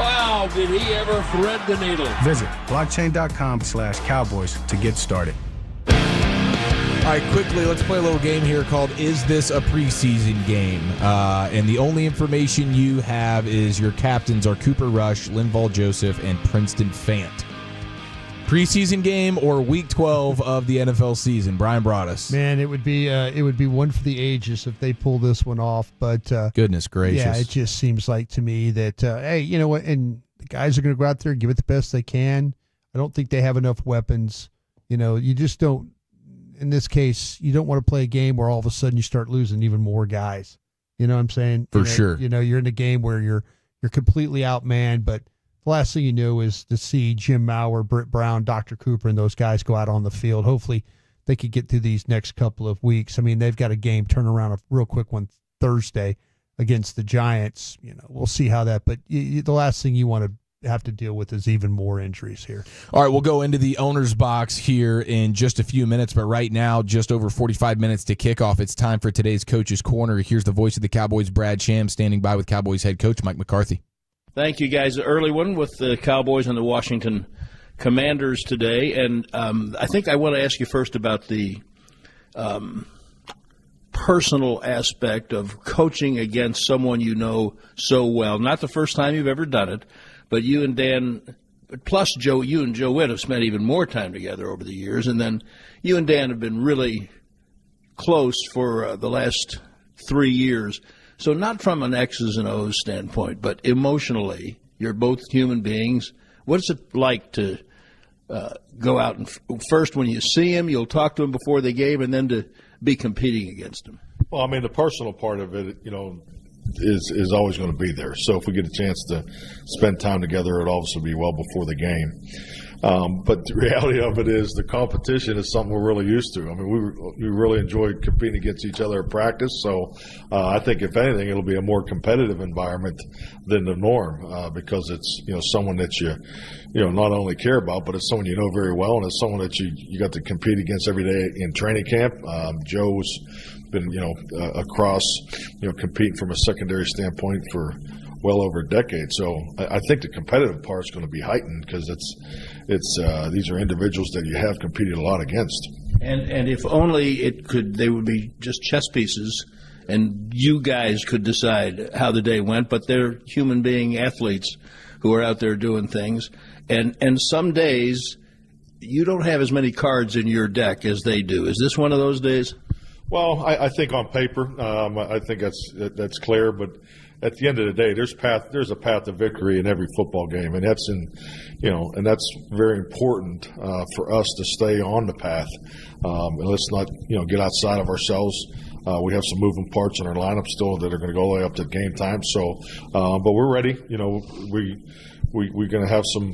Wow, did he ever thread the needle. Visit blockchain.com/Cowboys to get started. All right, quickly, let's play a little game here called Is This a Preseason Game? And the only information you have is your captains are Cooper Rush, Linval Joseph, and Princeton Fant. Preseason game or Week 12 of the NFL season? Bryan Broaddus. Man, it would be one for the ages if they pull this one off. But goodness gracious, yeah, it just seems like to me that hey, you know what? And the guys are going to go out there and give it the best they can. I don't think they have enough weapons. You know, you just don't. In this case, you don't want to play a game where all of a sudden you start losing even more guys. You know what I'm saying? For sure. You know, you're in a game where you're completely outmanned, but the last thing you know is to see Jim Maurer, Britt Brown, Dr. Cooper, and those guys go out on the field. Hopefully they could get through these next couple of weeks. I mean, they've got a game turn around, a real quick one Thursday against the Giants. You know, we'll see how that, but the last thing you want to have to deal with is even more injuries here. All right, we'll go into the owner's box here in just a few minutes, but right now, just over 45 minutes to kick off. It's time for today's Coach's Corner. Here's the voice of the Cowboys, Brad Sham, standing by with Cowboys head coach Mike McCarthy. Thank you, guys. Early one with the Cowboys and the Washington Commanders today, and I think I want to ask you first about the personal aspect of coaching against someone you know so well. Not the first time you've ever done it, but you and Dan, plus Joe, you and Joe Witt have spent even more time together over the years, and then you and Dan have been really close for the last 3 years. So not from an X's and O's standpoint, but emotionally, you're both human beings. What's it like to go out and first when you see him, you'll talk to him before the game, and then to be competing against him? Well, I mean, the personal part of it, you know, is always going to be there. So if we get a chance to spend time together, it'll obviously be well before the game. But the reality of it is the competition is something we're really used to. I mean, we really enjoy competing against each other at practice. So I think if anything, it'll be a more competitive environment than the norm because it's, you know, someone that you not only care about, but it's someone you know very well, and it's someone that you got to compete against every day in training camp. Joe's been, across, competing from a secondary standpoint for well over a decade. So I think the competitive part is going to be heightened because these are individuals that you have competed a lot against. And if only they would be just chess pieces, and you guys could decide how the day went. But they're human being athletes who are out there doing things, and some days you don't have as many cards in your deck as they do. Is this one of those days? Well, I think on paper, I think that's clear. But at the end of the day, there's a path to victory in every football game, and that's and that's very important for us to stay on the path. And let's not get outside of ourselves. We have some moving parts in our lineup still that are going to go all the way up to game time. So, but we're ready. We're going to have some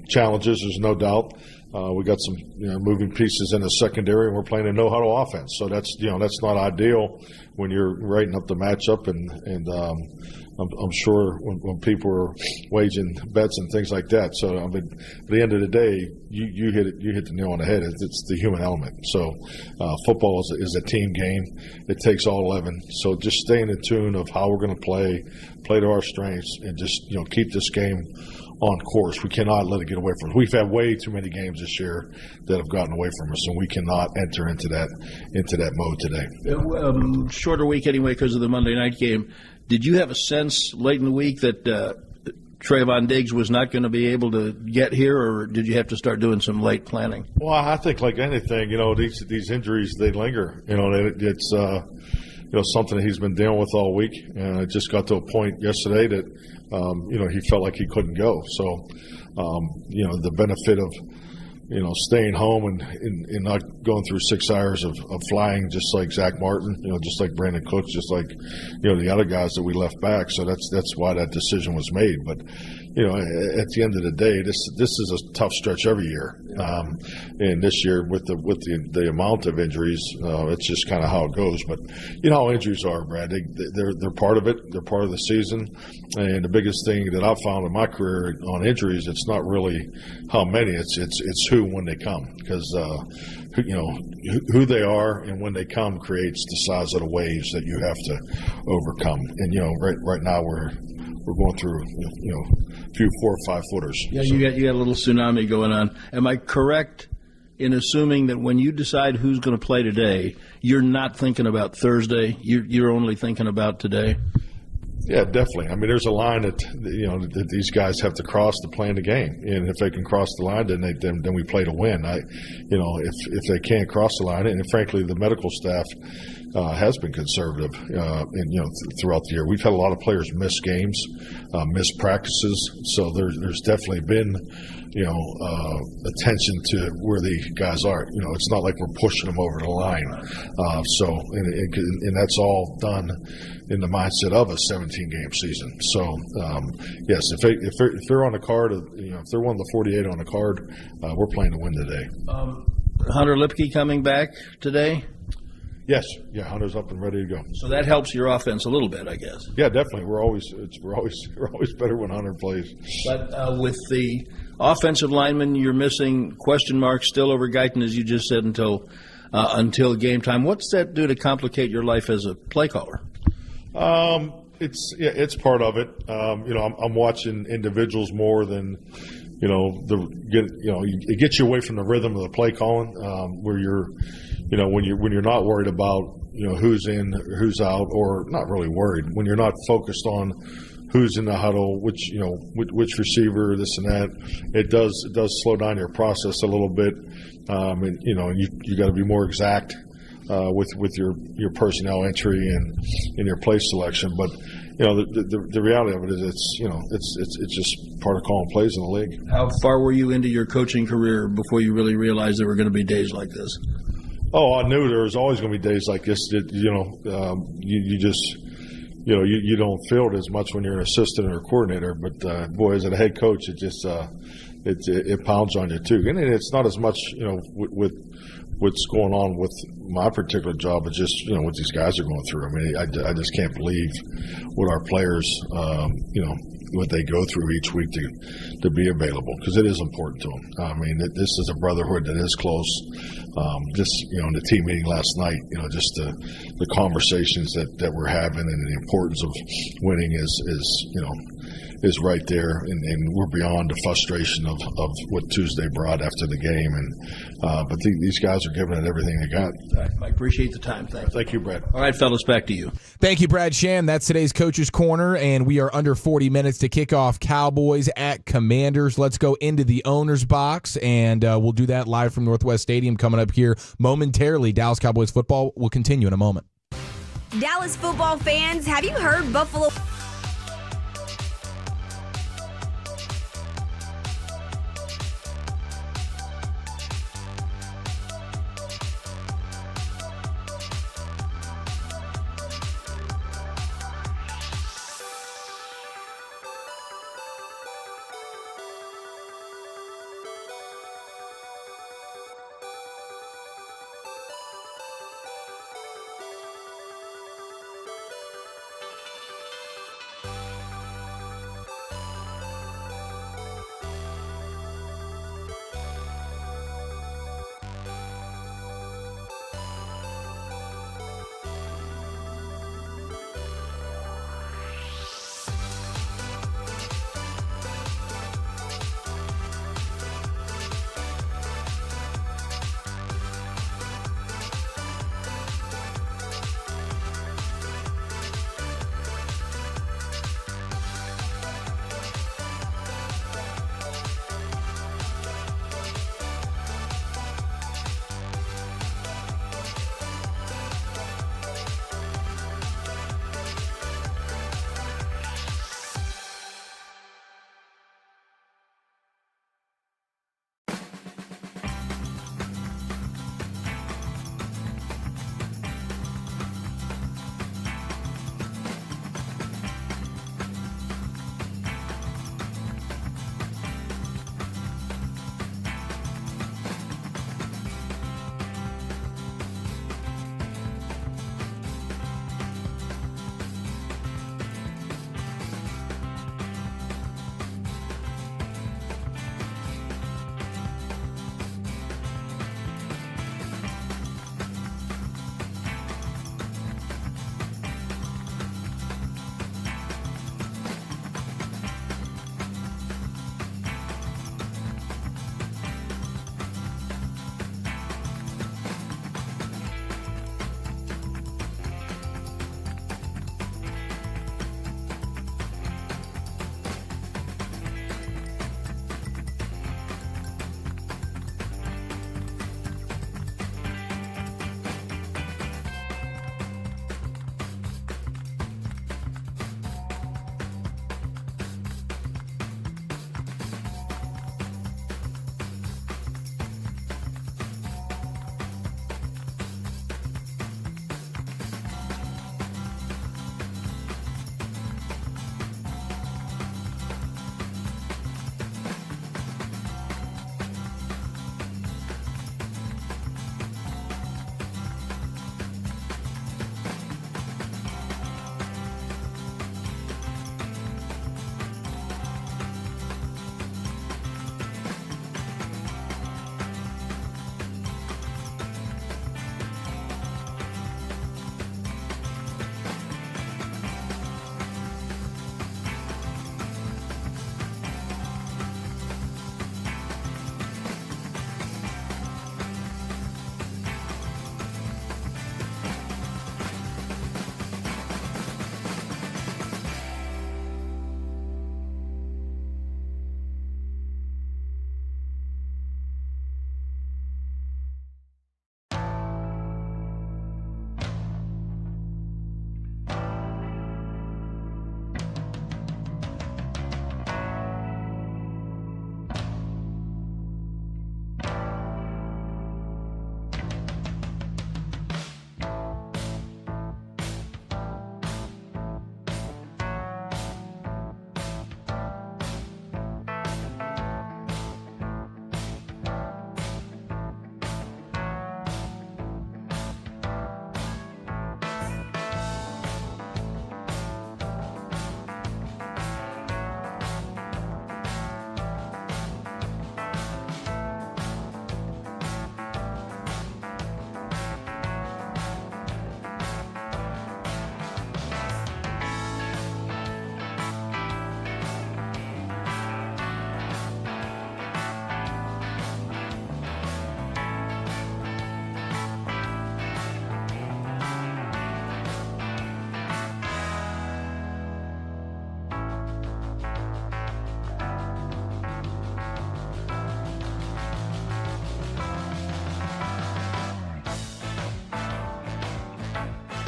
challenges. There's no doubt. We got some moving pieces in the secondary, and we're playing a no-huddle offense. So that's not ideal when you're writing up the matchup, and I'm sure when people are waging bets and things like that. So I mean, at the end of the day, you hit the nail on the head. It's the human element. So football is a team game. It takes all 11. So just staying in tune of how we're going to play to our strengths, and just keep this game on course. We cannot let it get away from us. We've had way too many games this year that have gotten away from us, and we cannot enter into that mode today. Shorter week anyway because of the Monday night game. Did you have a sense late in the week that Trayvon Diggs was not going to be able to get here, or did you have to start doing some late planning? Well, I think like anything, these injuries, they linger. It's something that he's been dealing with all week, and it just got to a point yesterday that he felt like he couldn't go. So the benefit of staying home and not going through 6 hours of flying, just like Zach Martin, just like Brandon Cooks, just like the other guys that we left back. So that's why that decision was made. But at the end of the day, this is a tough stretch every year, and this year with the amount of injuries, it's just kind of how it goes. But how injuries are, Brad. They're part of it. They're part of the season. And the biggest thing that I've found in my career on injuries, it's not really how many. It's who when they come, because who they are and when they come creates the size of the waves that you have to overcome. And right now we're we're going through a few 4 or 5 footers. Yeah, so. you got a little tsunami going on. Am I correct in assuming that when you decide who's going to play today, you're not thinking about Thursday? You're only thinking about today? Yeah, definitely. I mean, there's a line that these guys have to cross to play in the game, and if they can cross the line, then we play to win. If they can't cross the line, and frankly, the medical staff has been conservative, throughout the year. We've had a lot of players miss games, miss practices, so there's definitely been attention to where the guys are. It's not like we're pushing them over the line. And that's all done in the mindset of a 17-game season. So, yes, if they're on the card, if they're one of the 48 on the card, we're playing to win today. Hunter Lipke coming back today? Yes, yeah, Hunter's up and ready to go. So that helps your offense a little bit, I guess. Yeah, definitely. We're always better when Hunter plays. But with the offensive lineman, you're missing question marks still over Guyton, as you just said, until game time. What's that do to complicate your life as a play caller? It's part of it. I'm watching individuals more than it gets you away from the rhythm of the play calling, where you're. When you're not worried about who's in, who's out, or not really worried, when you're not focused on who's in the huddle, which receiver, this and that, it does slow down your process a little bit, and you got to be more exact with your personnel entry and in your play selection. But the reality of it is it's just part of calling plays in the league. How far were you into your coaching career before you really realized there were going to be days like this? Oh, I knew there was always going to be days like this. You just you don't feel it as much when you're an assistant or a coordinator. But boy, as a head coach, it just it pounds on you too. And it's not as much with what's going on with my particular job, but just what these guys are going through. I mean, I just can't believe what our players what they go through each week to be available, because it is important to them. I mean, this is a brotherhood that is close. In the team meeting last night, just the conversations that we're having and the importance of winning is right there, and we're beyond the frustration of what Tuesday brought after the game. But these guys are giving it everything they got. I appreciate the time. Thank you, Brad. All right, fellas, back to you. Thank you, Brad Sham. That's today's Coach's Corner, and we are under 40 minutes to kick off Cowboys at Commanders. Let's go into the owner's box, and we'll do that live from Northwest Stadium coming up here momentarily. Dallas Cowboys football will continue in a moment. Dallas football fans, have you heard Buffalo?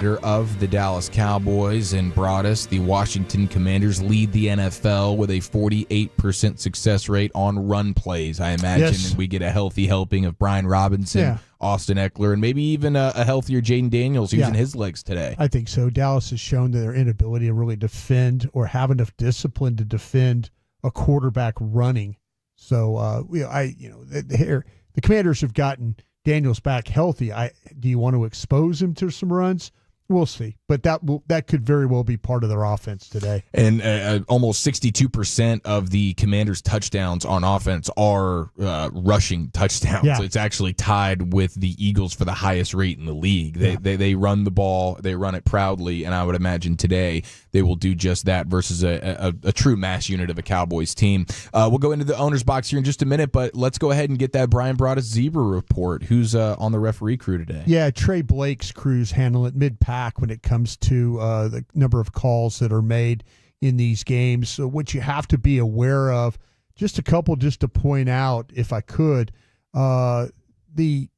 of the Dallas Cowboys, and Broaddus, the Washington Commanders lead the NFL with a 48% success rate on run plays. I imagine we get a healthy helping of Brian Robinson, Austin Eckler, and maybe even a healthier Jayden Daniels using his legs today. I think so. Dallas has shown their inability to really defend or have enough discipline to defend a quarterback running. So the Commanders have gotten Daniels back healthy. Do you want to expose him to some runs? We'll see, but that could very well be part of their offense today. And almost 62% of the Commanders' touchdowns on offense are rushing touchdowns. Yeah. It's actually tied with the Eagles for the highest rate in the league. They run the ball, they run it proudly, and I would imagine today they will do just that versus a true mass unit of a Cowboys team. We'll go into the owner's box here in just a minute, but let's go ahead and get that Bryan Broaddus Zebra report. Who's on the referee crew today? Yeah, Trey Blake's crew's handle it mid-pack when it comes to the number of calls that are made in these games. So what you have to be aware of, just a couple just to point out, if I could, the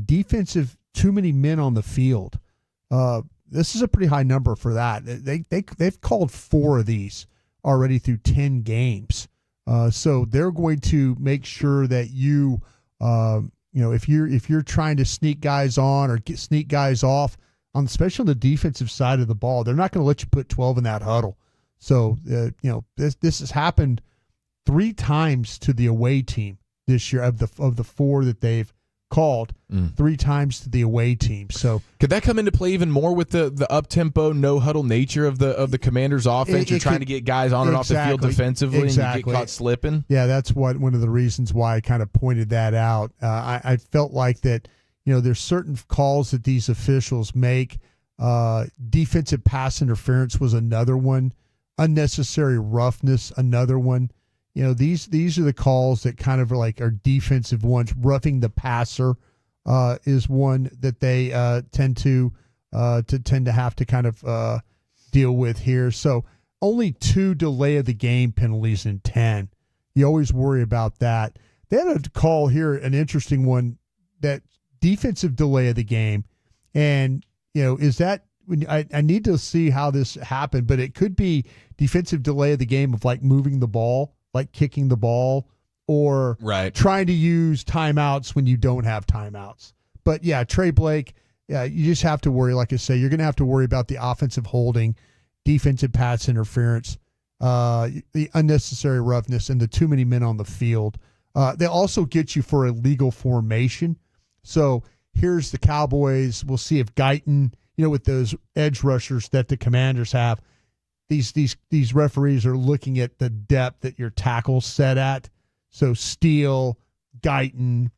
defensive too many men on the field. This is a pretty high number for that. They've called 4 of these already through 10 games. So they're going to make sure that if you're trying to sneak guys on or sneak guys off, especially on the defensive side of the ball, they're not going to let you put 12 in that huddle. So this has happened 3 times to the away team this year of the 4 that they've called. 3 times to the away team. So could that come into play even more with the up tempo, no huddle nature of the Commanders' offense? You're trying to get guys on and off the field defensively, and you get caught slipping. Yeah, that's one of the reasons why I kind of pointed that out. I felt like that. There's certain calls that these officials make. Defensive pass interference was another one. Unnecessary roughness, another one. These are the calls that kind of are defensive ones. Roughing the passer is one that they tend to have to kind of deal with here. So only 2 delay of the game penalties in 10. You always worry about that. They had a call here, an interesting one, that defensive delay of the game. And, is that I need to see how this happened, but it could be defensive delay of the game of moving the ball, kicking the ball, or trying to use timeouts when you don't have timeouts. But yeah, Trey Blake, you just have to worry. Like I say, you're going to have to worry about the offensive holding, defensive pass interference, the unnecessary roughness, and the too many men on the field. They also get you for illegal formation. So here's the Cowboys. We'll see if Guyton, with those edge rushers that the Commanders have, these referees are looking at the depth that your tackle's set at. So Steele, Guyton,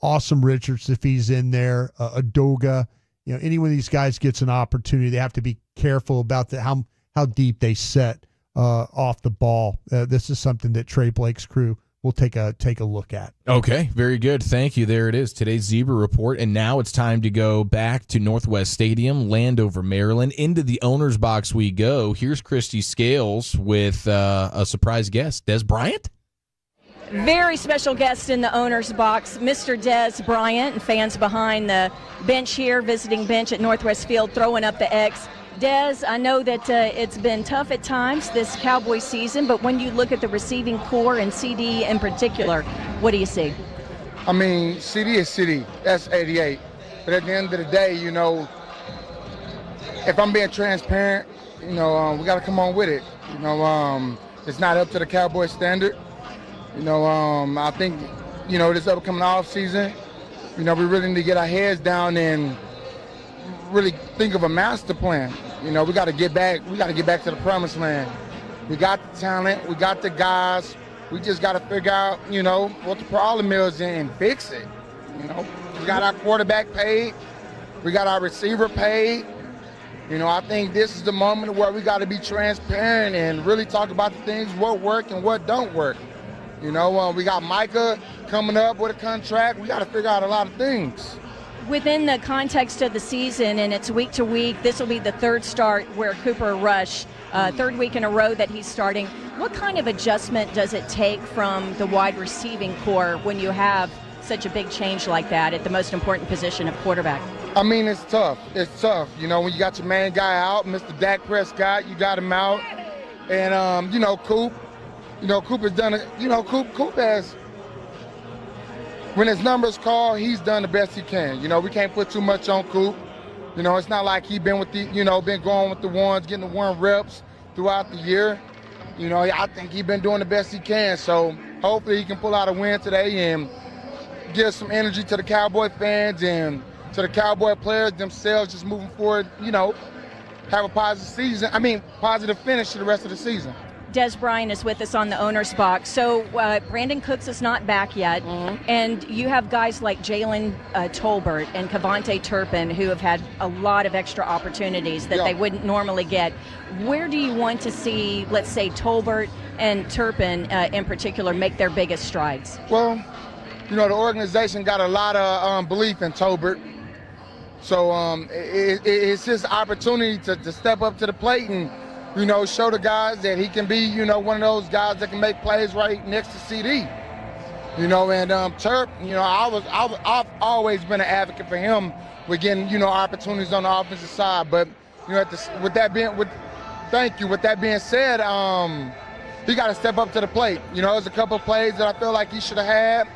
Awesome Richards if he's in there, Adoga, any one of these guys gets an opportunity. They have to be careful about how deep they set off the ball. This is something that Trey Blake's crew will take a look at. Okay, very good. Thank you. There it is, today's Zebra Report. And now it's time to go back to Northwest Stadium, Landover, Maryland. Into the owner's box we go. Here's Christy Scales with a surprise guest, Des Bryant. Very special guest in the owner's box, Mr. Des Bryant, and fans behind the bench here, visiting bench at Northwest Field, throwing up the X. Des, I know that it's been tough at times this Cowboy season, but when you look at the receiving core and CD in particular, what do you see? I mean, CD is CD. That's 88. But at the end of the day, if I'm being transparent, we got to come on with it. It's not up to the Cowboy standard. I think, this upcoming off season, we really need to get our heads down and really think of a master plan. We got to get back. We got to get back to the promised land. We got the talent. We got the guys. We just got to figure out, what the problem is and fix it. We got our quarterback paid. We got our receiver paid. I think this is the moment where we got to be transparent and really talk about the things, what work and what don't work. We got Micah coming up with a contract. We got to figure out a lot of things. Within the context of the season, and it's week to week, this will be the 3rd start where Cooper Rush, 3rd week in a row that he's starting. What kind of adjustment does it take from the wide receiving core when you have such a big change like that at the most important position of quarterback? I mean, it's tough. It's tough. You know, when you got your main guy out, Mr. Dak Prescott, you got him out. And, Coop has done it. Coop has, when his number's called, he's done the best he can. You know, we can't put too much on Coop. You know, it's not like he's been with been going with the ones, getting the 1 reps throughout the year. You know, I think he's been doing the best he can. So hopefully he can pull out a win today and give some energy to the Cowboy fans and to the Cowboy players themselves just moving forward, have a positive finish to the rest of the season. Des Bryant is with us on the owner's box. So Brandon Cooks is not back yet, and you have guys like Jalen Tolbert and Kavontae Turpin who have had a lot of extra opportunities that they wouldn't normally get. Where do you want to see, let's say, Tolbert and Turpin in particular make their biggest strides? Well, the organization got a lot of belief in Tolbert. So it's his opportunity to step up to the plate and, show the guys that he can be, one of those guys that can make plays right next to CD. And Turp, I've always been an advocate for him with getting, opportunities on the offensive side. But, with that being said, he got to step up to the plate. There's a couple of plays that I feel like he should have had.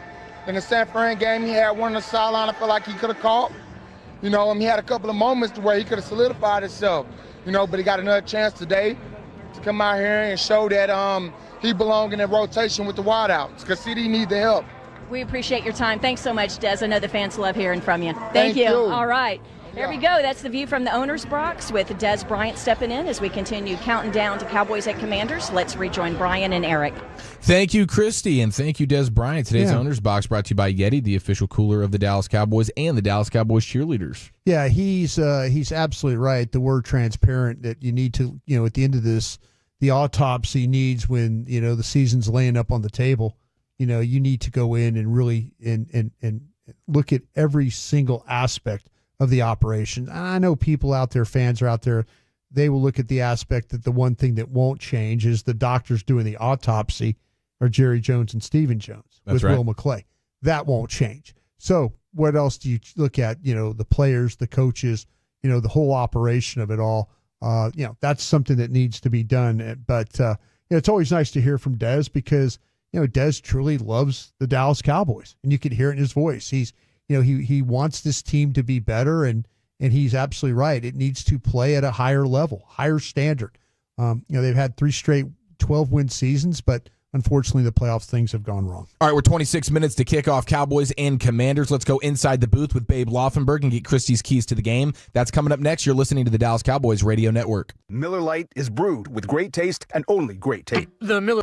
In the San Fran game, he had one on the sideline I feel like he could have caught. He had a couple of moments where he could have solidified himself, but he got another chance today to come out here and show that he belongs in that rotation with the wideouts because CD needs the help. We appreciate your time. Thanks so much, Des. I know the fans love hearing from you. Thank you. All right. There we go. That's the view from the owner's box with Des Bryant stepping in as we continue counting down to Cowboys at Commanders. Let's rejoin Brian and Eric. Thank you, Christy, and thank you, Des Bryant. Today's owner's box brought to you by Getty, the official cooler of the Dallas Cowboys and the Dallas Cowboys cheerleaders. Yeah, he's absolutely right. The word transparent that you need to, at the end of this, the autopsy needs when, the season's laying up on the table, you need to go in and really and look at every single aspect of the operation. And I know people out there, fans are out there, they will look at the aspect that the one thing that won't change is the doctors doing the autopsy are Jerry Jones and Stephen Jones with Will McClay. That won't change. So what else do you look at? The players, the coaches, the whole operation of it all. That's something that needs to be done. But it's always nice to hear from Des because, Des truly loves the Dallas Cowboys and you can hear it in his voice. He wants this team to be better, and he's absolutely right. It needs to play at a higher level, higher standard. They've had 3 straight 12-win seasons, but unfortunately the playoff things have gone wrong. All right, we're 26 minutes to kick off Cowboys and Commanders. Let's go inside the booth with Babe Laufenberg and get Christie's keys to the game. That's coming up next. You're listening to the Dallas Cowboys Radio Network. Miller Lite is brewed with great taste and only great taste. The Miller...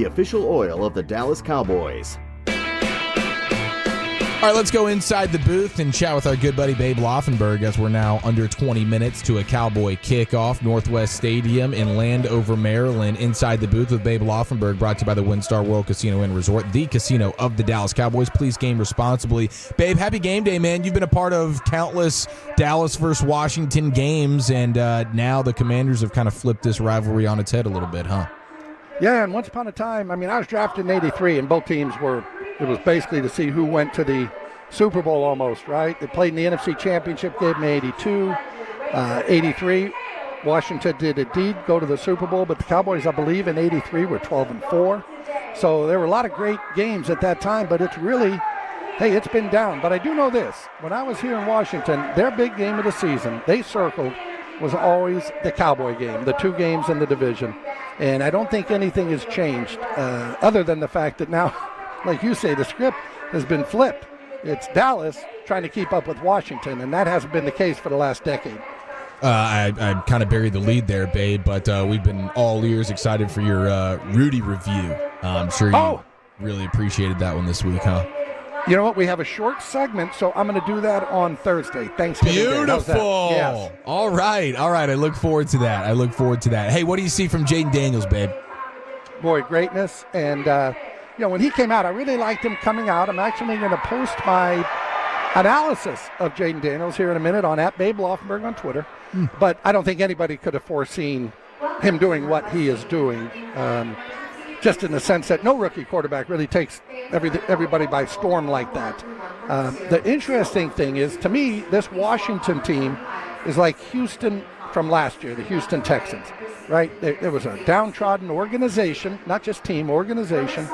the official oil of the Dallas Cowboys. All right, let's go inside the booth and chat with our good buddy Babe Laufenberg as we're now under 20 minutes to a Cowboy kickoff. Northwest Stadium in Landover, Maryland. Inside the booth with Babe Laufenberg, brought to you by the WinStar World Casino and Resort, the casino of the Dallas Cowboys. Please game responsibly. Babe, happy game day, man. You've been a part of countless Dallas versus Washington games, and now the Commanders have kind of flipped this rivalry on its head a little bit, huh? Yeah, and once upon a time, I mean, I was drafted in '83, and both teams were, it was basically to see who went to the Super Bowl almost, right? They played in the NFC Championship game in '82. '83, Washington did indeed go to the Super Bowl, but the Cowboys, I believe, in '83 were 12-4. So there were a lot of great games at that time, but it's really, hey, it's been down. But I do know this. When I was here in Washington, their big game of the season, they circled, was always the Cowboy game, the two games in the division. And I don't think anything has changed other than the fact that now, like you say, the script has been flipped. It's Dallas trying to keep up with Washington, and that hasn't been the case for the last decade. I kind of buried the lead there, Babe, but we've been all ears, excited for your Rudy review. I'm sure you really appreciated that one this week, huh? You know what? We have a short segment, so I'm going to do that on Thursday. Thanksgiving Day. Beautiful. Yes. All right. I look forward to that. Hey, what do you see from Jayden Daniels, babe? Boy, greatness. And, when he came out, I really liked him coming out. I'm actually going to post my analysis of Jayden Daniels here in a minute on @Babe Laufenberg on Twitter. But I don't think anybody could have foreseen him doing what he is doing. Just in the sense that no rookie quarterback really takes everybody by storm like that. The interesting thing is, to me, this Washington team is like Houston from last year, the Houston Texans, right? There was a downtrodden organization, not just team, organization,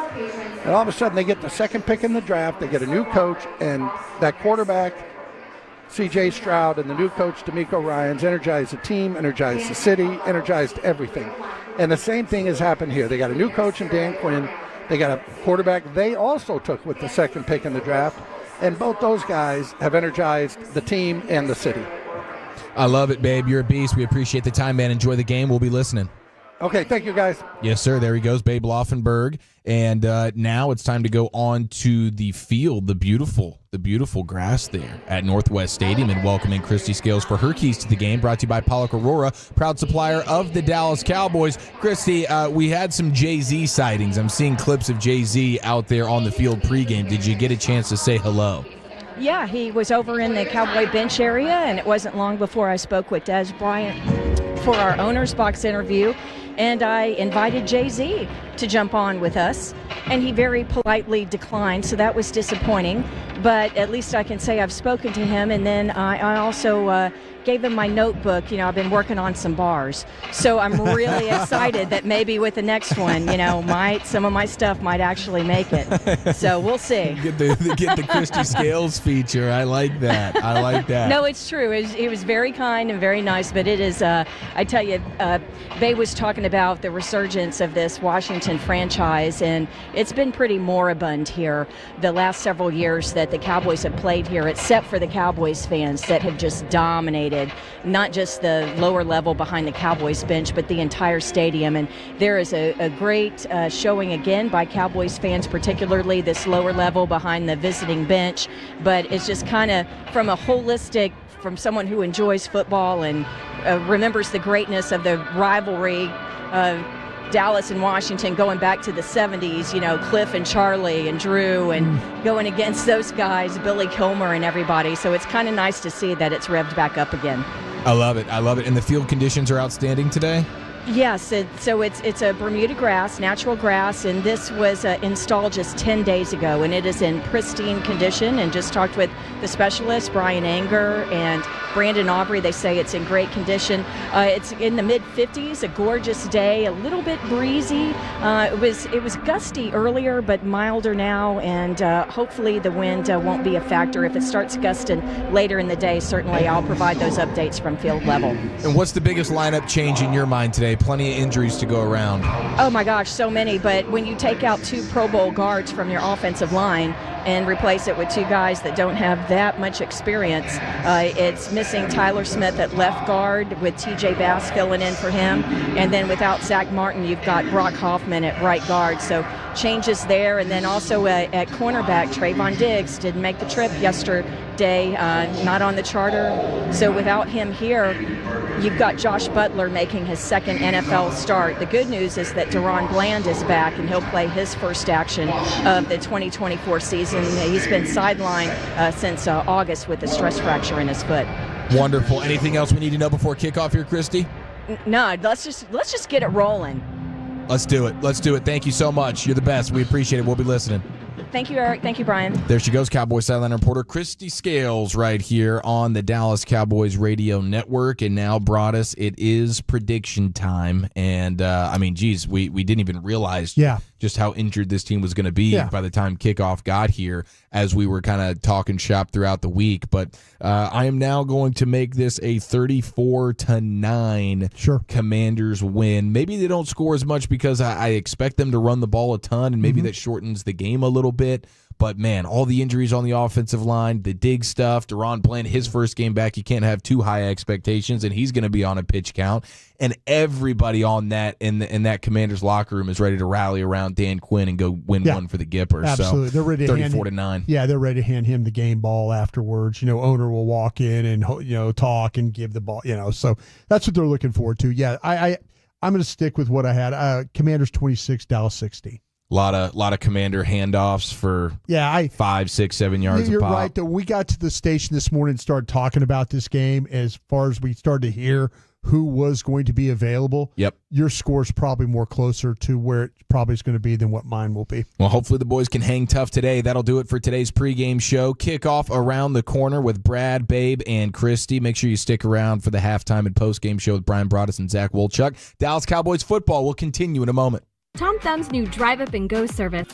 and all of a sudden they get the second pick in the draft, they get a new coach, and that quarterback, C.J. Stroud, and the new coach, DeMeco Ryans, energized the team, energized the city, energized everything. And the same thing has happened here. They got a new coach in Dan Quinn. They got a quarterback they also took with the second pick in the draft. And both those guys have energized the team and the city. I love it, babe. You're a beast. We appreciate the time, man. Enjoy the game. We'll be listening. Okay, thank you, guys. Yes, sir. There he goes, Babe Laufenberg. And now it's time to go on to the field, the beautiful grass there at Northwest Stadium, and welcome in Christy Scales for her keys to the game, brought to you by Pollock Aurora, proud supplier of the Dallas Cowboys. Christy, we had some Jay-Z sightings. I'm seeing clips of Jay-Z out there on the field pregame. Did you get a chance to say hello? Yeah, he was over in the Cowboy bench area, and it wasn't long before I spoke with Des Bryant for our owner's box interview, and I invited Jay-Z to jump on with us, and he very politely declined, so that was disappointing, but at least I can say I've spoken to him. And then I also gave him my notebook. I've been working on some bars, so I'm really excited that maybe with the next one, some of my stuff might actually make it. So we'll see. Get the Christy Scales feature. I like that. No, it's true. He was very kind and very nice, but it is, I tell you, Bay was talking about the resurgence of this Washington franchise, and it's been pretty moribund here the last several years that the Cowboys have played here, except for the Cowboys fans that have just dominated not just the lower level behind the Cowboys bench, but the entire stadium. And there is a great showing again by Cowboys fans, particularly this lower level behind the visiting bench. But it's just kind of from a holistic, from someone who enjoys football and remembers the greatness of the rivalry of Dallas and Washington going back to the 70s, Cliff and Charlie and Drew, and going against those guys, Billy Kilmer and everybody. So it's kind of nice to see that it's revved back up again. I love it. And the field conditions are outstanding today? Yes, so it's a Bermuda grass, natural grass, and this was installed just 10 days ago, and it is in pristine condition. And just talked with the specialist, Brian Anger and Brandon Aubrey. They say it's in great condition. It's in the mid-50s, a gorgeous day, a little bit breezy. It was gusty earlier, but milder now, and hopefully the wind won't be a factor. If it starts gusting later in the day, certainly I'll provide those updates from field level. And what's the biggest lineup change in your mind today? Plenty of injuries to go around. Oh my gosh, so many. But when you take out 2 Pro Bowl guards from your offensive line and replace it with 2 guys that don't have that much experience, it's missing Tyler Smith at left guard with TJ Bass filling in for him. And then without Zach Martin, you've got Brock Hoffman at right guard. So changes there. And then also at cornerback, Trayvon Diggs didn't make the trip yesterday, not on the charter. So without him here, you've got Josh Butler making his second NFL start. The good news is that Deron Bland is back, and he'll play his first action of the 2024 season. He's been sidelined since August with a stress fracture in his foot. Wonderful. Anything else we need to know before kickoff here, Christy? No, let's just get it rolling. Let's do it. Thank you so much. You're the best. We appreciate it. We'll be listening. Thank you, Eric. Thank you, Brian. There she goes, Cowboy sideline reporter Christy Scales right here on the Dallas Cowboys radio network. And now, Broaddus, it is prediction time. And, we didn't even realize just how injured this team was going to be by the time kickoff got here, as we were kind of talking shop throughout the week. But I am now going to make this a 34-9 Commanders win. Maybe they don't score as much because I expect them to run the ball a ton, and maybe that shortens the game a little bit. But, man, all the injuries on the offensive line, the Diggs stuff, Deron Bland, his first game back, you can't have too high expectations, and he's going to be on a pitch count. And everybody on that in that Commanders locker room is ready to rally around Dan Quinn and go win one for the Gippers. Absolutely. So, they're ready to 34-9. Yeah, they're ready to hand him the game ball afterwards. Owner will walk in and talk and give the ball. So that's what they're looking forward to. Yeah, I'm going to stick with what I had. Commanders 26, Dallas 60. A lot of Commander handoffs for 5, 6, 7 yards You're a pop. right. Though we got to the station this morning and started talking about this game. As far as we started to hear who was going to be available, your score's probably more closer to where it probably is going to be than what mine will be. Well, hopefully the boys can hang tough today. That'll do it for today's pregame show. Kickoff around the corner with Brad, Babe, and Christy. Make sure you stick around for the halftime and postgame show with Bryan Broaddus and Zach Wolchuk. Dallas Cowboys football will continue in a moment. Tom Thumb's new Drive Up and Go service